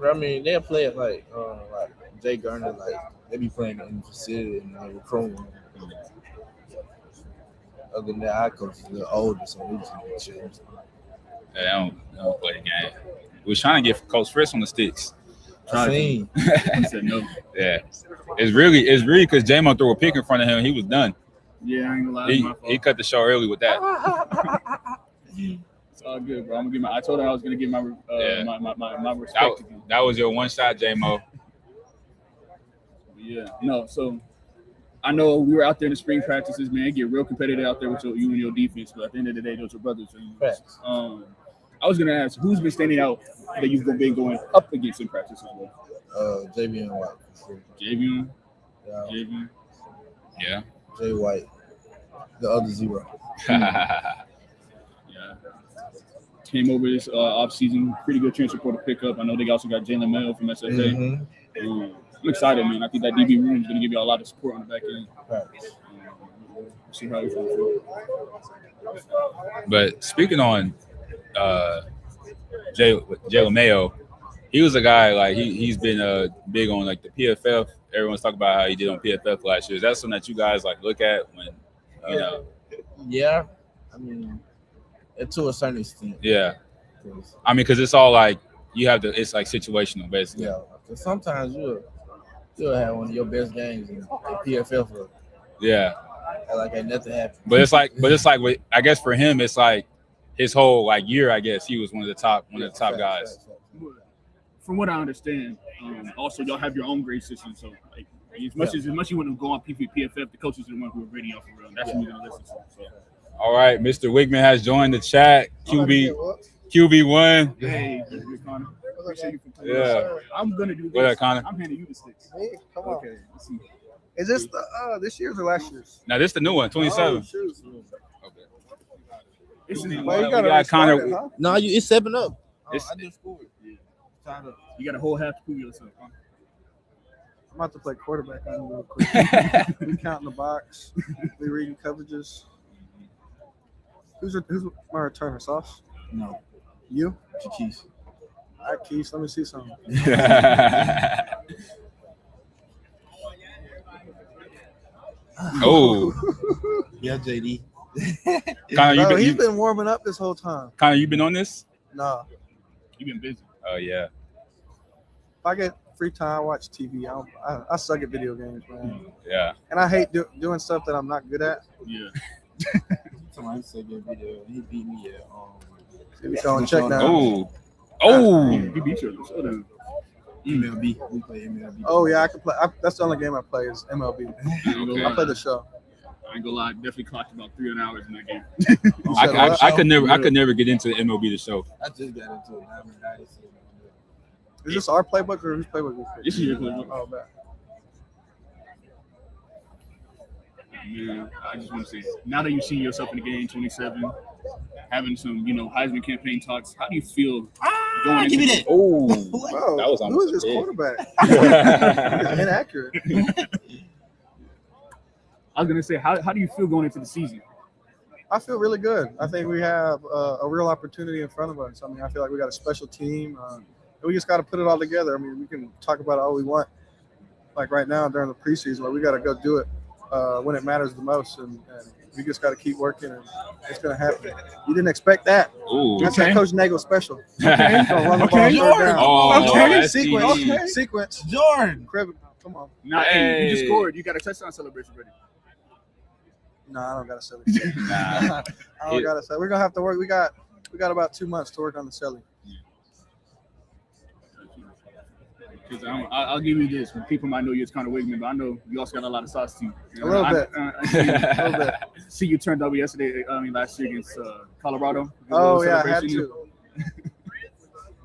I mean, they'll play it like Jay Garner, like they be playing in the facility and the recruiting room. Other than that, our coach is a little older, so we just chill. Yeah, they don't play the game. We was trying to get Coach Fritz on the sticks. I said no. Yeah, it's really because J-Mo threw a pick in front of him. He was done. Yeah, I ain't gonna lie. He cut the show early with that. It's all good, bro. I told her I was gonna give my respect. That was your one shot, J-Mo. Yeah. No. So I know we were out there in the spring practices, man. It get real competitive out there with you and your defense. But at the end of the day, those are brothers. I was gonna ask, who's been standing out that you've been going up against in practice as well? JV White. JV. Yeah. JV. Yeah. Jay White. The other zero. Yeah. Came over this off season, pretty good transfer portal pickup. I know they also got Jalen Mayo from SFA. I'm excited, man. I think that DB room is going to give you a lot of support on the back end. See how it's going to feel. But speaking on Jalen Mayo, he was a guy like he's been big on like the PFF. Everyone's talking about how he did on PFF last year. Is that something that you guys like look at when you know? Yeah, I mean, to a certain extent. Yeah, I mean, because it's all like you have to. It's like situational, basically. Yeah, because sometimes you'll have one of your best games in PFF. Yeah. Like nothing happened. But it's like I guess for him, it's like his whole like year. I guess he was one of the top guys. From what I understand, also y'all have your own grade system. So like as much as you want to go on PFF, the coaches are the ones who are ready off the road. That's what you're gonna listen to. So. All right, Mr. Wigman has joined the chat. QB1. Hey, Connor. Appreciate you for playing. Yeah. I'm gonna do this. What up, Connor? I'm handing you the sticks. Hey, come on. Okay. Let's see. Is this this year's or last year's? Now this is the new one, 27. Oh, shoot. Well, you got Connor. huh? No, it's 7-up. I just scored. Yeah. You got a whole half to prove yourself. Huh? I'm about to play quarterback on you real quick. We counting the box. We reading coverages. Who's my returner? Sauce? No. You? Keith. All right, Keith. Let me see something. Oh. Yeah, JD. Connor, he's been warming up this whole time. Connor, you been on this? No. You've been busy. Oh yeah. If I get free time, I watch TV. I suck at video games, man. Yeah. And I hate doing stuff that I'm not good at. Yeah. Somebody said good video. He beat me at We go and check now. Oh. He beat you. MLB. We play MLB. Oh yeah, I can play. That's the only game I play is MLB. Okay. I play the show. I ain't gonna lie, definitely clocked about 3 hours in that game. I could never get into MLB the show. I just got into it. Is this our playbook or whose playbook is This is your playbook. Oh, man. Man, I just want to say, now that you've seen yourself in the game, 27, having some, Heisman campaign talks, how do you feel going into me that. Oh, Whoa, that was who almost is this a hit. quarterback? It's inaccurate. I was going to say, how do you feel going into the season? I feel really good. I think we have a real opportunity in front of us. I mean, I feel like we got a special team. We just got to put it all together. I mean, we can talk about it all we want, like right now during the preseason, but we got to go do it when it matters the most. And we just got to keep working, and it's going to happen. You didn't expect that. Ooh. That's that Coach Nagel special. Okay. He's gonna run the ball third down. Oh, Okay. that's Sequence. Jordan. Crib. Come on. Nah, hey, you just scored. You got a touchdown celebration ready. No, I don't got to sell it. Nah. I don't got to sell. We're gonna have to work. We got about 2 months to work on the selling. Because I'll give you this. People might know you as Connor Wigman, but I know you also got a lot of sauce too. A little bit. A little bit. See you turned over yesterday. Last year against Colorado. Oh yeah, I had to.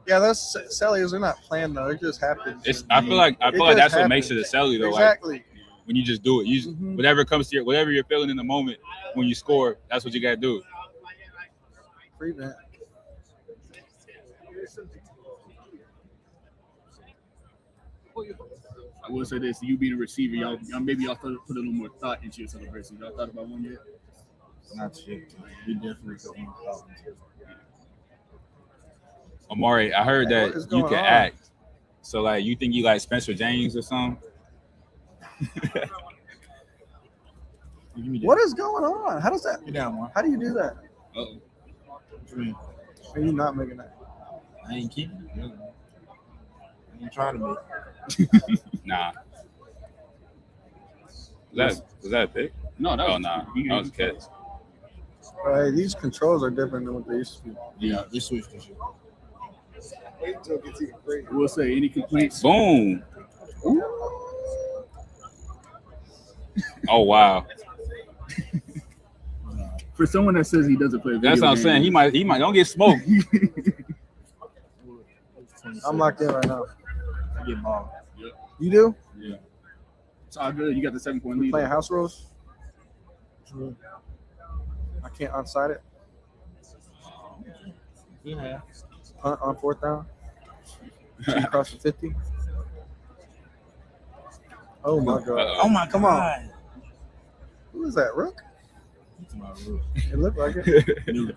Yeah, that's cellies. They're not planned though. It just happens. I feel like that's what makes it a celly though. Exactly. Like, when you just do it, you whatever comes to whatever you're feeling in the moment when you score, that's what you gotta do. Prevent. I will say this: you being a receiver, y'all maybe y'all put a little more thought into your celebration. Y'all thought about one yet? Not yet. We definitely put one thought into it. Amari, I heard that you can act. So like, you think you like Spencer James or something? What is going on? How does that? Get down, man. How do you do that? Uh-oh. Are you not making that? I ain't keeping it. I ain't trying to make it. Nah. Was that a pick? No, that was that was a catch. Right, these controls are different than what they used to be. Yeah, they switched this year. Wait until it gets even crazier. We'll say any complaints. Boom. Oh wow. For someone that says he doesn't play video That's what I'm saying. He might don't get smoked. I'm locked in right now. I get mauled. Yep. You do? Yeah. It's all good. You got the 7-point lead. Playing house rules? I can't onside it. Yeah. Punt on 4th down. Across the 50. Oh my god. Oh my Come God. on. Who is that, Rook? It's my rule. It looked like it.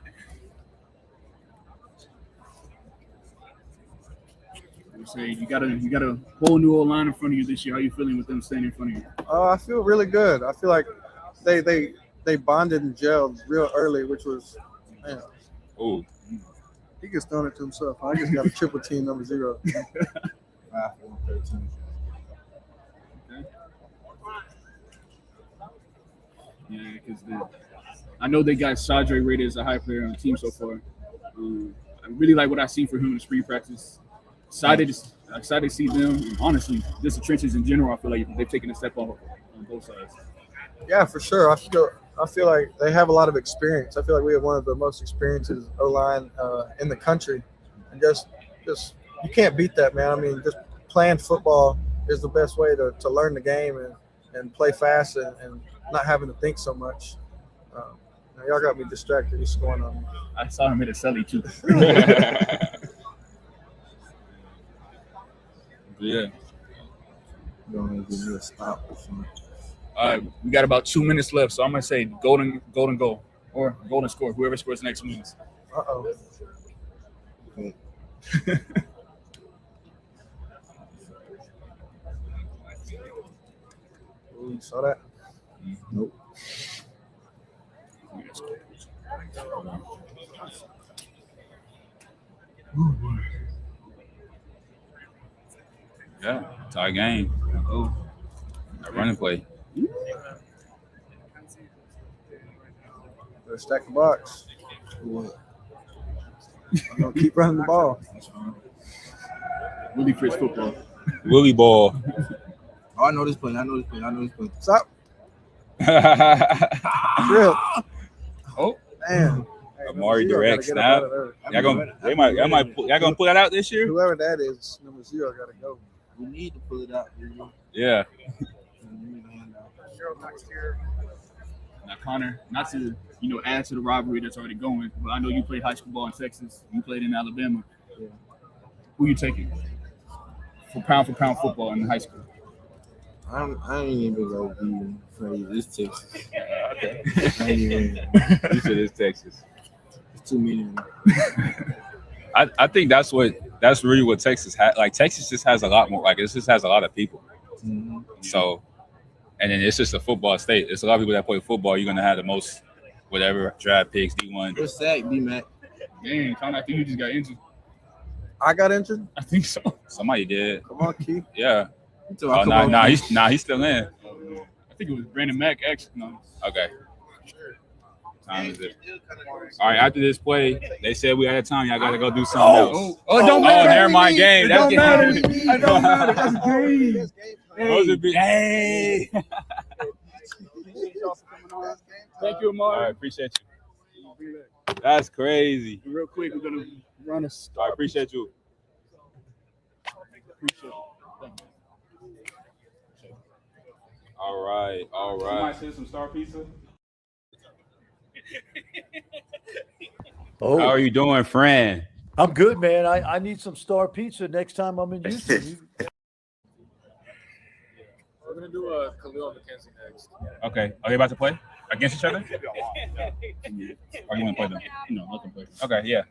Say you got a whole new old line in front of you this year. How you feeling with them standing in front of you? I feel really good. I feel like they bonded and gelled real early, which was, man. Oh. He gets throwing it to himself. I just got a triple team number 0. 5, 4, 13. Okay. Yeah, because I know they got Sadre rated as a high player on the team so far. I really like what I see for him in spring practice. Excited to see them. And honestly, just the trenches in general, I feel like they've taken a step off on both sides. Yeah, for sure. I feel like they have a lot of experience. I feel like we have one of the most experienced O-line in the country, and just you can't beat that, man. I mean, just playing football is the best way to learn the game and play fast and not having to think so much. Now y'all got me distracted. He's scoring on me. I saw him hit a celly too. Yeah. Don't give me a stop or something. All right, we got about 2 minutes left, so I'm gonna say golden goal or golden score. Whoever scores next wins. Uh-oh. Okay. Ooh, you saw that? Nope. Yeah, tie game. Oh, a running play. Better stack the box. I'm gonna keep running the ball. Willie Fritz football. Willie ball. Oh, I know this play. Stop. Real. Oh, man. Amari direct snap. Y'all gonna pull that out this year? Whoever that is, number 0, gotta go. We need to pull it out. Yeah. Now, Connor, not to add to the rivalry that's already going, but I know you played high school ball in Texas. You played in Alabama. Yeah. Who you taking for pound football in high school? I ain't even gonna be afraid. It's Texas. Okay. I ain't even. You said it's Texas. It's too many. I think that's really what Texas has. Like, Texas just has a lot more. Like, it just has a lot of people. Mm-hmm. So, and then it's just a football state. It's a lot of people that play football. You're gonna have the most, whatever, draft picks, D1. What's that, B-Mac? Dang, Connor, I think you just got injured. I got injured? I think so. Somebody did. Come on, Keith. Yeah. Oh, nah, he's still in. I think it was Brandon Mack, actually. No. Okay. Time is it? All right, after this play, they said we out of time. Y'all gotta go do something else. Oh, it don't matter. Never mind, game. It That's don't matter. game. It don't matter. That's game. Hey. Thank you, Amari. All right, appreciate you. That's crazy. Real quick, we're gonna run a. I appreciate you. Appreciate it. Thank you. All right. You might send some star pizza. Oh, how are you doing, friend? I'm good, man. I need some star pizza next time I'm in Houston. We're gonna do Khalil McKenzie next. Okay. Are they about to play against each other? Or you want to play them? No, let them play. Okay. Yeah.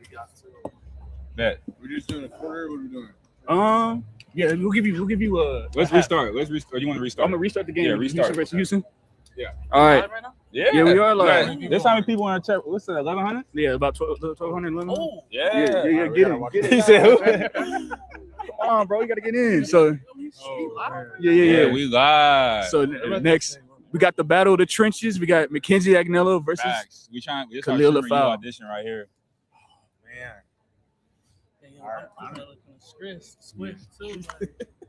Bet. We're just doing a quarter. What are we doing? Yeah, we'll give you. Let's restart. Let's restart. Or you want to restart? I'm gonna restart the game. Yeah, restart. Houston versus Houston. Yeah. All right. Yeah, we are live. Right. There's how many people in the chat? What's that? 1,100? Yeah, about 1,200. 1,100. Oh, yeah. yeah. Get him. He said, "Come on, bro, you gotta get in." So, yeah. We live. So next, we got the battle of the trenches. We got Mackenzie Agnello versus Facts. We trying. This Khalil our Lafau. audition right here.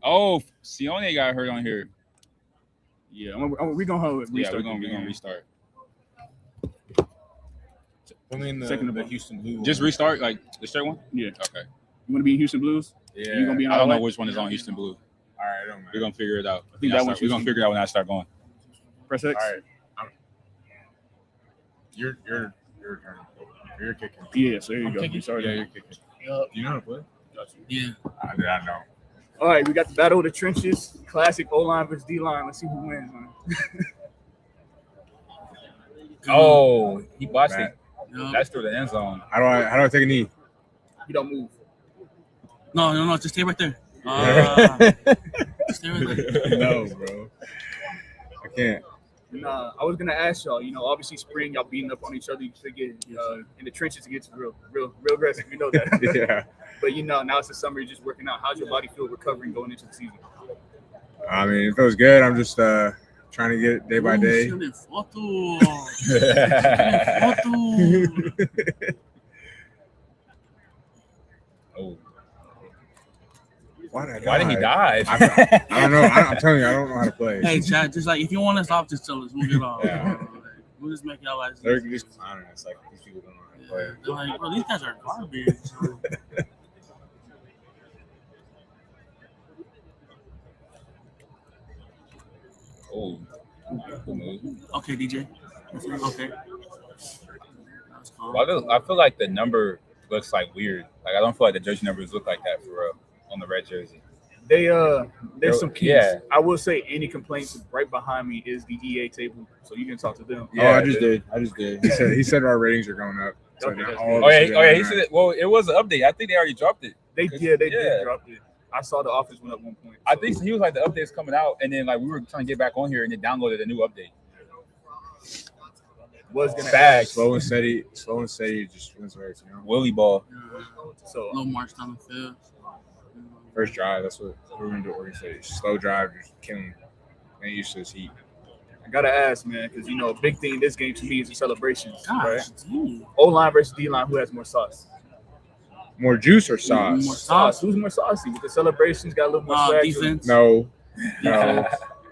Oh, Sione got hurt on here. Yeah, we're gonna restart. Yeah, we're gonna restart. I mean, Second of the all. Houston Blue. Just restart, like the straight one. Yeah. Okay. You want to be in Houston Blues? Yeah. You gonna be in I don't know LA? which one is on Houston Blue. All right, I don't know. We're gonna figure it out. I think that one's We're gonna Houston. figure it out when I start going. Press X. All right. You're turn. You're kicking. Yeah, so there you go. Kicking. Sorry. Yeah, you're kicking. You know how to play? Yeah. I did not know. All right, we got the battle of the trenches. Classic O-line versus D-line. Let's see who wins, man. Oh, he botched Man. it. That's through the end zone. How do I take a knee? You don't move. No, just stay right there. Just stay right there. No, bro. I can't. Nah, I was gonna ask y'all. Obviously spring, y'all beating up on each other. You should get in the trenches. It gets real aggressive. We know that. Yeah. But now it's the summer. You're just working out. How's your body feel recovering going into the season? I mean, it feels good. I'm just trying to get it day by day. Oh. Why did he dive? I don't know. I'm telling you, I don't know how to play. Hey, Chad, just like if you want us off, just tell us. We'll get off. Yeah. We'll just make y'all like. They're just clowning us like these people don't know how to play. They're like, bro, these guys are garbage. Oh. Okay, DJ. Okay. Well, I feel like the number looks like weird. Like I don't feel like the jersey numbers look like that for real on the red jersey. There's some keys. Yeah. I will say any complaints right behind me is the EA table, so you can talk to them. Yeah, I just did. He said our ratings are going up. So Okay, now that's all of Oh us yeah, are he getting said. Well, it was an update. I think they already dropped it. They did drop it. I saw the offense went up 1 point. I think he was like the update's coming out, and then like we were trying to get back on here, and then downloaded a new update. Was gonna Facts. slow and steady just wins race, Willie ball. So Low march down the field. First drive, that's what we're gonna do. We're gonna say slow drive, just killing. Ain't used to this heat. I gotta ask, man, because a big thing in this game to me is the celebrations. Gosh, Right? dude. O-line versus D-line, who has more sauce? More juice or sauce? More Sauce. Who's more saucy? With the celebrations, got a little more swag. to it. Defense. No.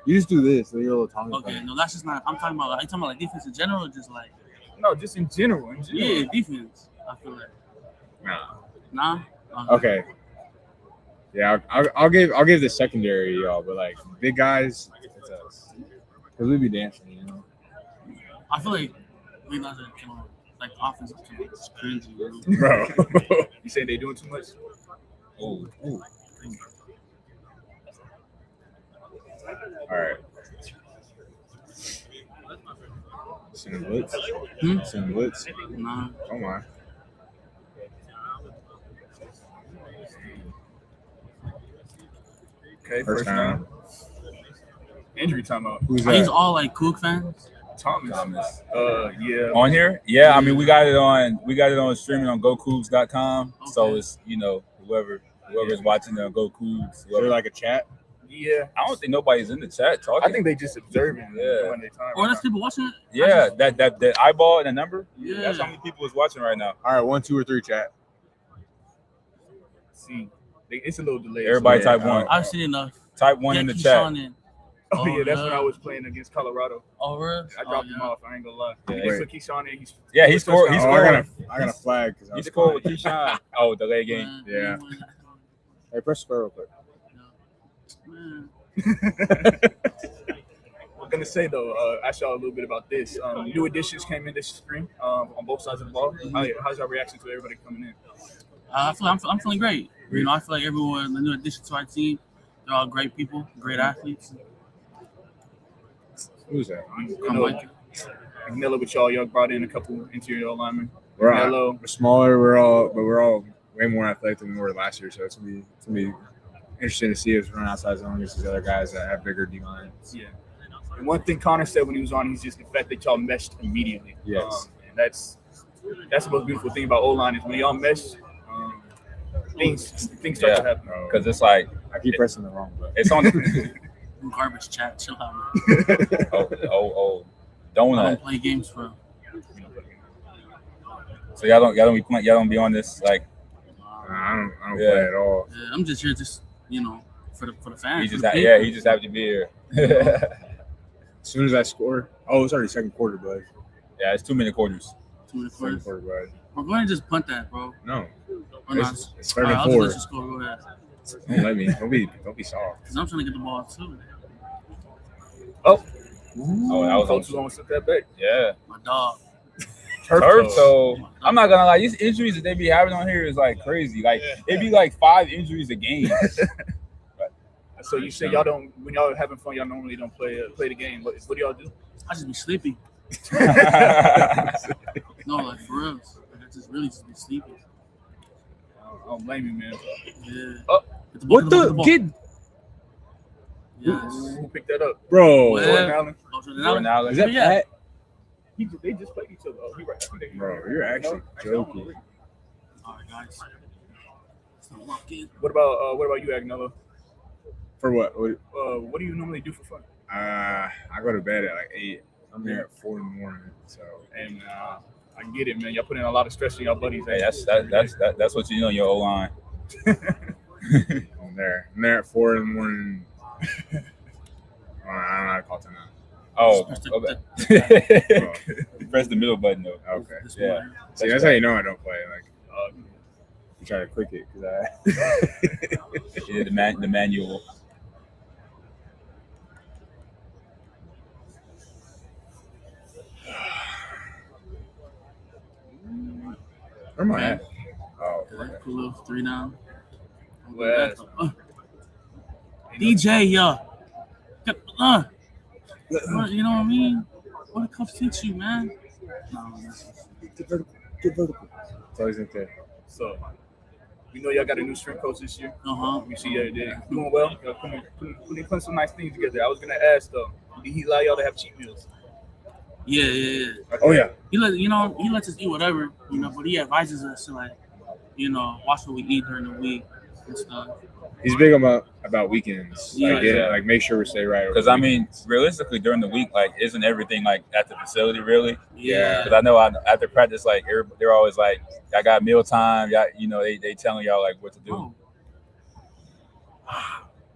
You just do this. Then you're a little tongue. Okay, no, that's just not. I'm talking about. Are you talking about like defense in general, or just like? No, just in general. Yeah, defense. I feel like. Nah. Okay. Yeah, I'll give the secondary y'all, but like big guys, it's us. Cause we be dancing, I feel like we guys are kind of like offensive kind of cringy, bro. You saying they doing too much? Oh. All right. Send blitz. Send blitz. Nah. Come on. Okay, First down. Injury timeout. Who's Are these that? all like Coug fans? Thomas. Yeah. On here? Yeah, I mean we got it on streaming on GoCoogs.com. So it's whoever's watching the GoCoogs. Is there like a chat? Yeah. I don't think nobody's in the chat talking. I think they just observing. Yeah. When they time. Or there's people watching it? Yeah, that eyeball and the number. Yeah. That's how many people is watching right now. All right, 1, 2, or 3 chat. See, it's a little delayed. Everybody Yeah, type 1. I've seen enough. Type 1 in the chat. Oh, yeah, that's when yeah. I was playing against Colorado. Oh, really? I dropped him off. I ain't gonna lie. Yeah. They took Keyshawn in. He scored. He Oh, scored. I got a flag. He scored with Keyshawn. Oh, delay game. Yeah. Hey, press square real quick. Man. I'm gonna say though, ask y'all a little bit about this. New additions came in this spring on both sides of the ball. How's your reaction to everybody coming in? I'm feeling great. You know, I feel like everyone, the new addition to our team, they're all great people, great athletes. Who's that? Canelo with y'all brought in a couple interior linemen. We're smaller. We're all way more athletic than we were last year. So it's gonna be interesting to see us run outside zone against these other guys that have bigger D lines. Yeah. And one thing Connor said when he was on, he's just the fact that y'all meshed immediately. Yes. And that's the most beautiful thing about O-line is when y'all mesh, things start to happen. Because it's like I keep pressing the wrong button. It's on the Garbage chat, chill out. donut. I don't play games for real. So y'all don't be on this like. I don't play at all. Yeah, I'm just here, for the fans. He just happy to be here. As soon as I score, it's already second quarter, bud. Yeah, it's 2 minute quarters. 2 minute quarters. Second quarter, bud. We're going to just punt that, bro. No. It's third and I'll four. just let you score. Go ahead. Don't let me. Don't be soft. Because I'm trying to get the ball too. Oh, that was Coach almost took that back. Yeah. My dog. Turf toe. I'm not gonna lie, these injuries that they be having on here is like crazy. Like it'd be like 5 injuries a game. So you say y'all don't, when y'all having fun, y'all normally don't play the game. What do y'all do? I just be sleepy. No, like for real. Like, I just really just be sleepy. I don't blame you, man. Yeah. Oh, what the kid? Yes. Who picked that up, bro? Jordan Allen. Jordan Allen. Is that Pat? They just played each other. Oh, he right. Bro, you're actually joking. All right, guys. So lock in. What about you, Agnello? For what? What do you normally do for fun? I go to bed at like 8. I'm there at 4 in the morning. So and I get it, man. Y'all put in a lot of stress on y'all buddies. Hey, that's what you know in your O line. I'm there at 4 in the morning. I don't know how to call time out. Oh, press the middle button though. Okay. Yeah. See, that's how you know I don't play. Like, you try to click it because yeah, the manual. Where am I at? Oh, Cool, 3 down. Well, DJ, you know what I mean? What the coach teach you, man? No, get vertical. It's always in there. So, we know y'all got a new strength coach this year. We see they're doing well. Y'all putting some nice things together. I was gonna ask though, did he allow y'all to have cheat meals? Yeah. Oh yeah. He lets us eat whatever, but he advises us to watch what we eat during the week and stuff. He's big about weekends. Yeah. Like make sure we stay right. Because I mean, realistically, during the week, like, isn't everything like at the facility really? Yeah. Because I know after practice, like, they're always like, "I got mealtime." They telling y'all like what to do. Oh.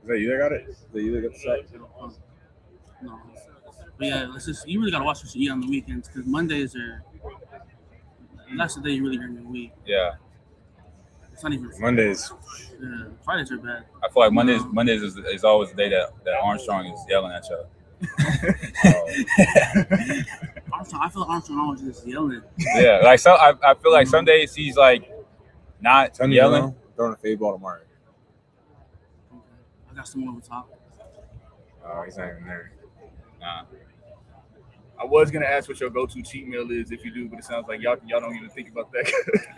Is that you that got it? Is that you that got the shot? No. But yeah, you really gotta watch what you eat on the weekends because Mondays that's the day you really earn your week. Yeah. It's not even Mondays. Yeah, Fridays are bad. I feel like Mondays is always the day that Armstrong is yelling at y'all. Armstrong, I feel like Armstrong always just yelling. Yeah, like so. I feel like some days he's like not yelling. Throwing a fade ball to Mario. I got someone over top. Oh, he's not even there. Nah. I was gonna ask what your go-to cheat meal is if you do, but it sounds like y'all don't even think about that.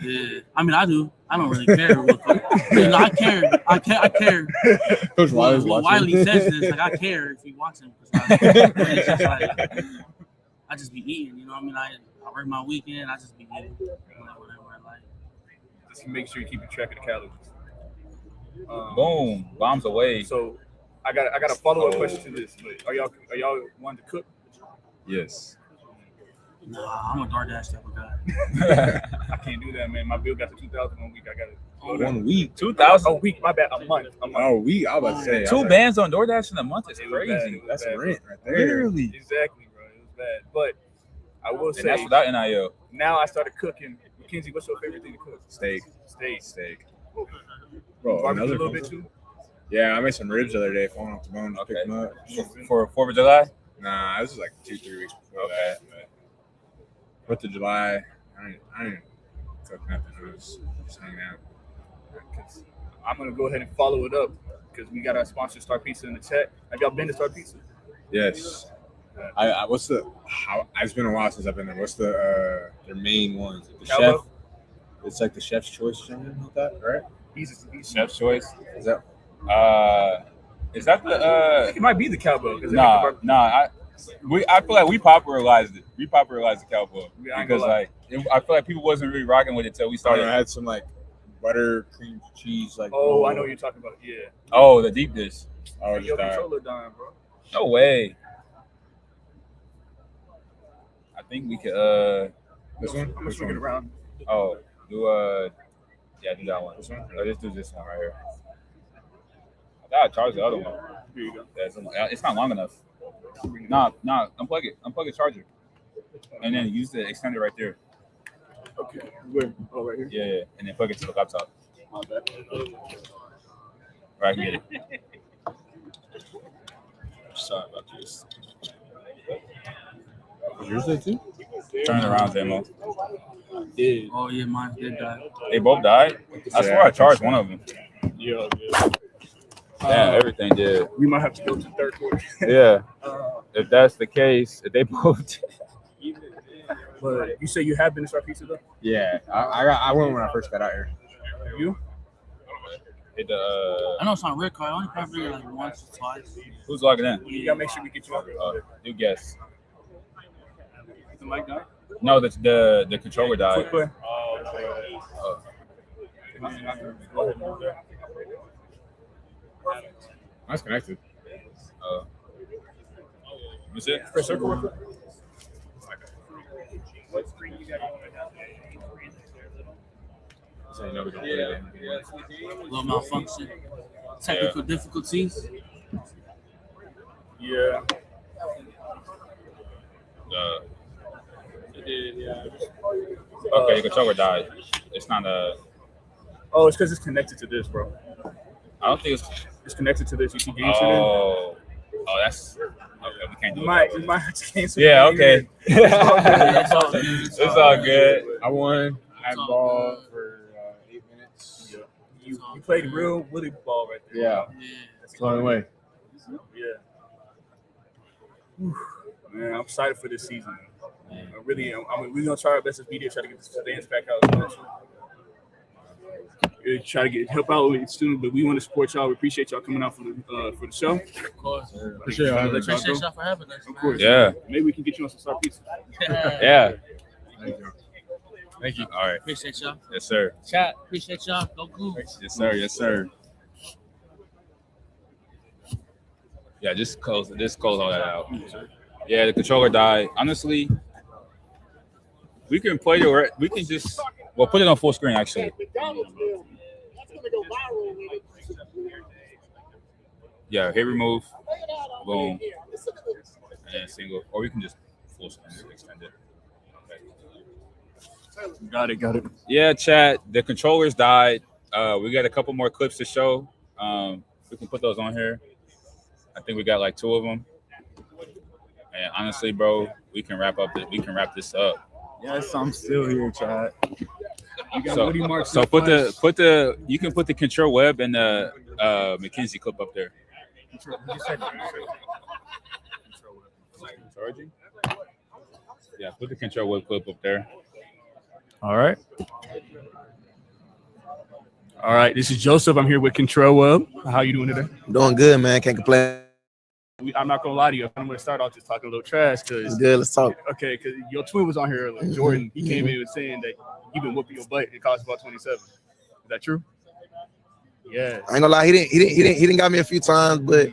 Yeah, I mean I do. I don't really care. I care. I care. Coach Wiley's watching. Wiley says this, like I care if you watch him. It's just like I just be eating. I mean, I work my weekend. I just be eating whatever I like. Just make sure you keep track of the calories. Boom, bombs away. So I got a follow-up question to this. But are y'all wanting to cook? Yes. Nah, I'm a DoorDash type of guy. I can't do that, man. My bill got to 2,000 1 week. I got it. 1 week. 2,000 a week. My bad. A month. Oh, week. I was about to say 2 bands on DoorDash in a month is crazy. That's bad, rent right there. Literally. Exactly, bro. It was bad. But I will say, And that's without NIL. Now I started cooking. Mackenzie, what's your favorite thing to cook? Steak. Steak. Bro, Barbecue another a little bit too. Yeah, I made some ribs the other day. Falling off the bone, just picked them up. For 4th of July? Nah, this was like 2-3 weeks before that. But 4th of July, I didn't cook nothing. I was just hanging out. I'm gonna go ahead and follow it up because we got our sponsor Star Pizza in the chat. Have y'all been to Star Pizza? Yes. It's been a while since I've been there. What's their main ones? The Calvo? chef. It's like the chef's choice or something like that, right? He's Chef's choice. Is that? Is that the? I think it might be the Calvo. I feel like we popularized it. We popularized the Calvo Yeah, because I feel like people wasn't really rocking with it until we started. I had some like butter cream cheese like. Oh, I know what you're talking about. Yeah. Oh, the deep dish. Oh, Your controller dying, bro. No way. I think we could. This one. I'm gonna swing it around. Oh, do that one. This one. Let's do this one right here. I gotta charge the other one. Here you go. It's not long enough. Nah. Unplug it. Unplug the charger, and then use the extender right there. Okay. Where? Oh, right here. Yeah. And then plug it to the laptop. Right, get it. Sorry about this. Yours there too? Turn around, demo. Yeah. Oh yeah, mine did die. They both died. I swear I charged one of them. Yeah. Yeah, everything did. We might have to go to the third quarter. Yeah. If that's the case, if they both. But you say you have been to Star Pizza though? Yeah, I went when I first got out here. You? I know it's on red card. I only probably like once or twice. Who's logging in? You gotta make sure we get you up there. New guest. Is the mic down? No, the controller died. Quick play. That's connected. What's it? Press circle. So you know we don't play that. Little malfunction. Technical difficulties. Yeah. It did, yeah. Okay, the controller died. It's not a. Oh, it's because it's connected to this, bro. I don't think it's connected to this. You see game shooting? Oh, that's okay. We can't do it. We might have to cancel. Yeah, okay. It's all good. It's all good. I won. I had ball for 8 minutes. Yeah. You played real Willie ball right there. Yeah. That's the only way. Yeah. Whew. Man, I'm excited for this season. I really am. I mean, we're gonna try our best as media, try to get the stands back out. Try to help out with students, but we want to support y'all. We appreciate y'all coming out for the show. Of course. Appreciate y'all for having us. Of course. Yeah. Maybe we can get you on some Star Pizza. Yeah. Thank you. All right. Appreciate y'all. Yes, sir. Chat. Appreciate y'all. Go Cougs. Yes, sir. Yes, sir. Yeah, just close all that out. Yeah, the controller died. Honestly, we can play the. We can just put it on full screen actually. Yeah, hit remove, boom, and single, or we can just full screen extend it. Got it. Yeah, chat. The controllers died. We got a couple more clips to show. We can put those on here. I think we got like 2 of them. And honestly, bro, we can wrap this up. Yes, I'm still here, chat. You got So put the you can put the Control Web and the McKinsey clip up there. Charging? Yeah, put the Control Web clip up there. All right. This is Joseph. I'm here with Control Web. How you doing today? Doing good, man. Can't complain. I'm not gonna lie to you. I'm gonna start off just talking a little trash because Good. Let's talk. okay, because your twin was on here earlier, Jordan. He came in and was saying that you've been whooping your butt in college ball 27. Is that true? Yeah. I ain't gonna lie. He didn't got me a few times, but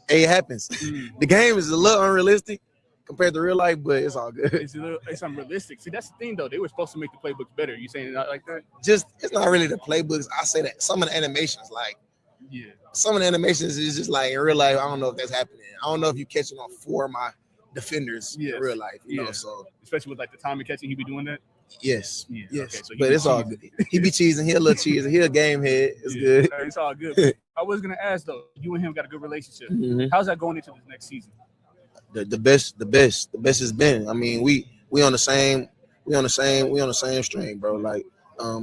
hey, it happens. The game is a little unrealistic compared to real life, but it's all good. It's unrealistic. See, that's the thing though. They were supposed to make the playbooks better. You saying it not like that? Just it's not really the playbooks. I say that some of the animations, like some of the animations is just like in real life. I don't know if that's happening. I don't know if you catching on 4 of my defenders in real life. You know, so especially with like the timing catching, he be doing that. Yes. Yeah, Yes. okay, so he But be it's all cheesing. good. He be cheesing. He a little cheesing. He a game head. It's Yeah, good. It's all good. I was gonna ask though, you and him got a good relationship. Mhm. How's that going into this next season? The best has been. I mean, we on the same string, bro. Like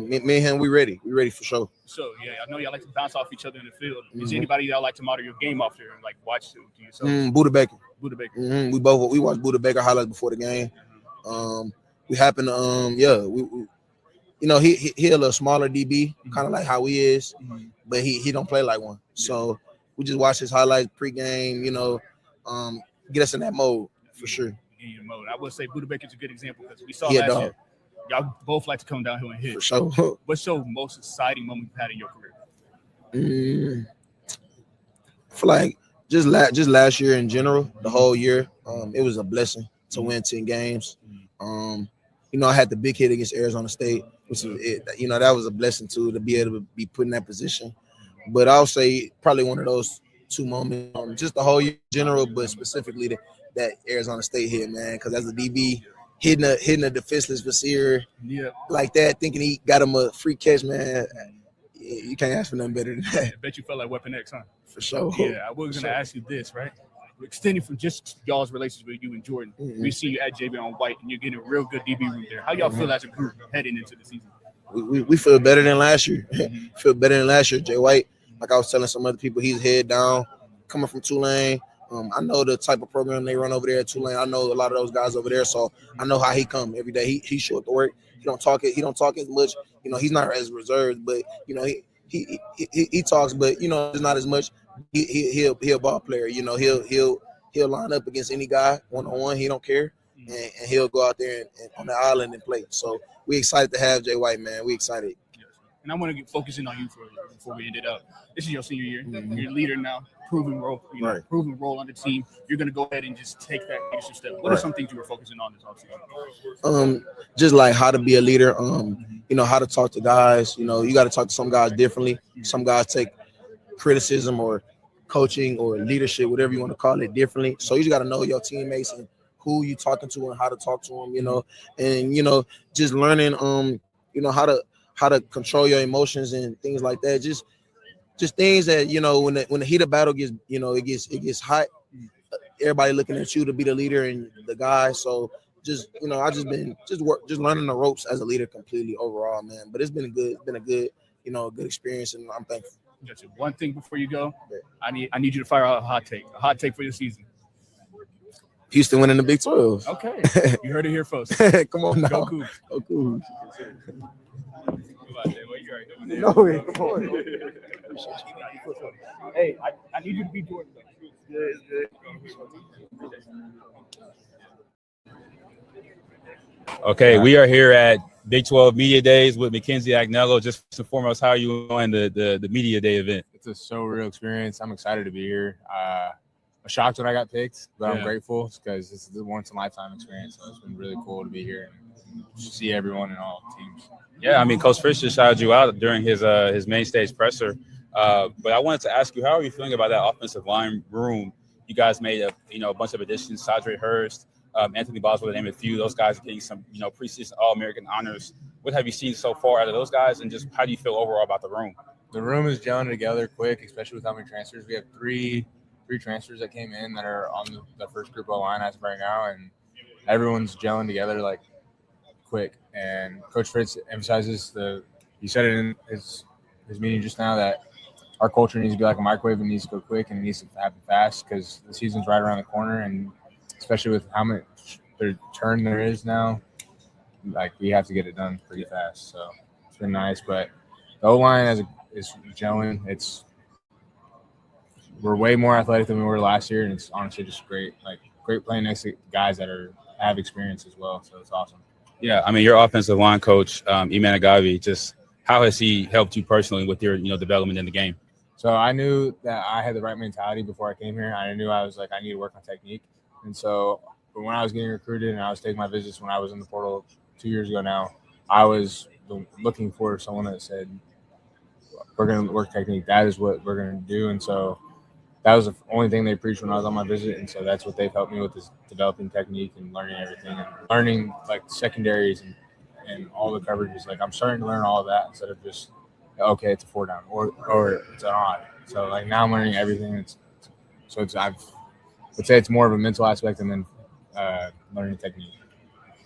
me and him, we ready for sure. So yeah, I know y'all like to bounce off each other in the field. Is Mhm. anybody y'all like to model your game off there and like watch it to yourself? Buda Baker. Buda Baker. We watched Buda Baker highlights before the game. We happen to he a little smaller DB, kind of like how he is, but he don't play like one. So we just watch his highlights pregame. Get us in that mode for sure. In your mode. I would say Buda Baker's a good example because we saw Yeah, last dog. year. Y'all both like to come downhill and hit. For sure. What's your most exciting moment you've had in your career? For like just last year in general, the whole year, it was a blessing to win 10 games. I had the big hit against Arizona State, which is it. That was a blessing too, to be able to be put in that position. But I'll say probably one of those two moments, just the whole year in general, but specifically that Arizona State hit, man, because as a DB, hitting a defenseless receiver like that, thinking he got him a free catch, man, you can't ask for nothing better than that. I bet you felt like Weapon X, huh? For sure. Yeah, I was going to ask you this, right? Extending from just y'all's relationship with you and Jordan, we see you at JB on White, and you're getting a real good DB room there. How y'all feel as a group heading into the season? We feel better than last year. Feel better than last year. Jay White, like I was telling some other people, he's head down, coming from Tulane. I know the type of program they run over there at Tulane. I know a lot of those guys over there, so I know how he come every day. He show up to work. He don't talk as much. He's not as reserved, but he talks, but it's not as much. He'll a ball player. He'll line up against any guy one-on-one. He don't care, and he'll go out there and on the island and play. So we excited to have Jay White, man. We excited. And I want to get focusing on you before we end it up. This is your senior year. You're a leader now, proven role, proven role on the team. You're going to go ahead and just take that leadership step. What are some things you were focusing on this offseason? Just like how to be a leader. How to talk to guys. You got to talk to some guys differently. Some guys take criticism or coaching or leadership, whatever you want to call it, differently. So you just got to know your teammates and who you talking to and how to talk to them. And just learning how to control your emotions and things like that. Just things that when the heat of battle gets it gets hot, everybody looking at you to be the leader and the guy. So just I just learning the ropes as a leader completely overall, man. But it's been good. It's been a good good experience, and I'm thankful. Gotcha. One thing before you go, I need you to fire out a hot take for your season. Houston winning the Big 12. Okay, you heard it here first. Come on now. Go Cougs. Go Cougs. No, come on. Hey, I need you to be Jordan. Okay, we are here at Big 12 Media Days with Mackenzie Agnello. Just first and foremost, how are you enjoying the Media Day event? It's a surreal experience. I'm excited to be here. I'm shocked when I got picked, but I'm grateful because this is a once-in-a-lifetime experience. So it's been really cool to be here and see everyone and all teams. Yeah, I mean, Coach Fish just shouted you out during his main stage presser. But I wanted to ask you, how are you feeling about that offensive line room? You guys made a bunch of additions. Sadre Hurst, Anthony Boswell, to name a few. Those guys are getting some preseason All-American honors. What have you seen so far out of those guys, and just how do you feel overall about the room? The room is gelling together quick, especially with how many transfers. We have three transfers that came in that are on the first group of line as of right now, and everyone's gelling together like quick. And Coach Fritz emphasizes he said it in his meeting just now that our culture needs to be like a microwave. It needs to go quick and it needs to happen fast because the season's right around the corner, and especially with how much turn there is now, like we have to get it done pretty fast. So it's been nice, but the O-line is gelling. We're way more athletic than we were last year, and it's honestly just great. Like great playing next to guys that have experience as well. So it's awesome. Yeah, I mean, your offensive line coach, Iman Agavi, just how has he helped you personally with your development in the game? So I knew that I had the right mentality before I came here. I knew I was like, I need to work on technique. And so when I was getting recruited and I was taking my visits when I was in the portal 2 years ago now, I was looking for someone that said, we're going to work technique. That is what we're going to do. And so that was the only thing they preached when I was on my visit. And so that's what they've helped me with, is developing technique and learning everything and learning like secondaries and and all the coverages. Like I'm starting to learn all of that instead of just okay, it's a 4 down or it's an odd. So like now I'm learning everything. I would say it's more of a mental aspect and then learning technique.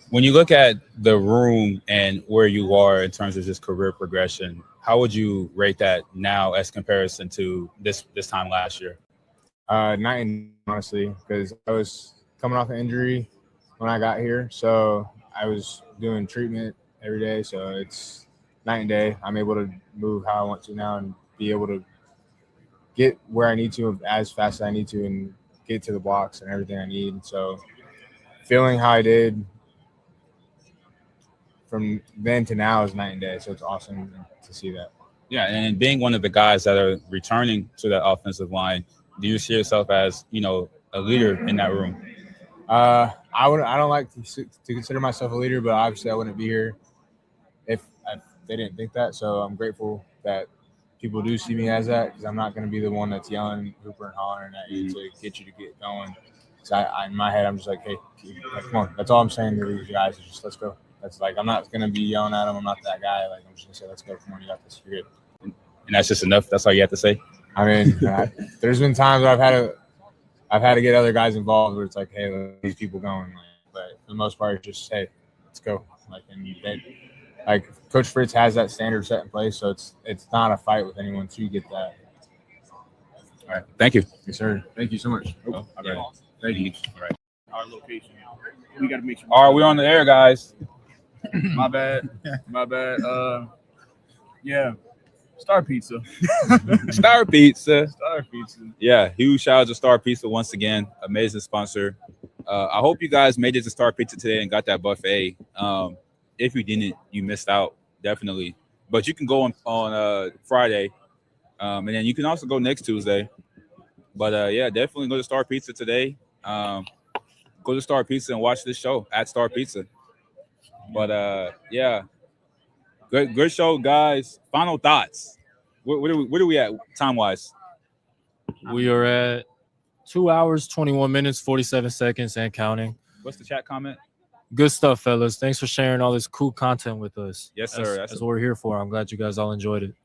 When you look at the room and where you are in terms of just career progression, how would you rate that now as comparison to this time last year? Night and day, honestly, because I was coming off an injury when I got here, so I was doing treatment every day. So it's night and day. I'm able to move how I want to now and be able to get where I need to as fast as I need to and get to the blocks and everything I need. So feeling how I did from then to now is night and day. So it's awesome to see that. Yeah, and being one of the guys that are returning to that offensive line, do you see yourself as, a leader in that room? I don't like to consider myself a leader, but obviously I wouldn't be here if they didn't think that. So I'm grateful that people do see me as that, because I'm not going to be the one that's yelling, hooper, and hollering at you to get you to get going. So in my head, I'm just like, hey, come on. That's all I'm saying to these guys is just let's go. That's like, I'm not going to be yelling at them. I'm not that guy. Like, I'm just going to say, let's go. Come on, you got this. You're good. And that's just enough? That's all you have to say? I mean, there's been times where I've had to get other guys involved where it's like, hey, let these people going. But for the most part, it's just, hey, let's go. Like Coach Fritz has that standard set in place, so it's not a fight with anyone to get that. All right. Thank you. Yes, sir. Thank you so much. All right. Thank you. All right. Our location. We got to make sure. All right, we're on the air, guys. My bad. Yeah. Star Pizza. Star Pizza. Star Pizza. Yeah, huge shout out to Star Pizza once again. Amazing sponsor. I hope you guys made it to Star Pizza today and got that buffet. If you didn't, you missed out, definitely. But you can go on Friday, and then you can also go next Tuesday. But yeah, definitely go to Star Pizza today. Go to Star Pizza and watch this show at Star Pizza. But yeah, good show, guys. Final thoughts. Where are we at time wise? We are at 2 hours, 21 minutes, 47 seconds, and counting. What's the chat comment? Good stuff, fellas. Thanks for sharing all this cool content with us. Yes, sir. That's what we're here for. I'm glad you guys all enjoyed it.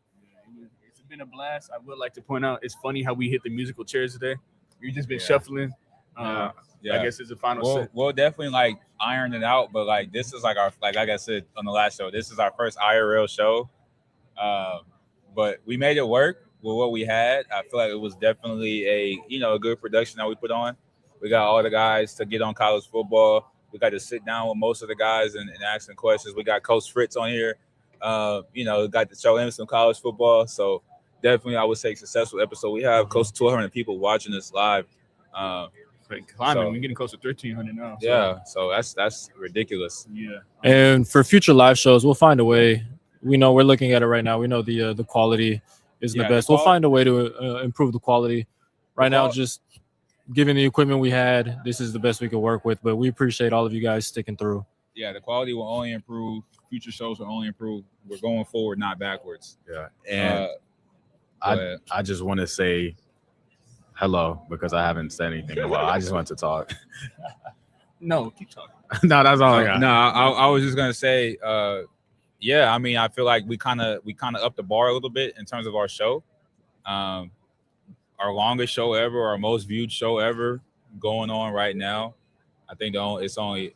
It's been a blast. I would like to point out, it's funny how we hit the musical chairs today. We've just been shuffling. Yeah. I guess it's a final set. We'll definitely iron it out, but this is our like I said on the last show, this is our first IRL show. But we made it work with what we had. I feel like it was definitely a good production that we put on. We got all the guys to get on college football. We got to sit down with most of the guys and ask them questions. We got Coach Fritz on here. Got to show him some college football. So definitely, I would say successful episode. We have close to 1,200 people watching this live. Climbing, we're getting close to 1,300 now. So. Yeah, so that's ridiculous. Yeah. And for future live shows, we'll find a way. We know we're looking at it right now. We know the quality isn't the best. We'll find a way to improve the quality. Right now, just given the equipment we had, this is the best we could work with. But we appreciate all of you guys sticking through. Yeah, the quality will only improve. Future shows will only improve. We're going forward, not backwards. Yeah, and I just want to say hello because I haven't said anything in a while. I just want to talk. No, keep talking. No, that's all I got. No, I was just gonna say, yeah. I mean, I feel like we kind of upped the bar a little bit in terms of our show. Our longest show ever, our most viewed show ever, going on right now. I think it's only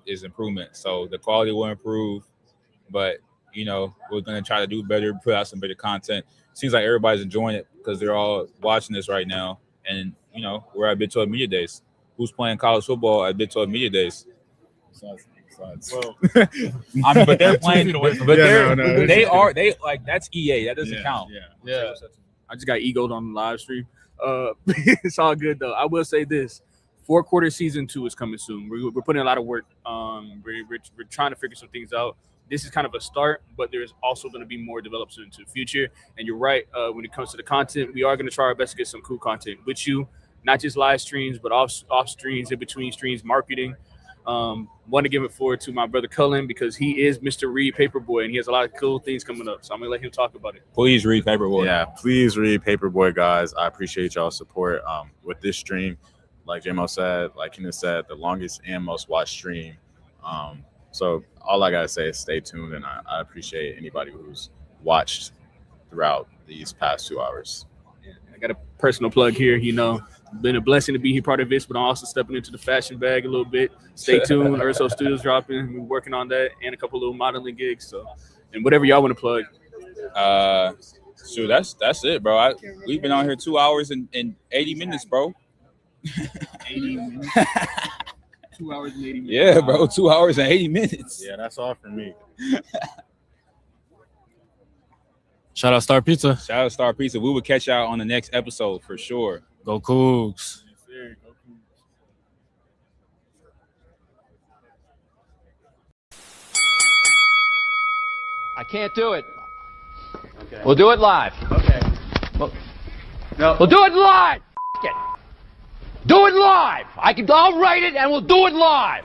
is improvement. So the quality will improve, but we're gonna try to do better, put out some better content. Seems like everybody's enjoying it because they're all watching this right now, and we're at Big 12 Media Days. Who's playing college football at Big 12 Media Days? Well, I mean, but they're playing. They that's EA. That doesn't count. Yeah. I just got egoed on the live stream. It's all good though. I will say this: 4-quarter season 2 is coming soon. We're putting a lot of work. We're trying to figure some things out. This is kind of a start, but there's also going to be more developments into the future. And you're right. When it comes to the content, we are going to try our best to get some cool content with you, not just live streams, but off streams, in between streams, marketing. Want to give it forward to my brother Cullen because he is Mr. Reed Paperboy and he has a lot of cool things coming up. So I'm gonna let him talk about it. Please read Paperboy. Yeah, please read Paperboy, guys. I appreciate y'all's support. With this stream, like JMO said, like Kenneth said, the longest and most watched stream. So all I gotta say is stay tuned, and I appreciate anybody who's watched throughout these past 2 hours. I got a personal plug here. You know, been a blessing to be here part of this, but I'm also stepping into the fashion bag a little bit. Stay tuned. Urso Studios dropping. We're working on that and a couple little modeling gigs. So, and whatever y'all want to plug. Shoot, that's it, bro. We've been on here 2 hours and 80 minutes, bro. 80 minutes. 2 hours and 80 minutes. Yeah, bro. 2 hours and 80 minutes. Yeah, that's all for me. Shout out Star Pizza. Shout out Star Pizza. We will catch y'all on the next episode for sure. Go Cougs. I can't do it. Okay. We'll do it live. Okay. We'll do it live. F*** it. Do it live. I'll write it and we'll do it live.